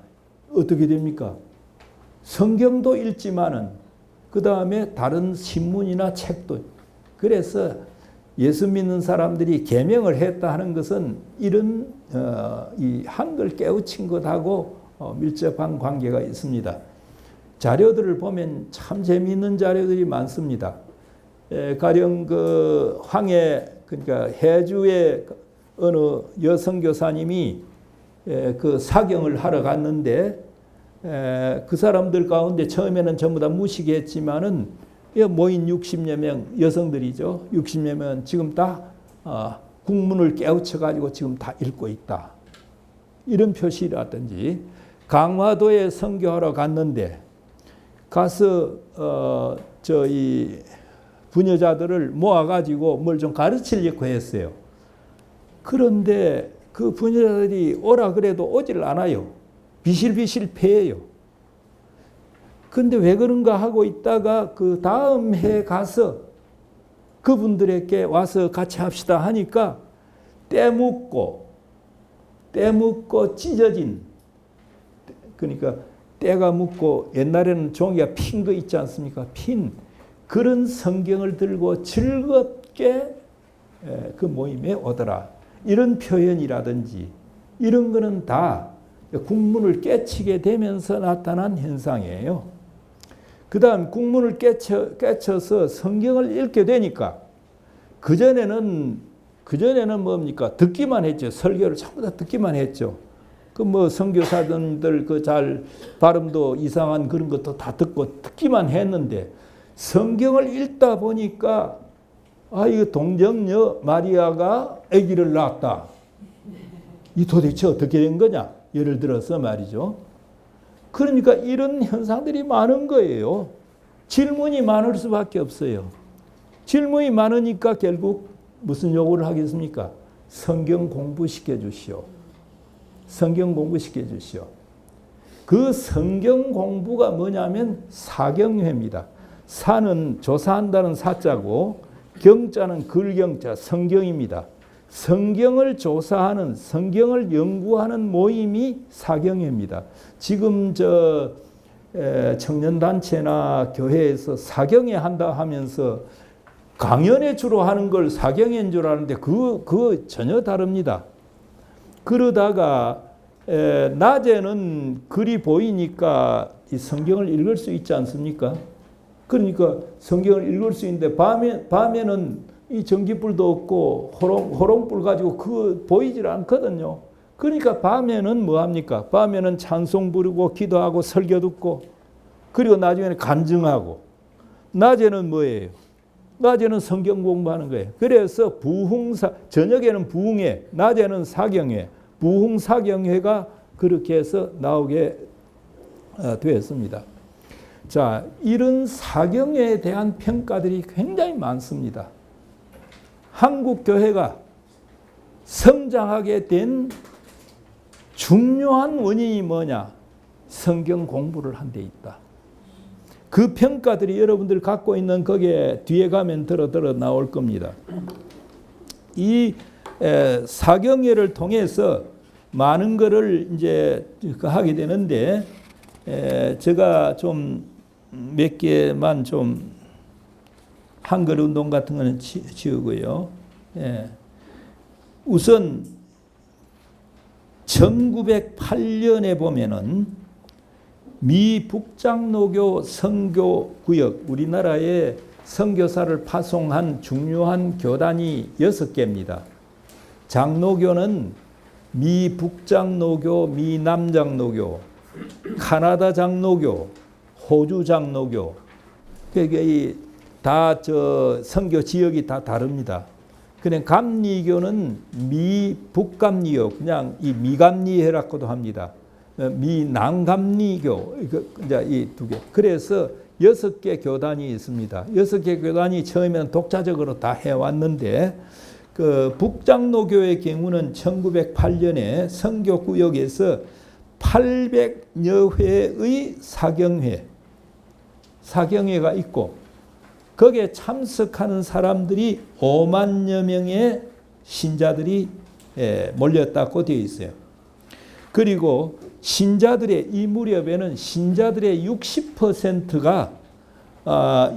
어떻게 됩니까? 성경도 읽지만은 그 다음에 다른 신문이나 책도 그래서 예수 믿는 사람들이 계명을 했다 하는 것은 이런 이 한글 깨우친 것하고 밀접한 관계가 있습니다. 자료들을 보면 참 재미있는 자료들이 많습니다. 가령 그 그러니까 해주의 어느 여선교사님이 그 사경을 하러 갔는데 그 사람들 가운데 처음에는 전부 다 무식했지만은 모인 60여 명 여성들이죠. 60여 명 지금 다 국문을 깨우쳐가지고 지금 다 읽고 있다. 이런 표시라든지 강화도에 선교하러 갔는데 가서 이 부녀자들을 모아가지고 뭘 좀 가르치려고 했어요. 그런데 그 부녀자들이 오라 그래도 오질 않아요. 비실비실 패해요. 근데 왜 그런가 하고 있다가 그 다음 해 가서 그분들에게 와서 같이 합시다 하니까 때 묻고 찢어진 그러니까 때가 묻고 옛날에는 종이가 핀 거 있지 않습니까? 핀 그런 성경을 들고 즐겁게 그 모임에 오더라. 이런 표현이라든지 이런 거는 다 국문을 깨치게 되면서 나타난 현상이에요. 그 다음 국문을 깨쳐서 성경을 읽게 되니까 그전에는 뭡니까? 듣기만 했죠. 설교를 전부 다 듣기만 했죠. 그 뭐 선교사들 그 잘 발음도 이상한 그런 것도 다 듣기만 했는데 성경을 읽다 보니까 이거 동정녀 마리아가 아기를 낳았다. 이 도대체 어떻게 된 거냐? 예를 들어서 말이죠. 그러니까 이런 현상들이 많은 거예요. 질문이 많을 수밖에 없어요. 질문이 많으니까 결국 무슨 요구를 하겠습니까? 성경 공부시켜 주시오. 성경 공부시켜 주시오. 그 성경 공부가 뭐냐면 사경회입니다. 사는 조사한다는 사자고 경자는 글경자 성경입니다. 성경을 조사하는 성경을 연구하는 모임이 사경회입니다. 지금 청년단체나 교회에서 사경회 한다 하면서 강연에 주로 하는 걸 사경회인 줄 아는데 그거 전혀 다릅니다. 그러다가 낮에는 글이 보이니까 이 성경을 읽을 수 있지 않습니까? 그러니까 성경을 읽을 수 있는데 밤에는 이 전기불도 없고 호롱불 가지고 그거 보이질 않거든요. 그러니까 밤에는 뭐 합니까? 밤에는 찬송 부르고 기도하고 설교 듣고 그리고 나중에는 간증하고 낮에는 뭐예요? 낮에는 성경 공부하는 거예요. 그래서 저녁에는 부흥회, 낮에는 사경회, 부흥사경회가 그렇게 해서 나오게 되었습니다. 자, 이런 사경회에 대한 평가들이 굉장히 많습니다. 한국 교회가 성장하게 된 중요한 원인이 뭐냐? 성경 공부를 한 데 있다. 그 평가들이 여러분들 갖고 있는 거기에 뒤에 가면 들어 나올 겁니다. 이 사경회를 통해서 많은 것을 이제 하게 되는데 제가 좀 몇 개만 좀 한글 운동 같은 거는 지우고요. 우선 1908년에 보면은 미 북장로교 선교구역 우리나라에 선교사를 파송한 중요한 교단이 6개입니다. 장로교는 미 북장로교, 미 남장로교, 카나다 장로교, 호주 장로교. 그게 다 선교 지역이 다 다릅니다. 그냥 감리교는 미 북감리교, 그냥 이 미감리회라고도 합니다. 미 남감리교, 이제 이 두 개. 그래서 6개 교단이 있습니다. 6개 교단이 처음에는 독자적으로 다 해왔는데 그 북장로교의 경우는 1908년에 선교구역에서 800여 회의 사경회가 있고 거기에 참석하는 사람들이 5만여 명의 신자들이 몰렸다고 되어 있어요. 그리고 이 무렵에는 신자들의 60%가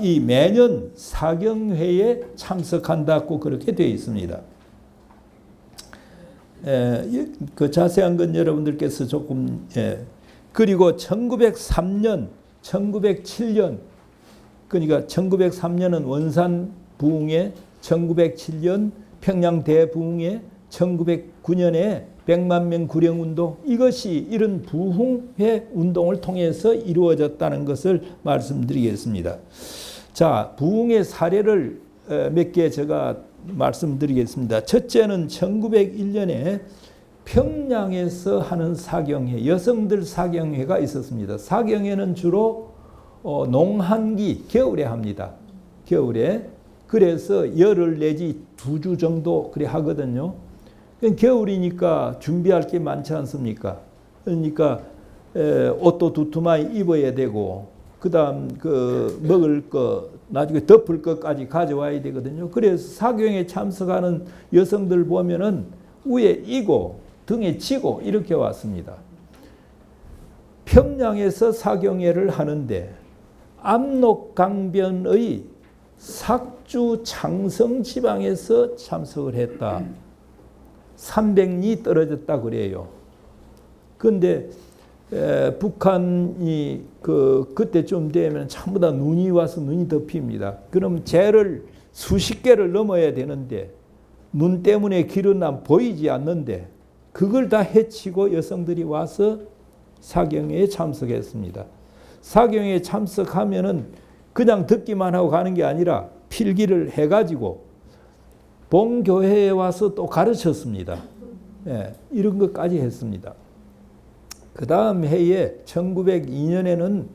이 매년 사경회에 참석한다고 그렇게 되어 있습니다. 그 자세한 건 여러분들께서 조금 그리고 1903년, 1907년 그러니까 1903년은 원산 부흥회, 1907년 평양 대부흥회, 1909년에 100만 명 구령운동 이것이 이런 부흥회 운동을 통해서 이루어졌다는 것을 말씀드리겠습니다. 자, 부흥회 사례를 몇 개 제가 말씀드리겠습니다. 첫째는 1901년에 평양에서 하는 사경회, 여성들 사경회가 있었습니다. 사경회는 주로 농한기, 겨울에 합니다. 겨울에. 그래서 열흘 내지 2주 정도 그래 하거든요. 겨울이니까 준비할 게 많지 않습니까? 그러니까 옷도 두툼하게 입어야 되고 그다음 먹을 거 나중에 덮을 것까지 가져와야 되거든요. 그래서 사경에 참석하는 여성들 보면은 위에 이고 등에 지고 이렇게 왔습니다. 평양에서 사경회를 하는데 압록강변의 삭주 창성 지방에서 참석을 했다. 300리 떨어졌다 그래요. 그런데 북한이 그때쯤 되면 전부 다 눈이 와서 눈이 덮입니다. 그럼 재를 수십 개를 넘어야 되는데 눈 때문에 길은 보이지 않는데 그걸 다 헤치고 여성들이 와서 사경회에 참석했습니다. 사경회에 참석하면은 그냥 듣기만 하고 가는 게 아니라 필기를 해가지고 본교회에 와서 또 가르쳤습니다. 예, 이런 것까지 했습니다. 그 다음 해에 1902년에는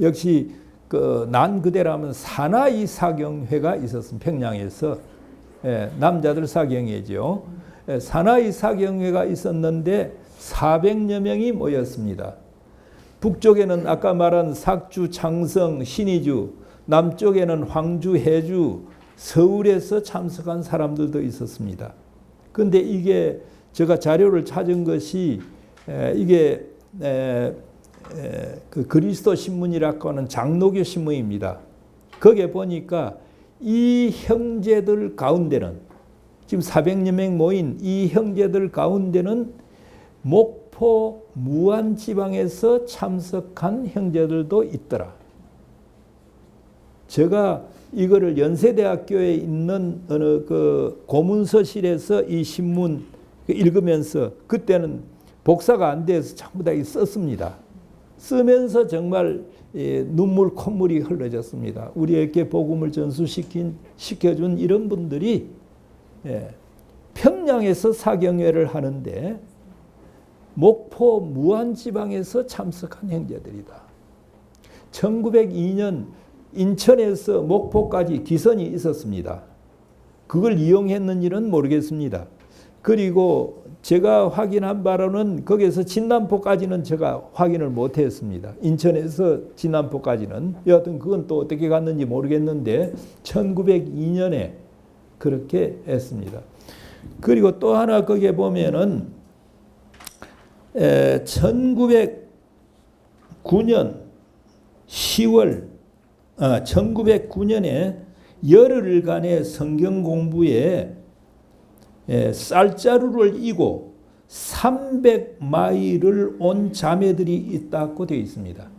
역시 난 그대라면 사나이 사경회가 있었습니다. 평양에서. 예, 남자들 사경회죠. 예, 사나이 사경회가 있었는데 400여 명이 모였습니다. 북쪽에는 아까 말한 sak주, 창성, 신의주, 남쪽에는 황주, 해주, 서울에서 참석한 사람들도 있었습니다. 그런데 이게 제가 자료를 찾은 것이 이게 그 그리스도 신문이라고 하는 장로교 신문입니다. 거기에 보니까 이 형제들 가운데는 지금 400여 명 모인 이 형제들 가운데는 목포 무안지방에서 참석한 형제들도 있더라. 제가 이거를 연세대학교에 있는 어느 그 고문서실에서 이 신문 읽으면서 그때는 복사가 안 돼서 전부 다 썼습니다. 쓰면서 정말 눈물 콧물이 흘러졌습니다. 우리에게 복음을 전수시켜준 이런 분들이 평양에서 사경회를 하는데 목포 무안지방에서 참석한 형제들이다. 1902년 인천에서 목포까지 기선이 있었습니다. 그걸 이용했는지는 모르겠습니다. 그리고 제가 확인한 바로는 거기에서 진남포까지는 제가 확인을 못했습니다. 인천에서 진남포까지는. 여하튼 그건 또 어떻게 갔는지 모르겠는데 1902년에 그렇게 했습니다. 그리고 또 하나 거기에 보면은 1909년 10월 1909년에 열흘간의 성경 공부에 쌀자루를 이고 300마일을 온 자매들이 있다고 되어 있습니다.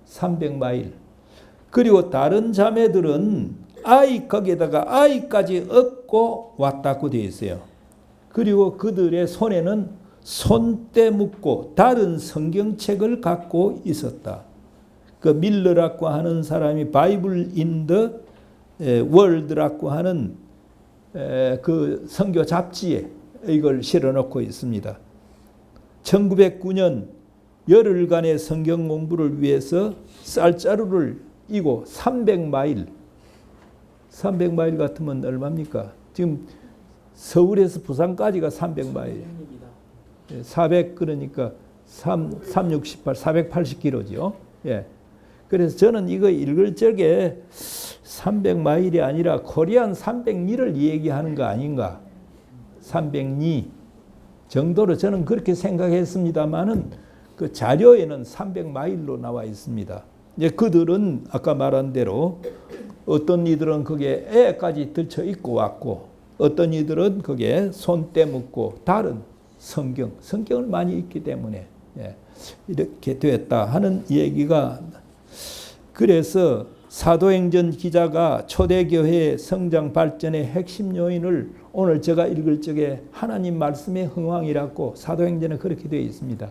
300마일. 그리고 다른 자매들은 거기에다가 아이까지 얻고 왔다고 되어 있어요. 그리고 그들의 손에는 손때 묶고 다른 성경책을 갖고 있었다. 그 밀러라고 하는 사람이 바이블 인 더 월드라고 하는 그 선교 잡지에 이걸 실어놓고 있습니다. 1909년 열흘간의 성경 공부를 위해서 쌀자루를 이고 300마일 같으면 얼마입니까? 지금 서울에서 부산까지가 300마일. 400 그러니까 368, 480km죠. 예. 그래서 저는 이거 읽을 적에 300마일이 아니라 코리안 300리를 얘기하는 거 아닌가. 300리 정도로 저는 그렇게 생각했습니다만은 그 자료에는 300마일로 나와 있습니다. 이제 그들은 아까 말한 대로 어떤 이들은 거기에 애까지 들쳐 입고 왔고 어떤 이들은 거기에 손때 묶고 다른 성경을 많이 읽기 때문에 이렇게 됐다 하는 얘기가. 그래서 사도행전 기자가 초대교회의 성장 발전의 핵심 요인을 오늘 제가 읽을 적에 하나님 말씀의 흥왕이라고 사도행전에 그렇게 되어 있습니다.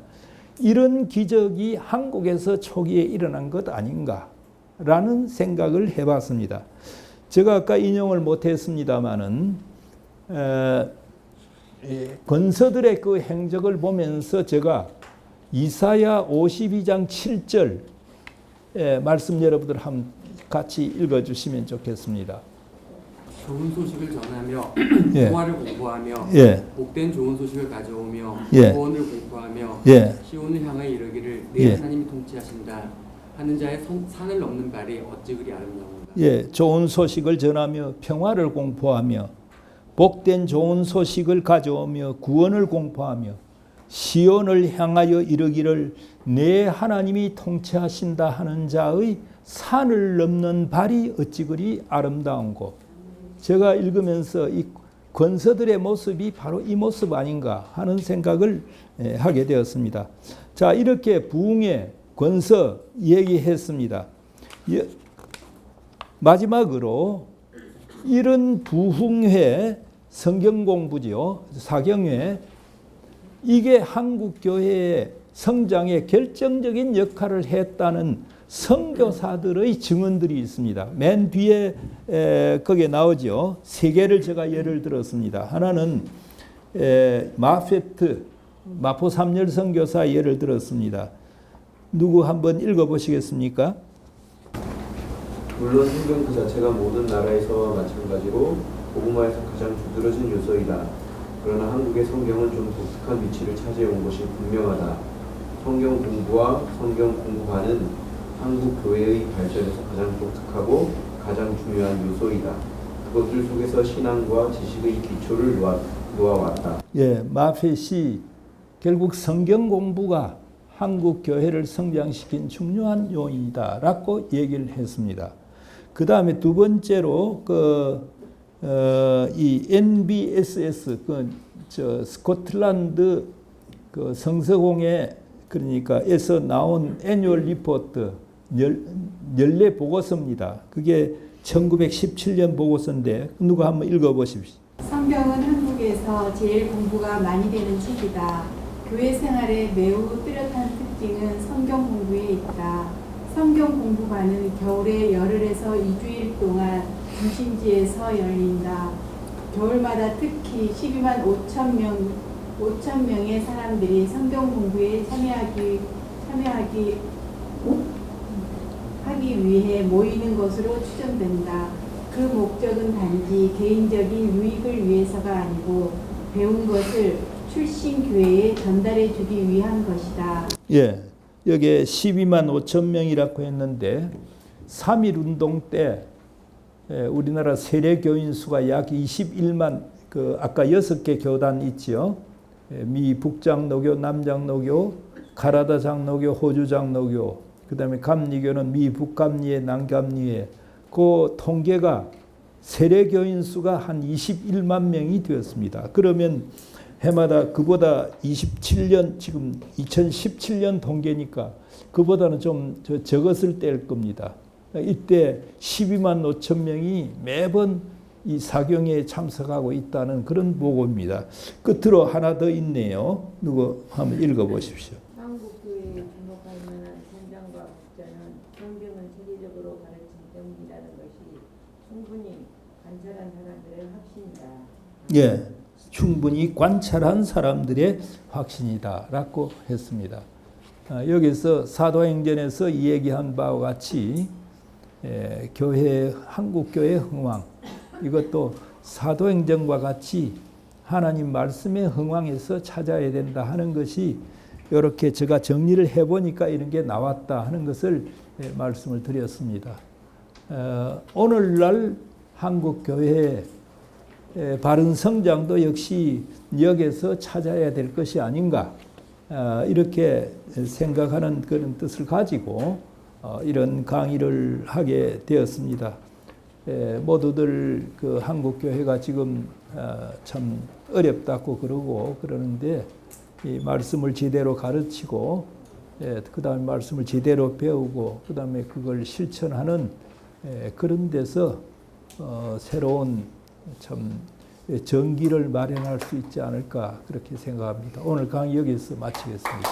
이런 기적이 한국에서 초기에 일어난 것 아닌가라는 생각을 해봤습니다. 제가 아까 인용을 못했습니다마는 권서들의 그 행적을 보면서 제가 이사야 52장 7절 말씀 여러분들 한번 같이 읽어주시면 좋겠습니다. 좋은 소식을 전하며 예. 평화를 공부하며 예. 복된 좋은 소식을 가져오며 예. 구원을 공부하며 예. 시온을 향하여 이르기를 내 예. 하나님이 통치하신다 하는 자의 산을 넘는 발이 어찌 그리 아름다운가. 예, 좋은 소식을 전하며 평화를 공포하며 복된 좋은 소식을 가져오며 구원을 공포하며 시온을 향하여 이르기를 내 하나님이 통치하신다 하는 자의 산을 넘는 발이 어찌 그리 아름다운고. 제가 읽으면서 이 권서들의 모습이 바로 이 모습 아닌가 하는 생각을 하게 되었습니다. 자, 이렇게 부흥의 권서 얘기했습니다. 마지막으로 이런 부흥회 성경 공부지요. 사경회. 이게 한국 교회의 성장에 결정적인 역할을 했다는 선교사들의 증언들이 있습니다. 맨 뒤에 거기에 나오죠. 세 개를 제가 예를 들었습니다. 하나는 마포 삼열 선교사 예를 들었습니다. 누구 한번 읽어보시겠습니까? 물론 성경 그 자체가 모든 나라에서와 마찬가지로 복음화에서 가장 두드러진 요소이다. 그러나 한국의 성경은 좀 독특한 위치를 차지해온 것이 분명하다. 성경 공부와 성경 공부하는 한국 교회의 발전에서 가장 독특하고 가장 중요한 요소이다. 그것들 속에서 신앙과 지식의 기초를 놓아왔다. 예, 마펫이 결국 성경 공부가 한국 교회를 성장시킨 중요한 요인이다라고 얘기를 했습니다. 그 다음에 두 번째로 이 NBSS 스코틀랜드 성서공회 그러니까에서 나온 애뉴얼 리포트 연례 보고서입니다. 그게 1917년 보고서인데 누가 한번 읽어보십시오. 성경은 한국에서 제일 공부가 많이 되는 책이다. 교회 생활의 매우 뚜렷한 특징은 성경 공부에 있다. 성경 공부반은 겨울에 열흘에서 2주일 동안 중심지에서 열린다. 겨울마다 특히 12만 5천 명의 사람들이 성경 공부에 참여하기 위해 모이는 것으로 추정된다. 그 목적은 단지 개인적인 유익을 위해서가 아니고 배운 것을 출신 교회에 전달해 주기 위한 것이다. 예, 여기에 12만 5천 명이라고 했는데 3.1운동 때 우리나라 세례 교인 수가 약 21만 아까 6개 교단 있지요. 미 북장로교, 남장로교, 가라다 장로교, 호주 장로교, 그다음에 감리교는 미 북감리회, 남감리회. 그 통계가 세례 교인 수가 한 21만 명이 되었습니다. 그러면 해마다 그보다 27년 지금 2017년 통계니까 그보다는 좀 적었을 때일 겁니다. 이때 12만 5천 명이 매번 이 사경회에 참석하고 있다는 그런 보고입니다. 끝으로 하나 더 있네요. 누구 한번 읽어보십시오. 한국 교회에 주목할 만한 성장과 국자는 성경은 체계적으로 가르친 때문이라는 것이 충분히 관찰한 사람들의 확신이다. 예, 충분히 관찰한 사람들의 확신이다라고 했습니다. 여기서 사도행전에서 얘기한 바와 같이 교회 한국 교회의 흥왕 이것도 사도행전과 같이 하나님 말씀의 흥왕에서 찾아야 된다 하는 것이 이렇게 제가 정리를 해보니까 이런 게 나왔다 하는 것을 말씀을 드렸습니다. 오늘날 한국 교회의 바른 성장도 역시 여기서 찾아야 될 것이 아닌가 이렇게 생각하는 그런 뜻을 가지고 이런 강의를 하게 되었습니다. 모두들 그 한국 교회가 지금 참 어렵다고 그러는데 이 말씀을 제대로 가르치고 그 다음에 말씀을 제대로 배우고 그 다음에 그걸 실천하는 그런 데서 새로운 참 전기를 마련할 수 있지 않을까 그렇게 생각합니다. 오늘 강의 여기서 마치겠습니다.